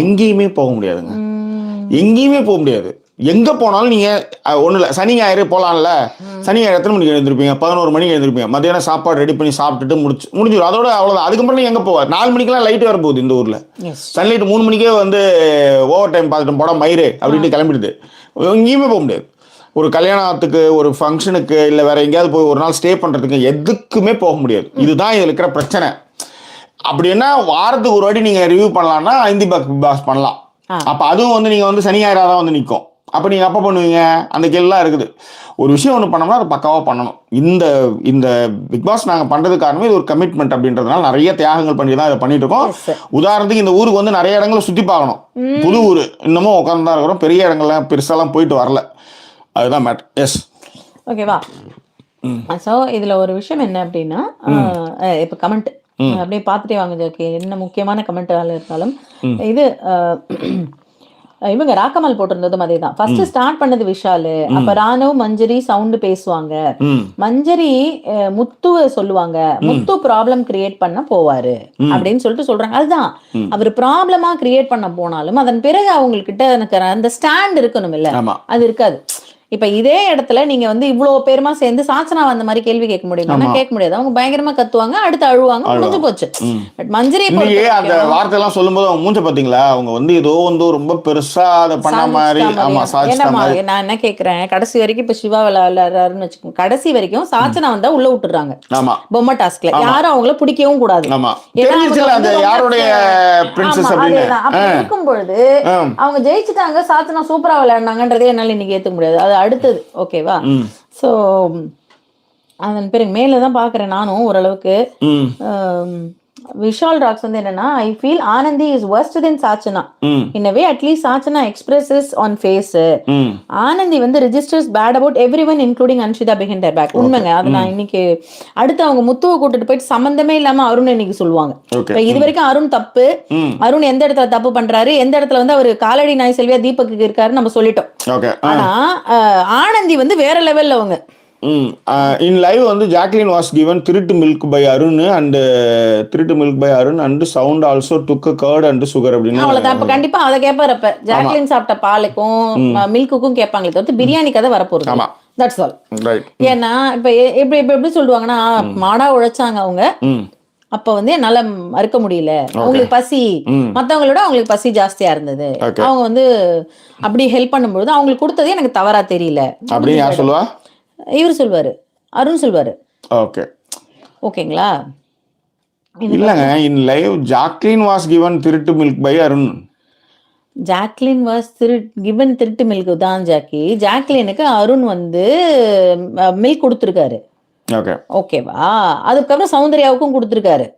எங்கேயுமே போக முடியாதுங்க. எங்கேயுமே போக முடியாது. எங்க போனாலும் நீங்க ஒண்ணு இல்ல, சனி ஞாயிறு போலாம்ல. சனி ஞாயிறு எத்தனை மணிக்கு எழுந்திருப்பீங்க? 11 மணிக்கு எழுந்திருப்பீங்க. மத்தியானம் சாப்பாடு ரெடி பண்ணி சாப்பிட்டுட்டு முடிஞ்சிடும். அதோட அவ்வளவுதான். அதுக்கப்புறம் நீங்க எங்க போவார்? 4 மணிக்கெல்லாம் லைட் வர போகுது இந்த ஊர்ல. சன்லைட் 3 மணிக்கே வந்து ஓவர் டைம் பார்த்துட்டு போட மயிறு அப்படின்னு கிளம்பிடுது. எங்கேயுமே போக முடியாது. ஒரு கல்யாணத்துக்கு, ஒரு ஃபங்க்ஷனுக்கு, இல்லை வேற எங்கேயாவது போய் ஒரு நாள் ஸ்டே பண்றதுக்கு எதுக்குமே போக முடியாது. இதுதான் இதுல இருக்கிற பிரச்சனை. அப்படின்னா வாரத்துக்கு ஒரு வாட்டி நீங்க ரிவ்யூ பண்ணலாம்னா ஹிந்தி பிக் பாஸ் பண்ணலாம். அப்ப அதுவும் வந்து நீங்க வந்து சனி ஞாயிறா தான் வந்து நிற்கும். அப்ப நீங்க அப்ப பண்ணுவீங்க? அந்த கேள்விலாம் இருக்குது. ஒரு விஷயம் ஒன்று பண்ணோம்னா அதை பக்காவா பண்ணணும். இந்த பிக் பாஸ் நாங்கள் பண்றது காரணமே இது ஒரு கமிட்மெண்ட் அப்படின்றதுனால நிறைய தியாகங்கள் பண்ணி தான் இதை பண்ணிட்டு இருக்கோம். உதாரணத்துக்கு இந்த ஊருக்கு வந்து நிறைய இடங்களை சுத்தி பார்க்கணும். புது ஊர் இன்னமும் உட்காந்து தான் இருக்கிறோம். பெரிய இடங்கள்லாம் பெருசாலாம் போயிட்டு வரல. அதுதான் மேட்டர். எஸ், ஓகேவா? ஸோ இதுல ஒரு விஷயம் என்ன அப்படின்னா, இப்போ கமெண்ட் அப்படியே பார்த்துட்டே வாங்க ஜாக்கி. என்ன முக்கியமான கமெண்ட் இருந்தாலும் இது இவங்க ராக்கமல் போட்டிருந்ததும் அதே தான். ஃபர்ஸ்ட் ஸ்டார்ட் பண்ணது விஷாலு. அப்ப ராணவ் மஞ்சரி சவுண்ட் பேசுவாங்க. மஞ்சரி முத்துவ சொல்லுவாங்க. முத்து ப்ராப்ளம் கிரியேட் பண்ண போவாரு அப்படின்னு சொல்லிட்டு சொல்றாங்க. அதுதான், அவர் ப்ராப்ளமா கிரியேட் பண்ண போனாலும் அதன் பிறகு அவங்ககிட்ட எனக்கு அந்த ஸ்டாண்ட் இருக்கணும் இல்ல, அது இருக்காது. இப்ப இதே இடத்துல நீங்க வந்து இவ்வளவு பேருமா சேர்ந்து சாச்சனா வந்த மாதிரி கேள்வி கேட்க முடியுமா? கேட்க முடியாது. அவங்க பயங்கரமா கத்துவாங்க, அடுத்து அழுவாங்க, முடிஞ்சு போச்சு. பட் மஞ்சரி அந்த வார்த்தை எல்லாம் சொல்லும் போது அவங்க மூஞ்ச பாத்தீங்களா? அவங்க வந்து ஏதோ வந்து ரொம்ப பெருசா அதை பண்ண மாதிரி. நான் என்ன கேக்குறேன், கடைசி வரைக்கும் இப்ப சிவா விளையாடுறாருன்னு வச்சுக்கோங்க, கடைசி வரைக்கும் சாச்சனா வந்தா உள்ள விட்டுறாங்க பொம்மை டாஸ்க்ல. யாரும் அவங்கள பிடிக்கவும் கூடாது. இருக்கும் பொழுது அவங்க ஜெயிச்சுட்டாங்க, சாச்சனா சூப்பரா விளையாடுனாங்கன்றதே என்னால இன்னைக்கு ஏத்துக்க முடியாது. அது அடுத்தது. ஓகேவா? சோ அதன் பிறகு மேலதான் பாக்குறேன் நானும் ஓரளவுக்கு. விஷால் ராக்ஸ் வந்து என்னன்னா, I feel Ananthi is worst than Sachana in a way. at least Sachana expresses on face. Ananthi வந்து registers bad about everyone including Anshitha behind their back. உண்மைங்க. அது நான் இன்னைக்கு அடுத்து அவங்க முத்துவை கூட்டிட்டு போயிட்டு சம்பந்தமே இல்லாம அருண் இன்னைக்கு சொல்லுவாங்க. இப்ப இது வரைக்கும் அருண் தப்பு, அருண் எந்த இடத்துல தப்பு பண்றாரு, எந்த இடத்துல வந்து அவரு காலடி நாய் செல்வியா தீபக்கு இருக்காரு நம்ம சொல்லிட்டோம். ஆனா ஆனந்தி வந்து வேற லெவல்ல அவங்க. இன் லைவ் வந்து ஜாக்லின் வாஸ் given திருட்டு மில்க் பை அருண் அண்ட் திருட்டு milk by Arun and sound also took curd and sugar அப்படின்னு. அவ்வளவுதான். இப்ப கண்டிப்பா அதை கேட்பாரு. அப்ப ஜாக்லின் சாப்பிட்ட பாலுக்கும் மில்க்குக்கும் கேட்பாங்களே தவிர்த்து பிரியாணி கதை வரப்போறது. That's all. ஏன்னா இப்ப எப்படி சொல்லுவாங்கன்னா, மாடா உழைச்சாங்க அவங்க, அப்ப வந்து என்னால மறுக்க முடியல, அவங்களுக்கு பசி மத்தவங்களோட அவங்களுக்கு பசி ஜாஸ்தியா இருந்தது, அவங்க வந்து அப்படி ஹெல்ப் பண்ணும்போது அவங்களுக்கு கொடுத்ததே எனக்கு தவறா தெரியல அப்படின்னு யார் சொல்லுவா? இவர் சொல்வாரு, அருண் சொல்வாரு. ஓகே, ஓகேங்களா? இல்லங்க, in live Jacquline was given திருட்டு milk by Arun. Jacquline was given திருட்டு மில்க் தான் ஜாக்கி. ஜாக்லினுக்கு அருண் வந்து மில்க் கொடுத்துருக்காரு. ஓகேவா? அதுக்கப்புறம் சௌந்தர்யாவுக்கும் கொடுத்துருக்காரு.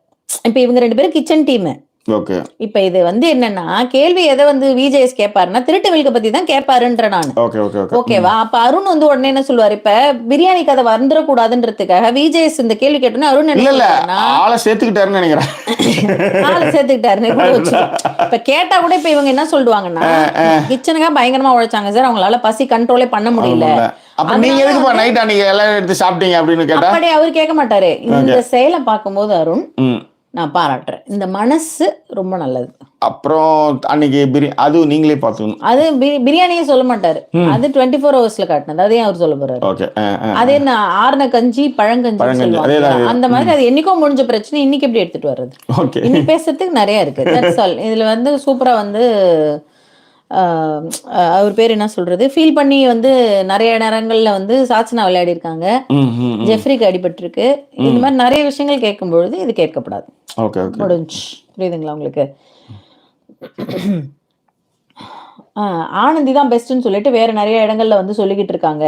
இப்ப இவங்க 2 பேரும் கிச்சன் டீம். ஓகே. இப்ப இது வந்து என்னன்னா கேள்வி எதை வந்து விஜேஎஸ் கேட்பாருன்னா திருட்டு வில்க பத்தி தான் கேட்பாருன்ற நான். Okay okay okay. ஓகேவா? அப்ப அருண் வந்து உடனே என்ன சொல்லுவாரு, இப்ப பிரியாணி கதை வந்துடக்கூடாதுன்றதுக்காக விஜேஎஸ் இந்த கேள்வி கேட்டோன்னா அருண் என்ன இல்ல சொல்லுவாருன்னா ஆளை சேர்த்துக்கிட்டாருன்னு நினைக்கிறேன். ஆளை சேர்த்துக்கிட்டாரு கூட வச்சு. இப்ப கேட்டா கூட இப்ப இவங்க என்ன சொல்லுவாங்கன்னா கிச்சனுக்கா பயங்கரமா உழைச்சாங்க சார், அவங்களால பசி கண்ட்ரோலே பண்ண முடியல. அப்ப நீங்க எதுக்குப்பா நைட் அன்னைக்கு எல்லாம் எடுத்து சாப்பிட்டீங்க அப்படின்னு கேட்டா அப்படியே அவர் கேட்க மாட்டாரு. இந்த செயலை பார்க்கும்போது அருண் நான் பாராட்டுறேன். இந்த மனசு ரொம்ப நல்லது. அப்புறம் அன்னைக்கு அது நீங்களே பார்த்துக்கணும். அது பிரியாணியே சொல்ல மாட்டாரு, அது 24 ஹவர்ஸ்ல காட்டினது. அதையும் அவர் சொல்ல போறாரு. ஓகே. அதே நான் ஆறுன கஞ்சி பழங்கஞ்சி அந்த மாதிரி அது என்னைக்கோ முடிஞ்ச பிரச்சனை இன்னைக்கு எப்படி எடுத்துட்டு வர்றது. ஓகே. இன்னைக்கு பேசுறதுக்கு நிறைய இருக்கு. That's all. இதுல வந்து சூப்பரா வந்து அவர் பேர் என்ன சொல்றது, ஃபீல் பண்ணி வந்து நிறைய நேரங்கள்ல வந்து சாட்சனா விளையாடி இருக்காங்க. ஜெஃப்ரிக்கு அடிபட்டிருக்கு. இந்த மாதிரி நிறைய விஷயங்கள் கேட்கும் பொழுது இது கேட்கப்படாது. Okay okay. முடிஞ்சு புரியுதுங்களா உங்களுக்கு? ஆனந்தி தான் பெஸ்ட்னு சொல்லிட்டு வேற நிறைய இடங்கள்ல வந்து சொல்லிக்கிட்டு இருக்காங்க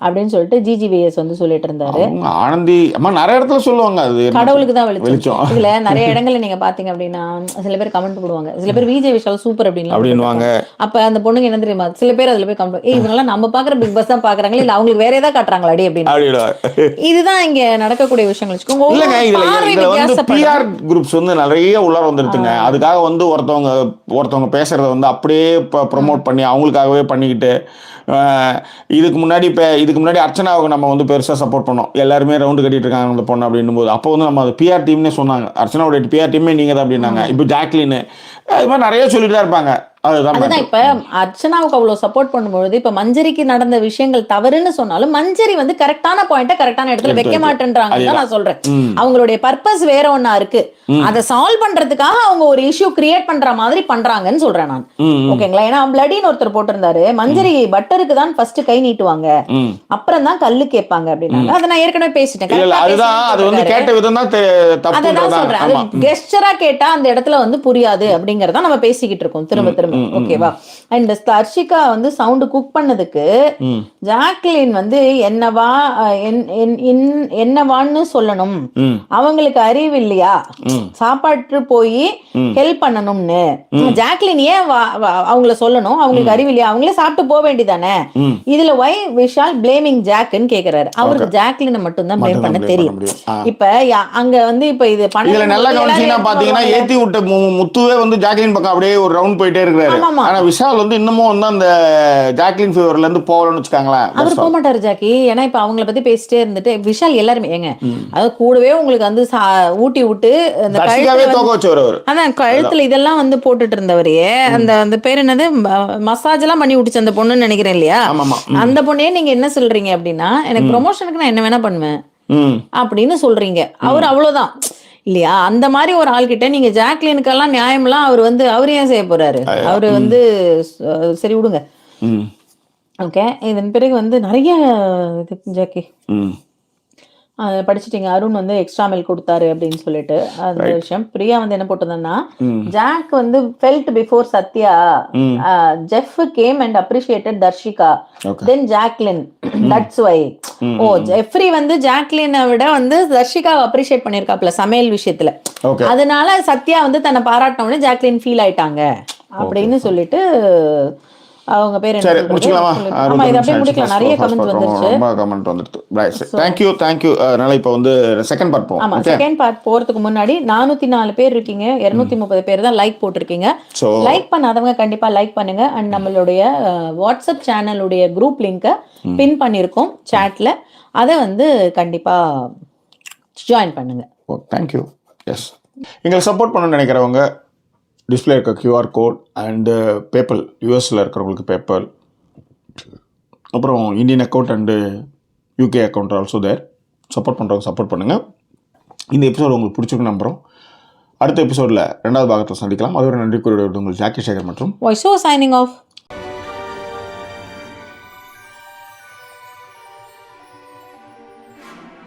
அப்படின்னு சொல்லிட்டு ஜிஜிவிஎஸ் வந்து சொல்லிட்டு இருந்தாரு. ஆனந்தி அம்மா நிறைய இடத்துல சொல்லுவாங்க, அது கடவுளுக்கு தான் வெளிச்சம். இதுல நிறைய இடங்கள்ல நீங்க பாத்தீங்க அப்படின்னா சில பேர் கமெண்ட் போடுவாங்க, சில பேர் விஜய் விஷால் சூப்பர் அப்படின்னு. அப்ப அந்த பொண்ணுங்க என்ன தெரியுமா, சில பேர் அதுல போய் கமெண்ட், இவங்கெல்லாம் நம்ம பாக்குற பிக் பாஸ் தான் பாக்குறாங்களா இல்ல அவங்களுக்கு வேற ஏதாவது காட்டுறாங்களா அடி அப்படின்னு. இதுதான் இங்க நடக்கக்கூடிய விஷயங்கள் வச்சுக்கோங்க. பிஆர் குரூப்ஸ் வந்து நிறைய உள்ளார வந்துருக்குங்க. அதுக்காக வந்து ஒருத்தவங்க பேசுறத வந்து அப்படியே ப்ரொமோட் பண்ணி அவங்களுக்காகவே பண்ணிக்கிட்டு இதுக்கு முன்னாடி அர்ச்சனாவுக்கு நம்ம வந்து பெருசாக சப்போர்ட் பண்ணோம். எல்லாருமே ரவுண்டு கட்டிட்டு இருக்காங்க அந்த பொண்ணு அப்படின்னும் போது அப்போ வந்து நம்ம அது பிஆர் டீம்னே சொன்னாங்க. அர்ச்சனாவோட பிஆர் டீமே நீங்கள் தான் அப்படின்னாங்க. இப்போ ஜாக்லின் அது மாதிரி நிறைய சொல்லிட்டு தான் இருப்பாங்க. அதுதான் இப்ப அர்ச்சனாவுக்கு அவ்வளவு சப்போர்ட் பண்ணும்பொழுது இப்ப மஞ்சரிக்கு நடந்த விஷயங்கள் தவறுன்னு சொன்னாலும் மஞ்சரி வந்து கரெக்டான பாயிண்ட கரெக்டான இடத்துல வைக்க மாட்டேன்றாங்க நான் சொல்றேன். அவங்களுடைய பர்பஸ் வேற ஒண்ணா இருக்கு. அதை சால்வ் பண்றதுக்காக அவங்க ஒரு இஷ்யூ கிரியேட் பண்ற மாதிரி பண்றாங்கன்னு சொல்றேன் நான். ஓகேங்களா? ஏன்னா பிளடின்னு ஒருத்தர் போட்டிருந்தாரு, மஞ்சரி பட்டருக்கு தான் ஃபர்ஸ்ட் கை நீட்டுவாங்க, அப்புறம் தான் கல்லு கேட்பாங்க அப்படின்னாங்க. அதை நான் ஏற்கனவே பேசிட்டேன். அதான் சொல்றேன், கெஸ்டரா கேட்டா அந்த இடத்துல வந்து புரியாது அப்படிங்கறத நம்ம பேசிக்கிட்டு இருக்கோம் திரும்ப திரும்ப. ஓகேவா? அண்ட் ஹர்ஷிகா வந்து சவுண்ட் குக் பண்ணதுக்கு ஜாக்லின் வந்து என்னவான்னு சொல்லணும், அவங்களுக்கு அறிவு இல்லையா, சாப்பாட்டு போய் ஹெல்ப் பண்ணணும்னு ஜாக்லின் ஏன் அவங்கள சொல்லணும், அவங்களுக்கு அறிவு இல்லையா, அவங்களே சாப்பிட்டு போக வேண்டியதானே. இதுல வை விஷால் பிளேமிங் ஜாக்னு கேக்குறாரு. அவருக்கு ஜாக்லினை மட்டும் தான் பிளேம் பண்ண தெரியும். இப்ப அங்க வந்து இப்ப இது பண்ண நல்லா கவனிச்சீங்கன்னா பாத்தீங்கன்னா ஏத்தி விட்ட முத்துவே வந்து ஜாக்லின் பக்கம் அப்படியே ஒரு ரவுண்ட் போயிட்டே இருக்கு. ஆனா விஷால் வந்து இன்னமும் வந்து அந்த ஜாக்லின் ஃபீவர்ல இருந்து போகலன்னு வச்சுக்காங்களேன். அவர் போக மாட்டாரு ஜாக்கி. ஏன்னா இப்ப அவங்கள பத்தி பேசிட்டே இருந்துட்டு விஷால் எல்லாருமே ஏங்க அதாவது கூடவே உங்களுக்கு வந்து ஊட்டி விட்டு அந்த அதான் கழுத்துல இதெல்லாம் வந்து போட்டுட்டு இருந்தவரையே அந்த பேர் என்னது மசாஜ் எல்லாம் பண்ணி விட்டுச்சு அந்த பொண்ணுன்னு நினைக்கிறேன் இல்லையா? அந்த பொண்ணையே நீங்க என்ன சொல்றீங்க அப்படின்னா எனக்கு ப்ரொமோஷனுக்கு நான் என்ன வேணா பண்ணுவேன் அப்படின்னு சொல்றீங்க. அவர் அவ்வளவுதான் இல்லையா? அந்த மாதிரி ஒரு ஆள்கிட்ட நீங்க ஜாக்லினுக்கெல்லாம் நியாயம்லாம் அவர் ஏன் செய்ய போறாரு? அவரு வந்து சரி விடுங்க. ஓகே. இதன் பிறகு வந்து நிறைய ஜாக்கி படிச்சுட்டீங்க. அருண் வந்து எக்ஸ்ட்ரா மெயில் கொடுத்தாரு அப்படின்னு சொல்லிட்டு அந்த விஷயம். பிரியா வந்து என்ன போட்டதுன்னா, ஜாக் வந்து felt before Sathya, Jeff came and appreciated Tharshika, then Jacquline, that's why. Oh, Jeffrey வந்து ஜாக்லினை விட வந்து தர்ஷிகாவை அப்ரிஷியேட் பண்ணிருக்காப்ல சமையல் விஷயத்துல. அதனால சத்யா வந்து தன்னை பாராட்டின உடனே ஜாக்லின் ஃபீல் ஆயிட்டாங்க அப்படின்னு சொல்லிட்டு அவங்க பேர் என்ன? சரி முடிச்சுக்கலாமா? ஆமா, இது அப்படியே முடிக்கலாம். நிறைய கமெண்ட் வந்துருச்சு. ரொம்ப கமெண்ட் வந்துருச்சு. Right, thank you. அதனால இப்போ வந்து செகண்ட் பார்ட் போவோம். ஆமா, செகண்ட் பார்ட் போறதுக்கு முன்னாடி 404 பேர் இருக்கீங்க, 230 பேர் தான் லைக் போட்டிருக்கீங்க. லைக் பண்ணாதவங்க கண்டிப்பா லைக் பண்ணுங்க. அண்ட் நம்மளுடைய வாட்ஸ்அப் சேனலுடைய குரூப் லிங்கை பின் பண்ணியிருக்கோம் சாட்ல, அதை வந்து கண்டிப்பா ஜாயின் பண்ணுங்க. ஓ, थैंक यू. எஸ், எங்களை சப்போர்ட் பண்ண நினைக்கிறவங்க டிஸ்பிளே இருக்க கியூஆர் கோட் அண்டு பேப்பல், யூஎஸில் இருக்கிறவங்களுக்கு பேப்பல், அப்புறம் Indian account and UK account also there. Support பண்ணுறவங்க சப்போர்ட் பண்ணுங்கள். இந்த எபிசோடு உங்களுக்கு பிடிச்சிருக்கு நம்புகிறோம். அடுத்த எபிசோடில் 2வது பாகத்தில் சந்திக்கலாம். அதுவரை நன்றி கூறிய உங்கள் ஜாக்கி சேகர் மற்றும் வாய்ஸ் சைனிங் ஆஃப்.